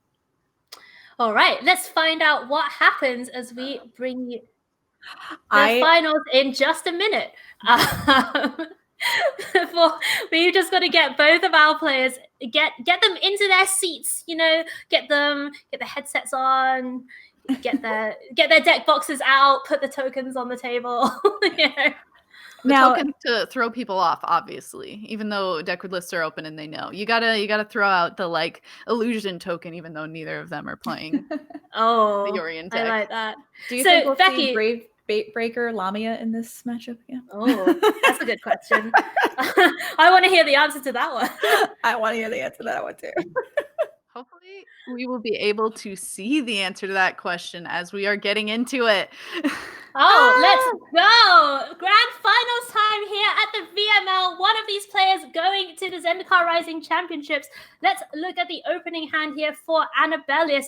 All right, let's find out what happens as we bring you the finals in just a minute. We've just got to get both of our players, get them into their seats, get the headsets on, get their deck boxes out, put the tokens on the table. Now, tokens to throw people off, obviously, even though deck lists are open and they know. You gotta throw out the like illusion token, even though neither of them are playing the Yorion deck. I like that. Do you think we'll see Brave Breaker Lamia in this matchup again? Oh, that's a good question. I want to hear the answer to that one. I want to hear the answer to that one too. Hopefully, we will be able to see the answer to that question as we are getting into it. Let's go! Grand finals time here at the VML. One of these players going to the Zendikar Rising Championships. Let's look at the opening hand here for Annabellis.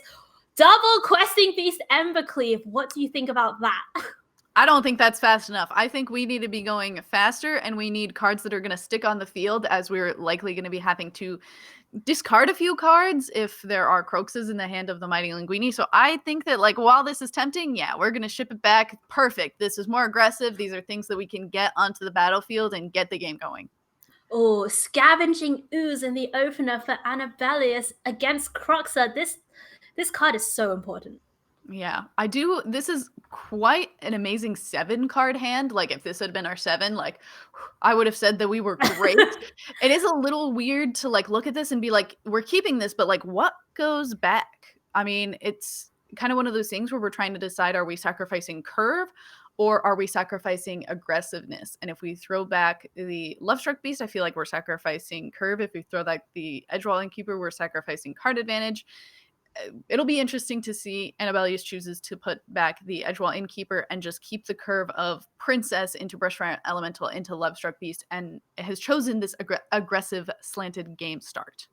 Double Questing Beast Embercleave. What do you think about that? I don't think that's fast enough. I think we need to be going faster, and we need cards that are going to stick on the field, as we're likely going to be having to discard a few cards if there are Croxes in the hand of the Mighty Linguini. So I think that like while this is tempting, we're going to ship it back. Perfect. This is more aggressive. These are things that we can get onto the battlefield and get the game going. Oh, Scavenging Ooze in the opener for Annabellis against Croxa. This card is so important. Yeah, I do. This is quite an amazing 7-card hand. Like if this had been our 7, like I would have said that we were great. It is a little weird to like look at this and be like, we're keeping this, but like what goes back? I mean, it's kind of one of those things where we're trying to decide, are we sacrificing curve or are we sacrificing aggressiveness? And if we throw back the Lovestruck Beast, I feel like we're sacrificing curve. If we throw back the Edgewall Innkeeper, we're sacrificing card advantage. It'll be interesting to see. Annabellis chooses to put back the Edgewall Innkeeper and just keep the curve of Princess into Brushfire Elemental into Lovestruck Beast, and has chosen this aggressive slanted game start.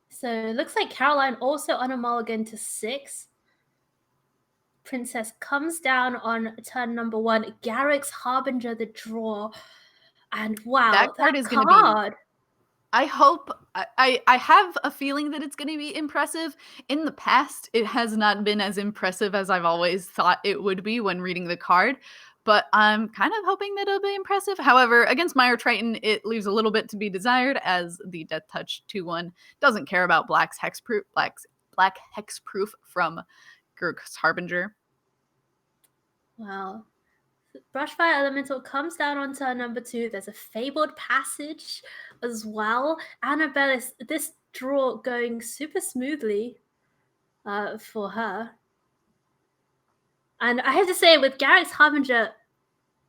So it looks like Caroline also on a mulligan to 6. Princess comes down on turn number 1. Garrick's Harbinger, the draw. And wow, that card is going to be... I hope, I have a feeling that it's going to be impressive. In the past, it has not been as impressive as I've always thought it would be when reading the card, but I'm kind of hoping that it'll be impressive. However, against Mire Triton, it leaves a little bit to be desired, as the Death Touch 2/1 doesn't care about black hexproof from Garrick's Harbinger. Wow. Brushfire Elemental comes down on turn number 2. There's a Fabled Passage as well. Annabellis, this draw going super smoothly for her. And I have to say, with Garrick's Harbinger,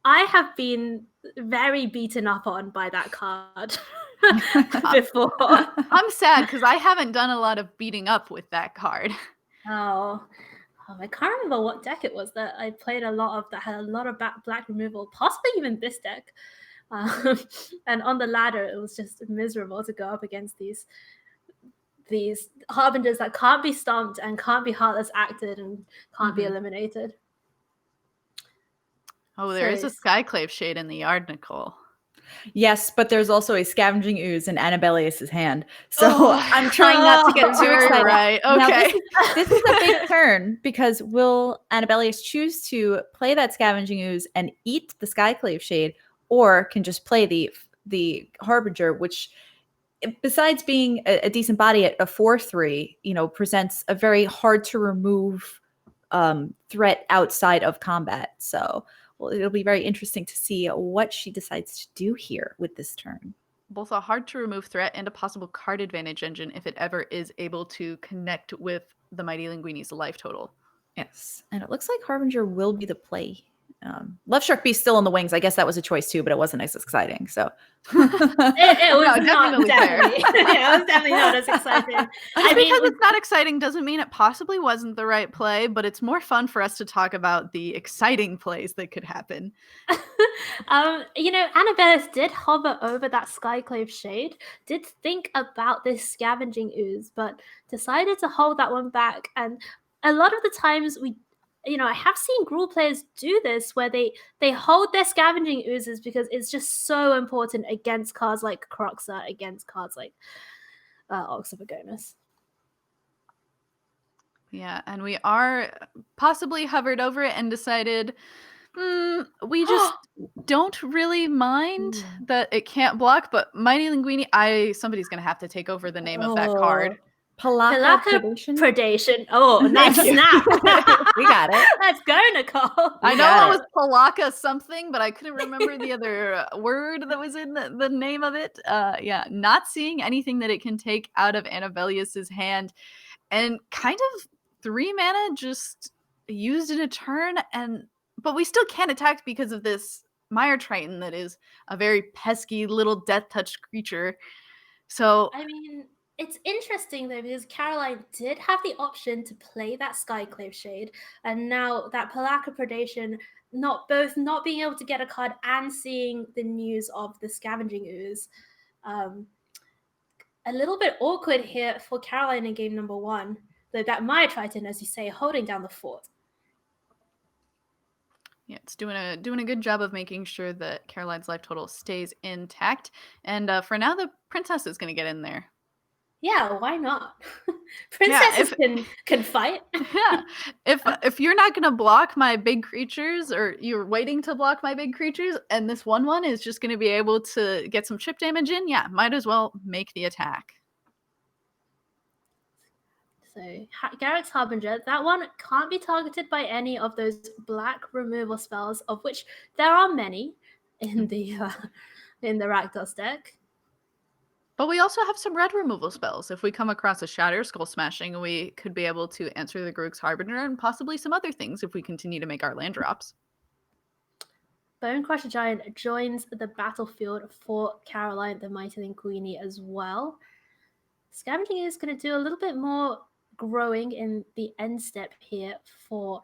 I have been very beaten up on by that card before. I'm sad because I haven't done a lot of beating up with that card. Oh, I can't remember what deck it was that I played a lot of that had a lot of black removal, possibly even this deck. And on the ladder, it was just miserable to go up against these Harbingers that can't be stomped and can't be Heartless acted and can't be eliminated. Oh, there is a Skyclave Shade in the yard, Nicole. Yes, but there's also a Scavenging Ooze in Annabellis' hand. So I'm trying not to get too excited. Right. Okay. Now, this is a big turn, because will Annabellis choose to play that Scavenging Ooze and eat the Skyclave Shade, or can just play the Harbinger, which, besides being a decent body at a 4/3, presents a very hard to remove threat outside of combat. So it'll be very interesting to see what she decides to do here with this turn. Both a hard to remove threat and a possible card advantage engine if it ever is able to connect with the Mighty Linguini's life total. Yes, and it looks like Harbinger will be the play. Lovestruck Beast still in the wings. I guess that was a choice too, but it wasn't as exciting. So It was No, not definitely fair. definitely. Yeah, it was definitely not as exciting. Just I mean, because it's not exciting doesn't mean it possibly wasn't the right play, but it's more fun for us to talk about the exciting plays that could happen. Annabelle did hover over that Skyclave shade, did think about this Scavenging Ooze, but decided to hold that one back. And a lot of the times I have seen Gruul players do this where they hold their Scavenging Oozes because it's just so important against cards like Croxa, against cards like Ox of Agonis. Yeah, and we are possibly hovered over it and decided we just don't really mind that it can't block, but Mighty Linguini, somebody's gonna have to take over the name of that card. Palaka Palaka Predation. Predation. Oh, nice Thank you. snap. We got it. Let's go, Nicole. I know got it was Palaka something, but I couldn't remember the other word that was in the name of it. Yeah, not seeing anything that it can take out of Annabellius's hand, and kind of 3 mana just used in a turn, but we still can't attack because of this Mire Triton that is a very pesky little death touch creature. So I mean, it's interesting though because Caroline did have the option to play that Skyclave Shade, and now that Palaka Predation, not being able to get a card and seeing the news of the Scavenging Ooze, a little bit awkward here for Caroline in game number 1. Though that Maya Triton, as you say, holding down the fort. yeah, it's doing a good job of making sure that Caroline's life total stays intact. And for now, the princess is going to get in there. Yeah, why not? Princesses can fight. Yeah, if you're not going to block my big creatures, or you're waiting to block my big creatures, and this 1/1 is just going to be able to get some chip damage in, yeah, might as well make the attack. So Garrick's Harbinger, that one can't be targeted by any of those black removal spells, of which there are many in the Rakdos deck. But we also have some red removal spells. If we come across a Shatter, Skull Smashing, we could be able to answer the Garrick's Harbinger, and possibly some other things if we continue to make our land drops. Bonecrusher Giant joins the battlefield for Caroline the Mighty Linguini as well. Scavenging is going to do a little bit more growing in the end step here for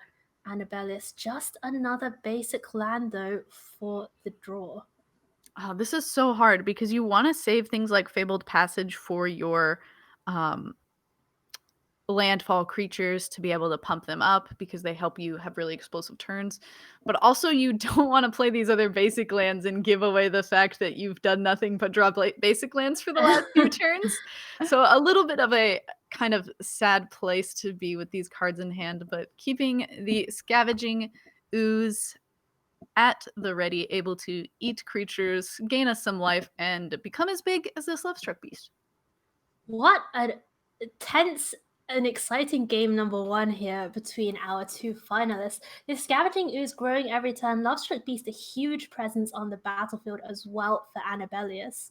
Annabellis. Just another basic land though for the draw. Oh, this is so hard because you want to save things like Fabled Passage for your landfall creatures to be able to pump them up because they help you have really explosive turns. But also you don't want to play these other basic lands and give away the fact that you've done nothing but draw basic lands for the last few turns. So a little bit of a kind of sad place to be with these cards in hand, but keeping the Scavenging Ooze at the ready, able to eat creatures, gain us some life, and become as big as this Lovestruck Beast. What a tense and exciting game number 1 here between our 2 finalists. The Scavenging Ooze growing every turn. Lovestruck Beast, a huge presence on the battlefield as well for Annabellius.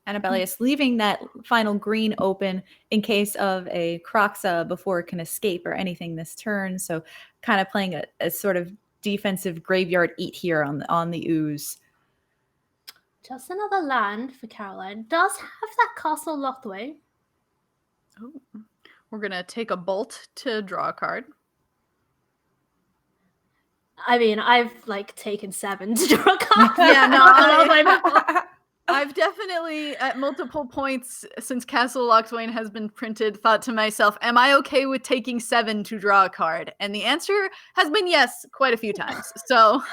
Annabellius leaving that final green open in case of a Croxa before it can escape or anything this turn. So kind of playing a sort of defensive graveyard eat here on the Ooze. Just another land for Caroline. Does have that castle locked away. Oh, we're going to take a bolt to draw a card. I mean, I've taken 7 to draw a card. Yeah, no, I've definitely at multiple points since Castle Lochswain has been printed thought to myself, am I okay with taking 7 to draw a card? And the answer has been yes quite a few times. So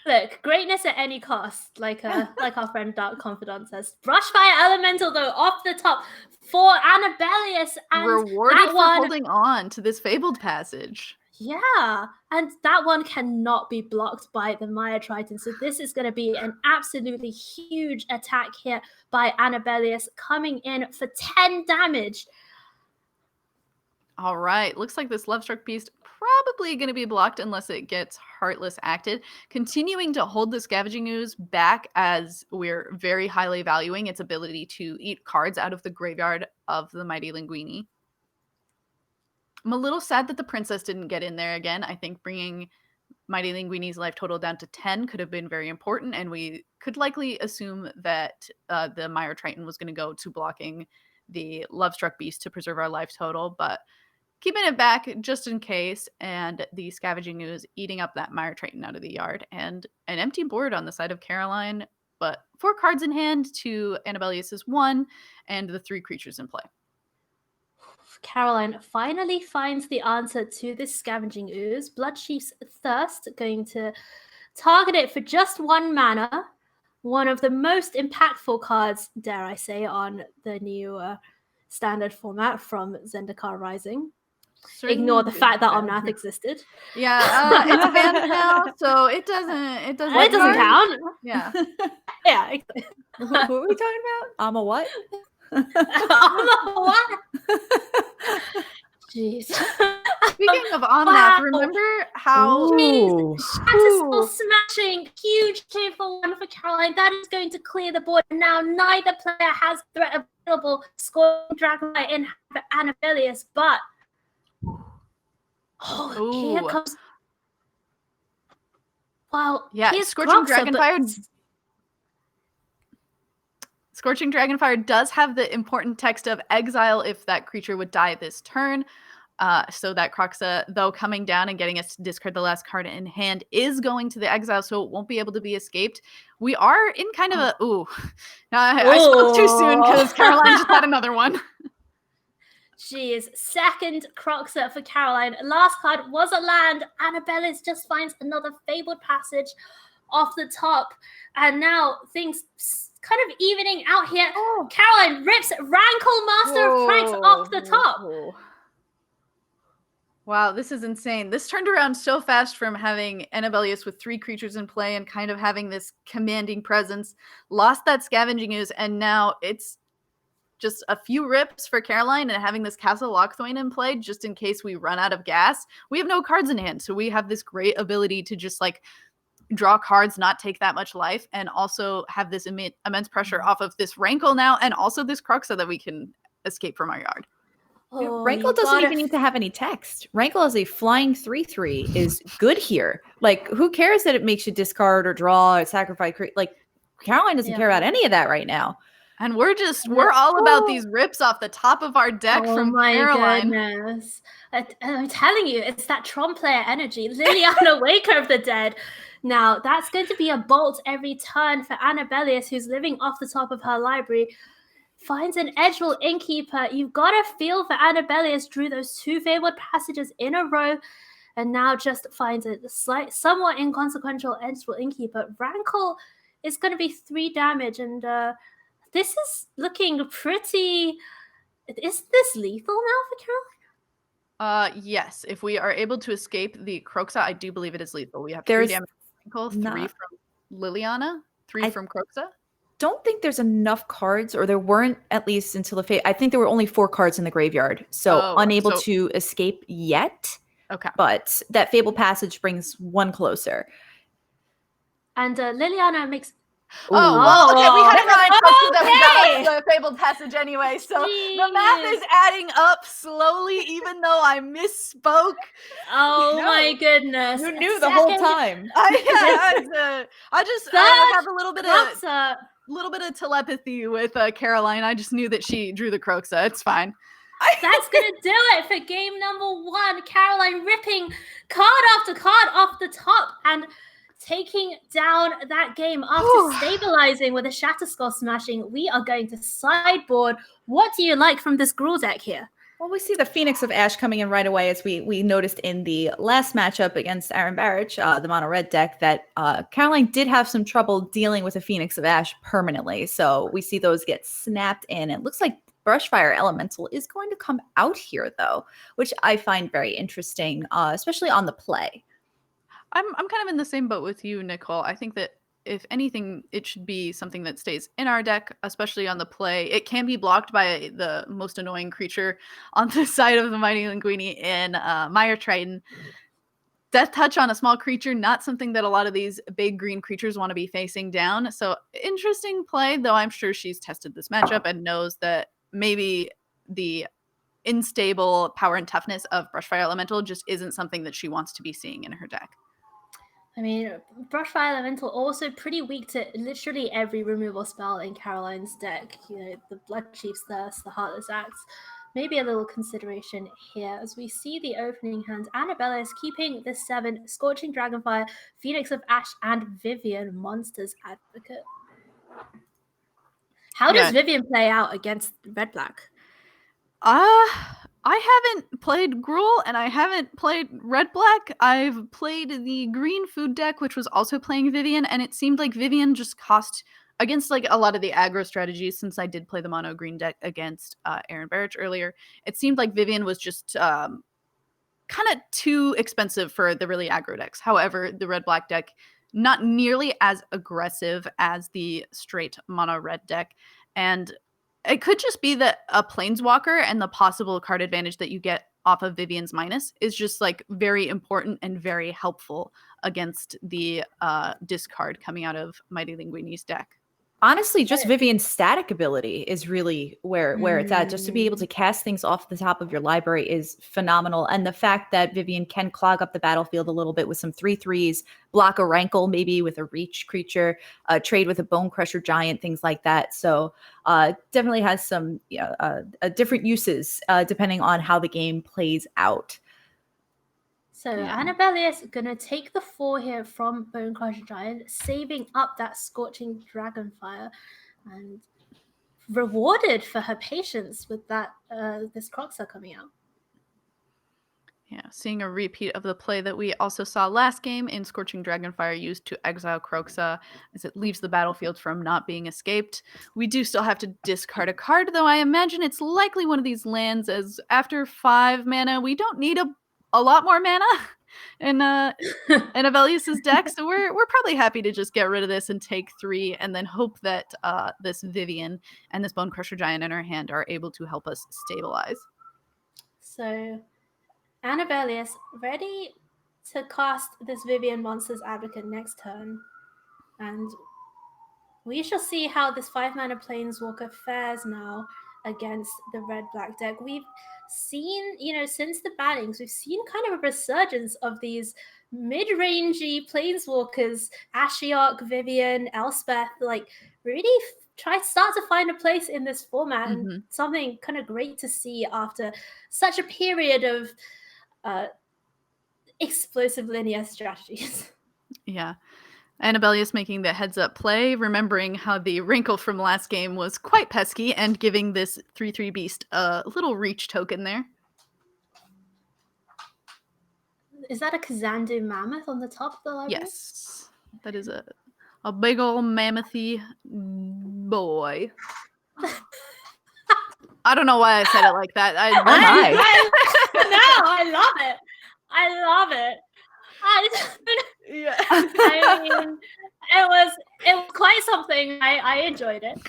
look, greatness at any cost, like our friend Dark Confidant says. Brushfire Elemental though off the top for Annabellius, and rewarded that for one, holding on to this Fabled Passage. Yeah, and that one cannot be blocked by the Maya Triton. So this is going to be an absolutely huge attack here by Annabellius, coming in for 10 damage. All right, looks like this Lovestruck Beast probably going to be blocked unless it gets Heartless acted. Continuing to hold the Scavenging Ooze back as we're very highly valuing its ability to eat cards out of the graveyard of the Mighty Linguini. I'm a little sad that the princess didn't get in there again. I think bringing Mighty Linguini's life total down to 10 could have been very important, and we could likely assume that the Mire Triton was going to go to blocking the Lovestruck beast to preserve our life total, but keeping it back just in case, and the Scavenging Ooze eating up that Mire Triton out of the yard, and an empty board on the side of Caroline, but 4 cards in hand to Annabellius's 1, and the 3 creatures in play. Caroline finally finds the answer to this Scavenging Ooze. Bloodchief's Thirst, going to target it for just 1 mana. One of the most impactful cards, dare I say, on the new standard format from Zendikar Rising. Ignore the fact that Omnath existed. Yeah, it's banned now, so it doesn't count. Yeah. Yeah. Exactly. What were we talking about? I'm a what? What? Jeez. Speaking of Omnath, remember how Shatterskull smashing, huge 2-for-1 for Caroline. That is going to clear the board. Now neither player has threat available. Scoring Dragonfly in Annabellius, but here comes. Well, yeah, here's Scorching Groxer, Dragonfire. Scorching Dragonfire does have the important text of exile if that creature would die this turn. So that Croxa, though coming down and getting us to discard the last card in hand, is going to the exile, so it won't be able to be escaped. We are in kind of a I spoke too soon because Caroline just had another one. Jeez, second Croxa for Caroline. Last card was a land. Annabellis just finds another Fabled Passage off the top, and now things kind of evening out here. Caroline rips Rankle, Master of Pranks off the top. Wow, this is insane. This turned around so fast from having Annabellius with 3 creatures in play and kind of having this commanding presence, lost that Scavenging Ooze, and now it's just a few rips for Caroline and having this Castle Lochthwain in play just in case we run out of gas. We have no cards in hand, so we have this great ability to just like draw cards, not take that much life, and also have this immense pressure off of this Rankle now, and also this Croxa that we can escape from our yard. Rankle doesn't even need to have any text. Rankle as a flying 3/3 is good here. Like, who cares that it makes you discard or draw or sacrifice? Like, Caroline doesn't care about any of that right now. And we're all about these rips off the top of our deck from Caroline. Goodness. I'm telling you, it's that Tron player energy. Liliana, Waker of the Dead. Now, that's going to be a bolt every turn for Annabellius, who's living off the top of her library. Finds an Edgewall Innkeeper. You've got to feel for Annabellius, drew those 2 Fabled Passages in a row, and now just finds a somewhat inconsequential Edgewall Innkeeper. Rankle is going to be 3 damage, and this is looking pretty. Is this lethal now for Caroline? Yes. If we are able to escape the Croxa, I do believe it is lethal. We have 3 damage from Rankle, 3 from Liliana, 3 from Croxa. Don't think there's enough cards, or there weren't, at least until the I think there were only 4 cards in the graveyard, so unable to escape yet. Okay, but that Fabled Passage brings 1 closer. And Liliana makes. Okay, we had a Ryan Croxa that we got the Fabled Passage anyway, so the math is adding up slowly, even though I misspoke. Oh my goodness! You knew the whole time. I have a little bit of telepathy with Caroline. I just knew that she drew the Croxa. It's fine. That's going to do it for game number 1. Caroline ripping card after card off the top and taking down that game after stabilizing with a Shatterskull smashing. We are going to sideboard. What do you like from this Gruul deck here? Well, we see the Phoenix of Ash coming in right away, as we noticed in the last matchup against Aaron Barrich, the mono red deck, that Caroline did have some trouble dealing with a Phoenix of Ash permanently. So we see those get snapped in. It looks like Brushfire Elemental is going to come out here, though, which I find very interesting, especially on the play. I'm kind of in the same boat with you, Nicole. I think that if anything, it should be something that stays in our deck, especially on the play. It can be blocked by the most annoying creature on the side of the Mighty Linguini in Mire Triton. Death Touch on a small creature, not something that a lot of these big green creatures want to be facing down. So interesting play, though I'm sure she's tested this matchup and knows that maybe the unstable power and toughness of Brushfire Elemental just isn't something that she wants to be seeing in her deck. I mean, Brushfire Elemental also pretty weak to literally every removal spell in Caroline's deck. You know, the Bloodchief's Thirst, the Heartless Axe. Maybe a little consideration here as we see the opening hand. Annabella is keeping the 7 Scorching Dragonfire, Phoenix of Ash, and Vivian, Monsters Advocate. How does Vivian play out against Red-Black? I haven't played Gruul and I haven't played Red-Black. I've played the green food deck, which was also playing Vivian, and it seemed like Vivian just cost against like a lot of the aggro strategies. Since I did play the mono green deck against Aaron Barrich earlier, it seemed like Vivian was just kind of too expensive for the really aggro decks. However, the Red-Black deck, not nearly as aggressive as the straight mono red deck, and it could just be that a Planeswalker and the possible card advantage that you get off of Vivian's minus is just like very important and very helpful against the discard coming out of Mighty Linguini's deck. Honestly, just Vivian's static ability is really where it's at. Just to be able to cast things off the top of your library is phenomenal. And the fact that Vivian can clog up the battlefield a little bit with some 3/3s, block a Rankle maybe with a reach creature, trade with a Bonecrusher giant, things like that. So definitely has some different uses depending on how the game plays out. So Annabella is going to take the 4 here from Bonecrusher Giant, saving up that Scorching Dragonfire, and rewarded for her patience with that this Croxer coming out. Yeah, seeing a repeat of the play that we also saw last game in Scorching Dragonfire used to exile Croxa as it leaves the battlefield from not being escaped. We do still have to discard a card, though I imagine it's likely one of these lands, as after 5 mana, we don't need a lot more mana in Avelius's deck, so we're probably happy to just get rid of this and take 3, and then hope that this Vivian and this Bonecrusher Giant in our hand are able to help us stabilize. So Annabella ready to cast this Vivian Monsters Advocate next turn, and we shall see how this 5-mana Planeswalker fares now against the Red-Black deck. We've seen, since the bannings, we've seen kind of a resurgence of these mid-rangey Planeswalkers, Ashiok, Vivian, Elspeth, like really start to find a place in this format, and something kind of great to see after such a period of explosive linear strategies. Yeah. Annabellius making the heads-up play, remembering how the Wrinkle from last game was quite pesky, and giving this 3/3 beast a little reach token there. Is that a Kazandu Mammoth on the top of the library? Yes. That is a big old mammothy boy. I don't know why I said it like that. I love it. I love it. I mean, it was quite something. I enjoyed it.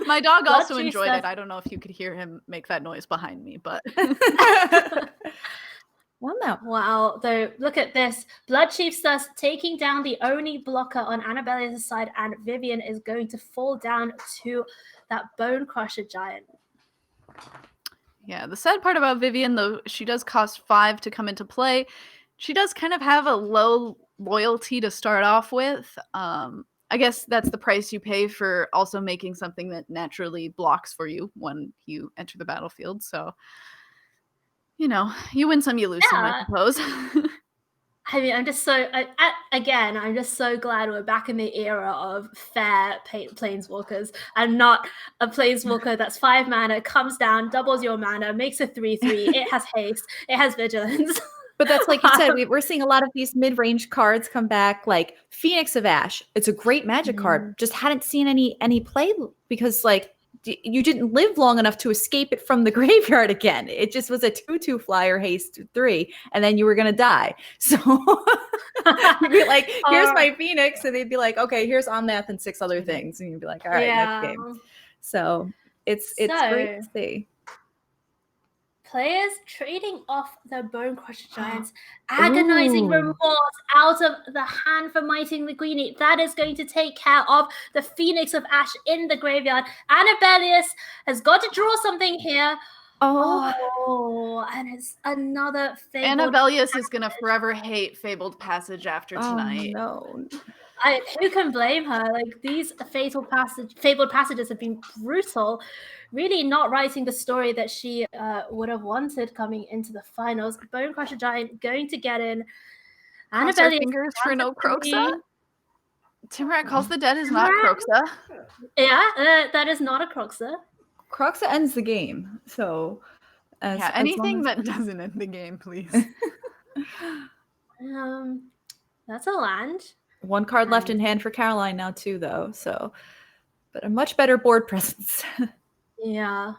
My dog also enjoyed it. I don't know if you could hear him make that noise behind me, but Well, no. Wow, though, look at this. Bloodchief's thus taking down the only blocker on Annabella's side, and Vivian is going to fall down to that Bonecrusher Giant. Yeah, the sad part about Vivian, though, she does cost 5 to come into play. She does kind of have a low loyalty to start off with. I guess that's the price you pay for also making something that naturally blocks for you when you enter the battlefield. So, you win some, you lose some, I suppose. I mean, I'm just so glad we're back in the era of fair Planeswalkers and not a Planeswalker that's 5 mana, comes down, doubles your mana, makes a 3/3. It has haste, it has vigilance. But that's like you said, we're seeing a lot of these mid-range cards come back, like Phoenix of Ash. It's a great Magic card. Just hadn't seen any play because you didn't live long enough to escape it from the graveyard again. It just was a 2/2 flyer haste 3, and then you were gonna die. So you'd be like, "Here's my Phoenix," and they'd be like, "Okay, here's Omnath and 6 other things," and you'd be like, "All right, next game." So it's great to see. Players trading off the Bonecrusher Giants, agonizing remorse out of the hand for Mighty Linguini. That is going to take care of the Phoenix of Ash in the graveyard. Annabellius has got to draw something here. Oh, and it's another fabled. Annabelius is gonna forever hate Fabled Passage after tonight. No. Who can blame her? Like, these fabled passages have been brutal, really not writing the story that she would have wanted coming into the finals. Bonecrusher Giant going to get in. Cross our Annabelle fingers for no Croxa. Timrat Calls the Dead is not Croxa. Yeah, that is not a Croxa. Croxa ends the game, so Anything that doesn't end the game, please. That's a land. One card left in hand for Caroline now too, though. So, but a much better board presence. Yeah.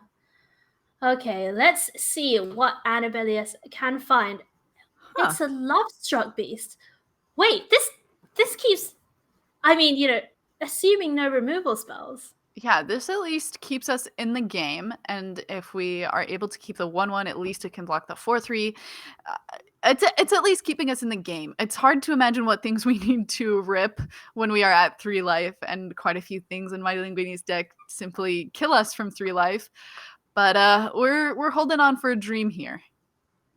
Okay, let's see what Annabelius can find. Huh. It's a Lovestruck beast. Wait, this keeps. I mean, assuming no removal spells. Yeah, this at least keeps us in the game, and if we are able to keep the 1/1, at least it can block the 4/3. It's at least keeping us in the game. It's hard to imagine what things we need to rip when we are at 3 life, and quite a few things in Mighty Linguini's deck simply kill us from 3 life. But we're holding on for a dream here.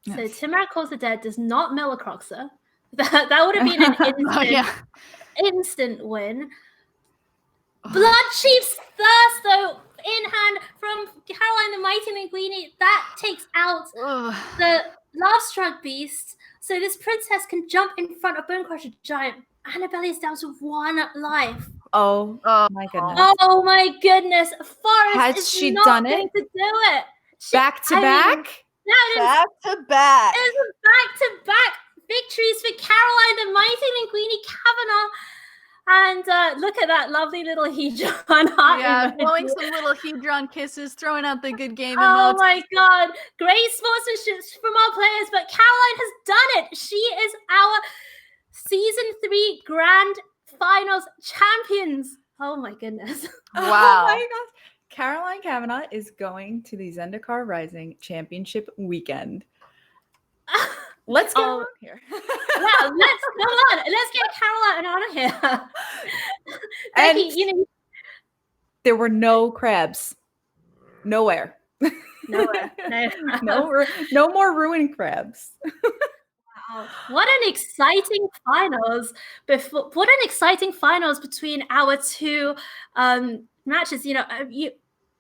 So Timrat Calls the Dead does not mill a Croxa. That would have been an instant win. Blood Chief's Thirst, though, in hand from Caroline the Mighty Linguini. That takes out the Lovestruck beast. So this princess can jump in front of Bonecrusher Giant. Annabelle is down to 1 life. Oh my goodness. Oh my goodness. Forrest Has she done it? To do it. Back to back? Back to back. It is back-to-back victories for Caroline the Mighty Linguini Kavanagh. And look at that lovely little Hedron. Yeah, blowing some little Hedron kisses, throwing out the good game emotes. emotes. Oh my god. Great sportsmanship from our players, but Caroline has done it. She is our Season 3 Grand Finals champions. Oh my goodness. Wow. Oh my gosh. Caroline Kavanagh is going to the Zendikar Rising Championship weekend. Let's get on here. Yeah, come on. Let's get Caroline out of here. Becky, there were no crabs. Nowhere. Nowhere. No more ruined crabs. Wow. What an exciting finals. What an exciting finals between our two matches.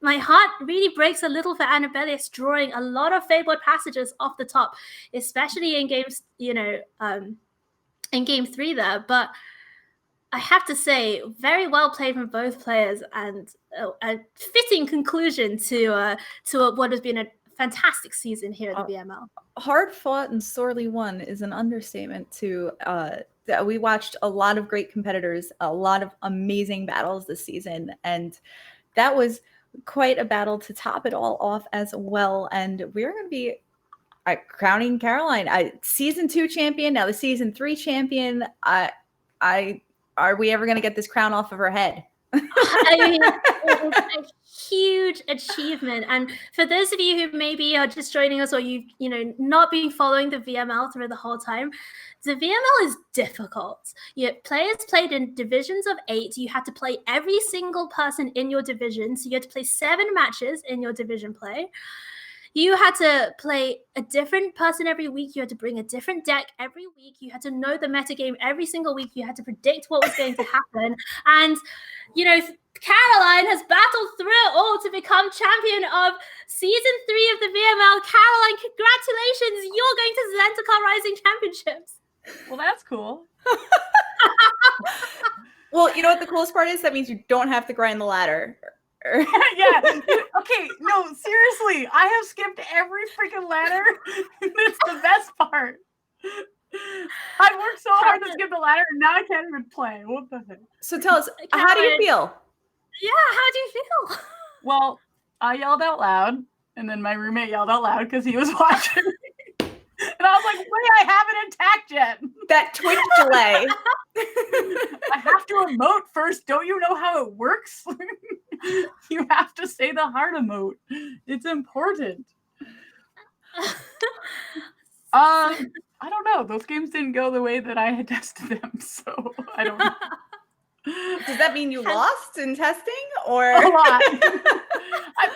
My heart really breaks a little for Annabelius drawing a lot of fabled passages off the top, especially in games, in game 3 there. But I have to say, very well played from both players, and a fitting conclusion to what has been a fantastic season here at the VML. Hard fought and sorely won is an understatement. We watched a lot of great competitors, a lot of amazing battles this season, and that was quite a battle to top it all off as well. And we're going to be crowning Caroline Season 2 champion, now the Season 3 champion. Are we ever going to get this crown off of her head? I mean, it was a huge achievement. And for those of you who maybe are just joining us, or you've not been following the VML through the whole time, the VML is difficult. Players played in divisions of 8. You had to play every single person in your division. So you had to play 7 matches in your division play. You had to play a different person every week. You had to bring a different deck every week. You had to know the metagame every single week. You had to predict what was going to happen. And, Caroline has battled through it all to become champion of Season 3 of the VML. Caroline, congratulations. You're going to Zendikar Rising Championships. Well, that's cool. Well, you know what the coolest part is? That means you don't have to grind the ladder. Yeah. Okay, no, seriously. I have skipped every freaking ladder. It's the best part. I worked so hard to skip the ladder, and now I can't even play. What the heck? So tell us, how do you feel? Yeah, how do you feel? Well, I yelled out loud, and then my roommate yelled out loud because he was watching me. And I was like, wait, I haven't attacked yet. That Twitch delay. I have to emote first. Don't you know how it works? You have to say the heart emote. It's important. I don't know. Those games didn't go the way that I had tested them, so I don't know. Does that mean you lost in testing, or A lot?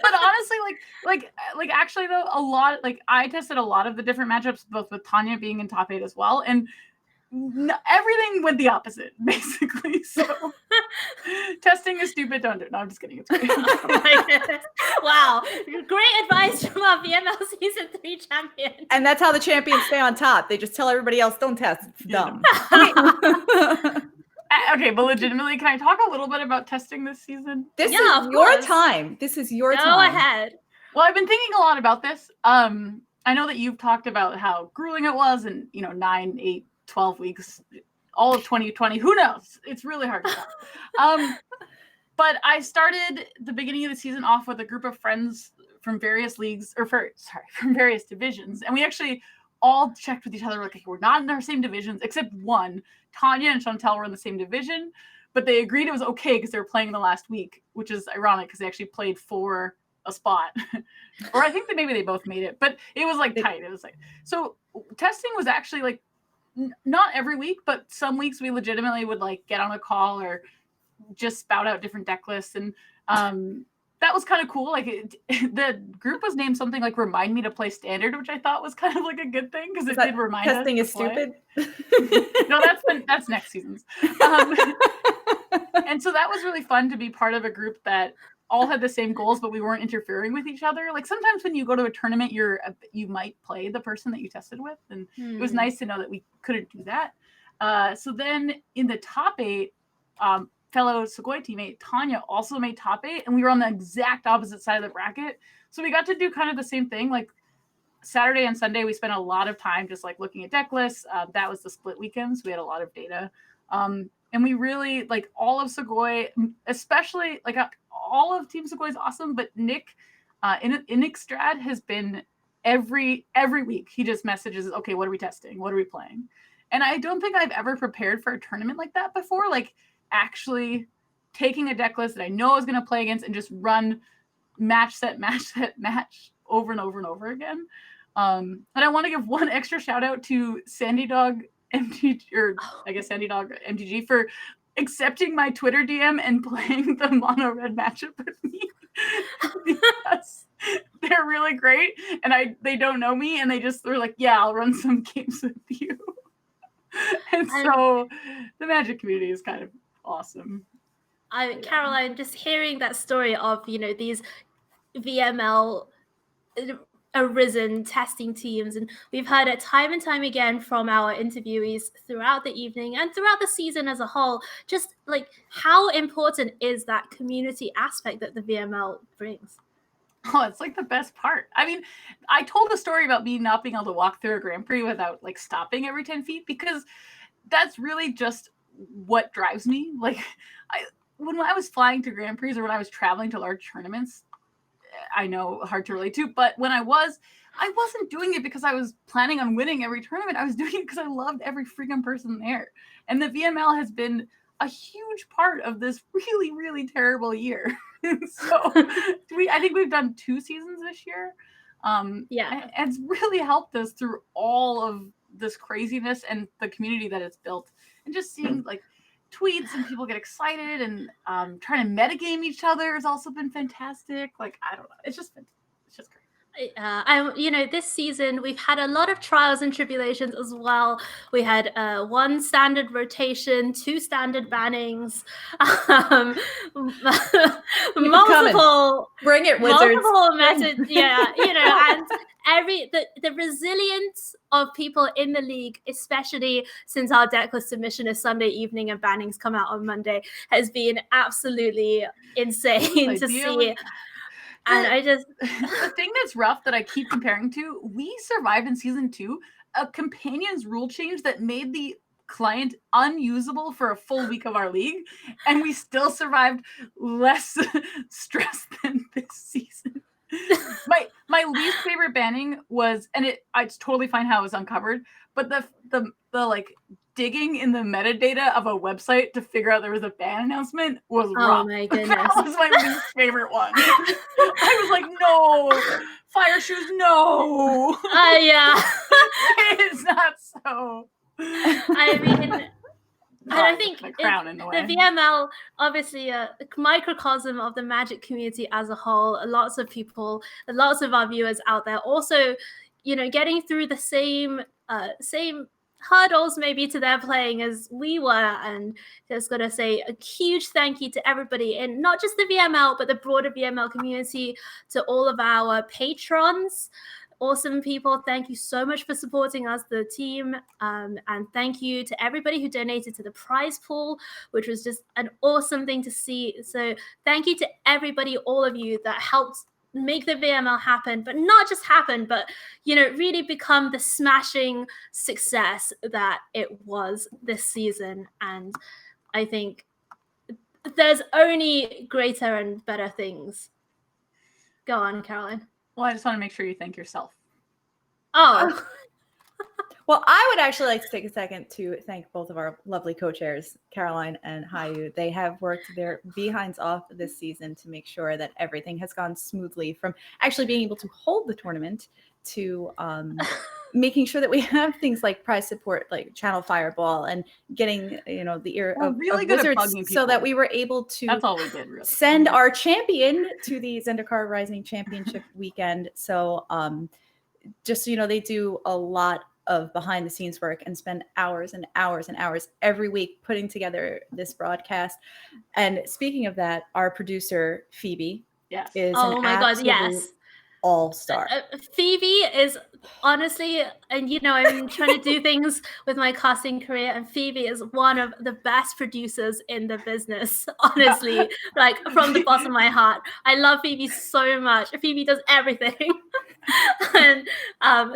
But honestly, like actually though, a lot. Like I tested a lot of the different matchups, both with Tanya being in top 8 as well, and everything went the opposite, basically. So testing is stupid. Don't do it. No, I'm just kidding. It's great. Oh my goodness. Wow. Great advice from our VML Season 3 champion. and that's how the champions stay on top. They just tell everybody else, "Don't test. It's dumb." Okay, but legitimately, can I talk a little bit about testing this season? This Yeah, is of your course. time. This is your Go time. ahead. Well, I've been thinking a lot about this. I know that you've talked about how grueling it was, and 9, 8, 12 weeks, all of 2020. Who knows? It's really hard to tell. But I started the beginning of the season off with a group of friends from various leagues, from various divisions, and we actually all checked with each other. Like, okay, we're not in our same divisions, except one. Tanya and Chantel were in the same division, but they agreed it was okay because they were playing the last week, which is ironic because they actually played for a spot. Or I think that maybe they both made it, but it was like tight. It was like, so testing was actually like not every week, but some weeks we legitimately would like get on a call or just spout out different deck lists, and that was kind of cool. Like the group was named something like "Remind Me to Play Standard," which I thought was kind of like a good thing because it did remind us. Testing is stupid. No, that's next season's. And so that was really fun to be part of a group that all had the same goals, but we weren't interfering with each other. Like sometimes when you go to a tournament, you might play the person that you tested with, and it was nice to know that we couldn't do that. So then in the top 8, fellow Sugoi teammate Tanya also made top 8, and we were on the exact opposite side of the bracket. So we got to do kind of the same thing. Like Saturday and Sunday, we spent a lot of time just like looking at deck lists. That was the split weekends. We had a lot of data. And we really like all of Sugoi, especially like all of Team Sugoi is awesome, but Nick in Innistrad has been every week. He just messages, okay, what are we testing? What are we playing? And I don't think I've ever prepared for a tournament like that before. Like actually taking a deck list that I know I was going to play against and just run match over and over and over again. And I want to give one extra shout out to Sandy Dog MTG, or I guess Sandy Dog MTG, for accepting my Twitter DM and playing the mono red matchup with me. Because they're really great, and they don't know me, and they're like, yeah, I'll run some games with you. And so the Magic community is kind of awesome. Caroline, just hearing that story of these VML arisen testing teams, and we've heard it time and time again from our interviewees throughout the evening and throughout the season as a whole, just like how important is that community aspect that the VML brings. Oh, it's like the best part. I mean, I told the story about me not being able to walk through a Grand Prix without like stopping every 10 feet, because that's really just what drives me. Like when I was flying to Grand Prix or when I was traveling to large tournaments, I know, hard to relate to, but when I wasn't doing it because I was planning on winning every tournament. I was doing it because I loved every freaking person there. And the VML has been a huge part of this really, really terrible year. So I think we've done 2 seasons this year. Yeah, and it's really helped us through all of this craziness and the community that it's built, and just seeing like tweets and people get excited and trying to metagame each other has also been fantastic. Like, I don't know, it's just great. This season we've had a lot of trials and tribulations as well. We had 1 standard rotation, 2 standard bannings, multiple bring it, Wizards. Multiple methods, and the resilience of people in the league, especially since our decklist submission is Sunday evening and bannings come out on Monday, has been absolutely insane to see. And the thing that's rough that I keep comparing to, we survived in season 2 a companions rule change that made the client unusable for a full week of our league, and we still survived less stress than this season. My least favorite banning was, and it's totally fine how it was uncovered, but the like digging in the metadata of a website to figure out there was a ban announcement was rough. Oh my goodness. That was my least favorite one. I was like, no, fire shoes, no. Yeah. It's not so. I mean, And I think the crown in the way. The VML, obviously a microcosm of the Magic community as a whole. Lots of people, lots of our viewers out there also, getting through the same hurdles maybe to their playing as we were. And just gotta say a huge thank you to everybody in not just the VML, but the broader VML community, to all of our patrons. Awesome people. Thank you so much for supporting us, the team. And thank you to everybody who donated to the prize pool, which was just an awesome thing to see. So thank you to everybody, all of you that helped make the VML happen, but not just happen, but, really become the smashing success that it was this season. And I think there's only greater and better things. Go on, Caroline. Well, I just want to make sure you thank yourself. Oh. Well, I would actually like to take a second to thank both of our lovely co-chairs, Caroline and Hayu. They have worked their behinds off this season to make sure that everything has gone smoothly, from actually being able to hold the tournament to making sure that we have things like prize support, like Channel Fireball, and getting the ear of really good at Wizards, bugging so that people. we were able to That's all we did, really. send our champion to the Zendikar Rising Championship weekend. So just so you know, they do a lot of behind the scenes work and spend hours and hours and hours every week putting together this broadcast. And speaking of that, our producer Phoebe Yes. is Oh an my God, absolute yes. all-star. Phoebe is honestly, and I'm trying to do things with my casting career, and Phoebe is one of the best producers in the business, honestly, like from the bottom of my heart. I love Phoebe so much. Phoebe does everything. And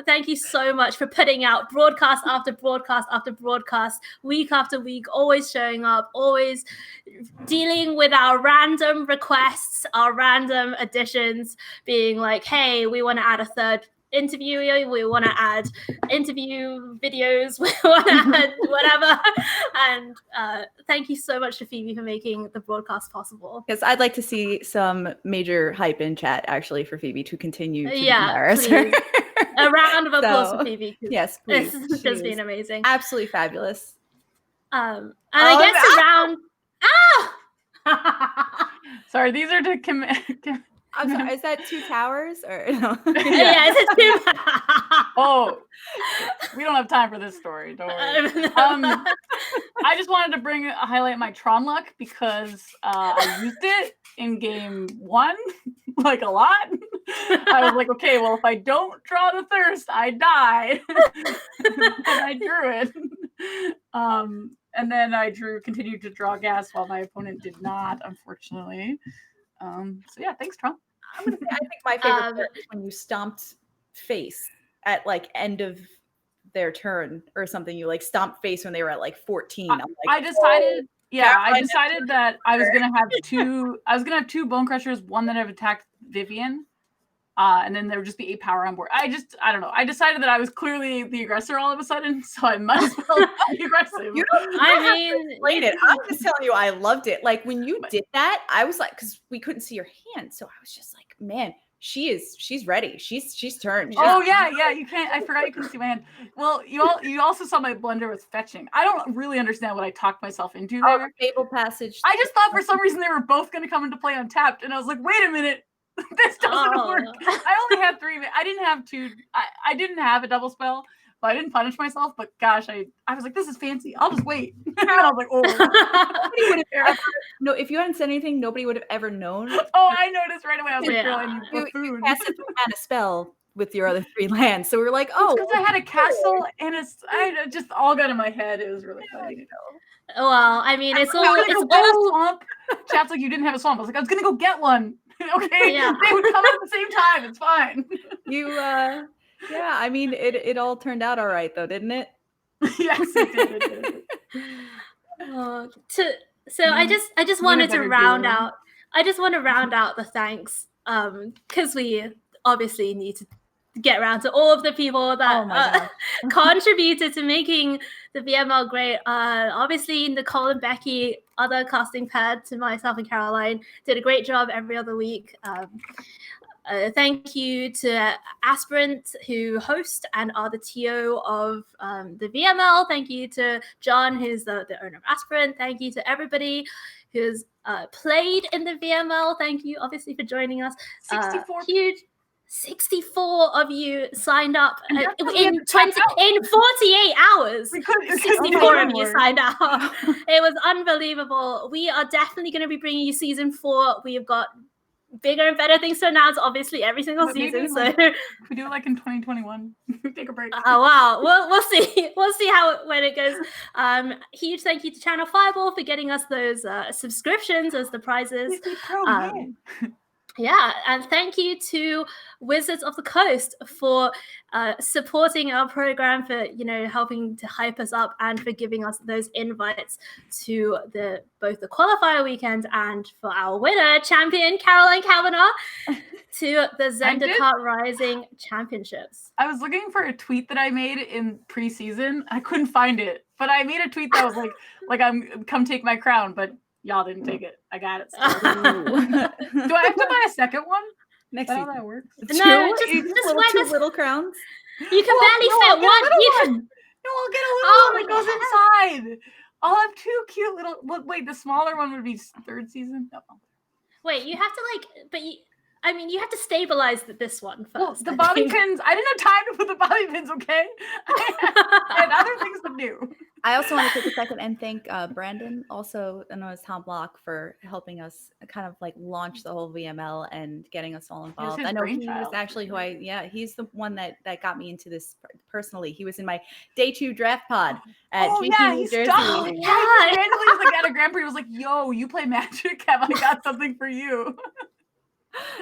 thank you so much for putting out broadcast after broadcast after broadcast, week after week, always showing up, always dealing with our random requests, our random additions, being like, hey, we want to add a third interview, we want to add interview videos, we want to add whatever. And thank you so much to Phoebe for making the broadcast possible. Because I'd like to see some major hype in chat actually for Phoebe to continue to please. A round of applause for Phoebe. Yes, please. This has been amazing. Absolutely fabulous. And I guess around Sorry, these are to I'm sorry, is that two towers or no? Yeah, it's two. Oh, we don't have time for this story. Don't worry. I just wanted to highlight my Tron luck because I used it in game 1, like a lot. I was like, okay, well, if I don't draw the thirst, I die. And I drew it. And then I continued to draw gas while my opponent did not, unfortunately. So yeah, thanks, Tron. I'm gonna say, I think my favorite part is when you stomped face at like end of their turn or something. You like stomped face when they were at like 14. I'm like, I decided that I was gonna have two. I was gonna have 2 Bonecrushers, one that have attacked Vivian, and then there would just be 8 power on board. I don't know. I decided that I was clearly the aggressor all of a sudden, so I might as well be aggressive. Explain it. I'm just telling you, I loved it. Like when you did that, I was like, because we couldn't see your hand, so I was just like, man, she's ready. She's turned. Yeah. You can't. I forgot you couldn't see my hand. Well, you also saw my blunder with fetching. I don't really understand what I talked myself into there. Fable Passage. I just thought for some reason they were both going to come into play untapped, and I was like, wait a minute. This doesn't work. I only had 3. I didn't have 2. I didn't have a double spell, but I didn't punish myself. But gosh, I was like, this is fancy. I'll just wait. And I was like, oh. No, if you hadn't said anything, nobody would have ever known. Oh, I noticed right away. I was like, girl, you cast a spell with your other 3 lands. So we were like, oh. Because I had a castle and I just all got in my head. It was really funny. Well, I mean, it's all swamp. Chat's like, you didn't have a swamp. I was like, I was going to go get one. Okay, yeah. They would come at the same time. It's fine. Yeah, I mean, it all turned out all right, though, didn't it? Yes, it did. So I just wanted to round out. I just want to round out the thanks, because we obviously need to get around to all of the people that contributed to making the VML great. Obviously, Nicole and Becky, other casting pad to myself and Caroline, did a great job every other week. Thank you to Aspirant, who host and are the TO of the VML. Thank you to John, who's the owner of Aspirant. Thank you to everybody who's played in the VML. Thank you, obviously, for joining us. 64 huge 64 of you signed up And in that's when we had to 20 tap out. in 48 hours. We couldn't 64 of you more. signed up. It was unbelievable. We are definitely going to be bringing you season 4. We have got bigger and better things to announce, obviously, every single But maybe, season. like, So if we do it like in 2021, take a break. oh wow, we'll see. We'll see when it goes. Huge thank you to Channel Fireball for getting us those subscriptions as the prizes. Yeah, and thank you to Wizards of the Coast for supporting our program, for helping to hype us up, and for giving us those invites to both the qualifier weekend and for our winner, champion Caroline Kavanagh, to the Zendikar Rising Championships. I was looking for a tweet that I made in preseason. I couldn't find it, but I made a tweet that was like I'm come take my crown, but y'all didn't take it. I got it. Do I have to buy a second one? Next Is that season. how that works? No, just wear two this. little crowns. You can barely fit one. No, I'll get a little one that goes inside. I'll have 2 cute little. Wait, the smaller one would be 3rd season. No. Wait, you have to you have to stabilize this one first. Well, the bobby pins. I didn't have time to put the bobby pins. Okay, I had other things to do. I also want to take a second and thank Brandon, also known as Tom Block, for helping us kind of like launch the whole VML and getting us all involved. I know he was actually he's the one that got me into this personally. He was in my day 2 draft pod at GP New Jersey. Randomly was like at a Grand Prix. He was like, "Yo, you play Magic? Have I got something for you?"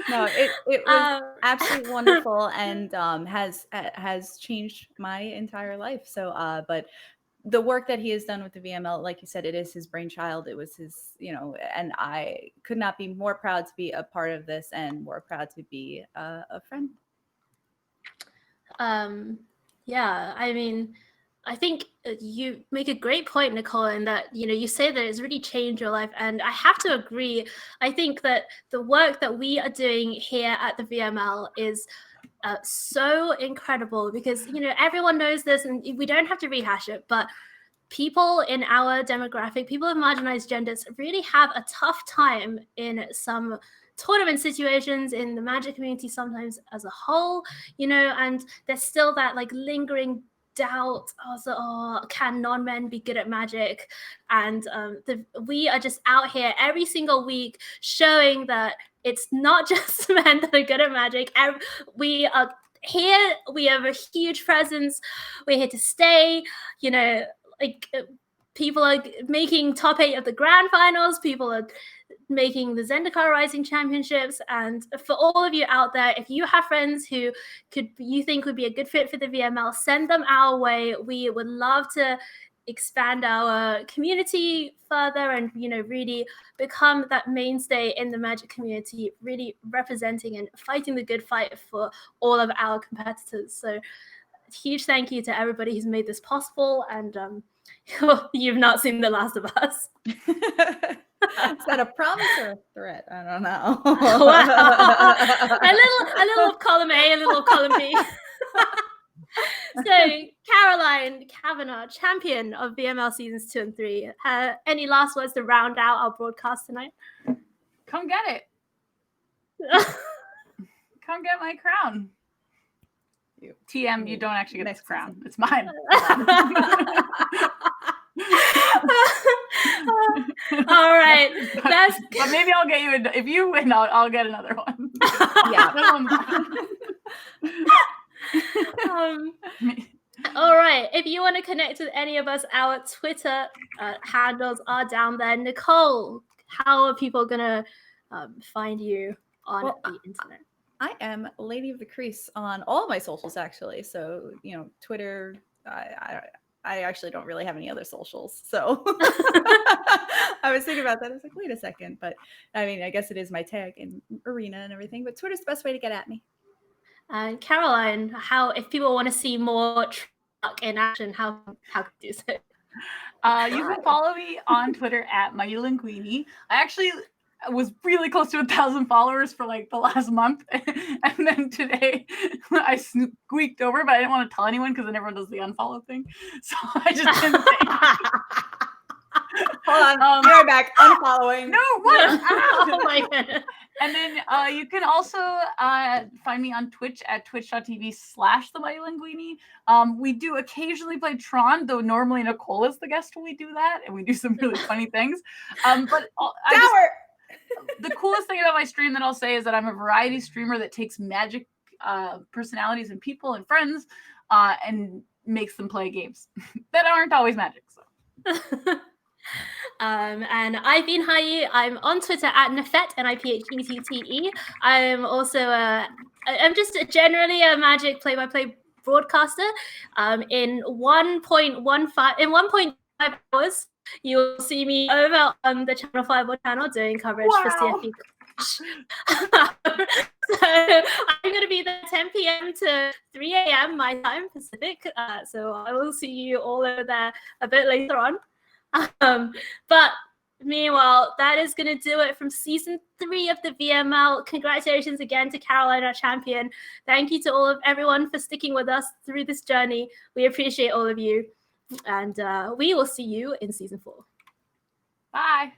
No, it was absolutely wonderful, and has changed my entire life. So, but the work that he has done with the VML, like you said, it is his brainchild. It was his, and I could not be more proud to be a part of this, and more proud to be a friend. Yeah, I mean, I think you make a great point, Nicole, in that, you say that it's really changed your life. And I have to agree. I think that the work that we are doing here at the VML is so incredible, because, everyone knows this and we don't have to rehash it, but people in our demographic, people of marginalized genders, really have a tough time in some tournament situations, in the Magic community sometimes as a whole, and there's still that lingering doubt also, can non-men be good at Magic? And we are just out here every single week showing that it's not just men that are good at Magic. We are here, we have a huge presence, we're here to stay. People are making top 8 of the grand finals, people are making the Zendikar Rising Championships. And for all of you out there, if you have friends who you think would be a good fit for the VML, send them our way. We would love to expand our community further and really become that mainstay in the Magic community, really representing and fighting the good fight for all of our competitors. So huge thank you to everybody who's made this possible, and you've not seen The Last of Us. Is that a promise or a threat? I don't know. Wow. A little of column A, a little of column B. So, Caroline Kavanagh, champion of VML seasons 2 and 3. Any last words to round out our broadcast tonight? Come get it. Come get my crown. TM, you don't actually get this crown. It's mine. All right. But maybe I'll get you if you win, I'll get another one. Yeah. All right. If you want to connect with any of us, our Twitter handles are down there. Nicole, how are people gonna find you on the internet? I am LadyOfTheCrease on all my socials, actually. So, Twitter, I actually don't really have any other socials. So I was thinking about that. I was like, wait a second. But I mean, I guess it is my tag in Arena and everything. But Twitter's the best way to get at me. Caroline, if people want to see more Truck in action, how can you do so? You can follow me on Twitter at MightyLinguini. was really close to 1,000 followers for like the last month. And then today I squeaked over, but I didn't want to tell anyone because then everyone does the unfollow thing. So I just didn't say. Hold on, be right back. Unfollowing. No, what? Oh my goodness. And then you can also find me on Twitch at twitch.tv/themightylinguini. We do occasionally play Tron, though normally Nicole is the guest when we do that, and we do some really funny things. But the coolest thing about my stream that I'll say is that I'm a variety streamer that takes Magic personalities and people and friends and makes them play games that aren't always Magic. So. And I've been Hayi. I'm on Twitter at niphette, niphette. I'm also I'm just generally a Magic play-by-play broadcaster. In 1.5 hours, you'll see me over on the Channel 5 channel doing coverage for CFP. So I'm going to be there 10 p.m. to 3 a.m. my time, Pacific. So I will see you all over there a bit later on. But meanwhile, that is going to do it from season 3 of the VML. Congratulations again to Caroline, our champion. Thank you to everyone for sticking with us through this journey. We appreciate all of you. And we will see you in season 4. Bye.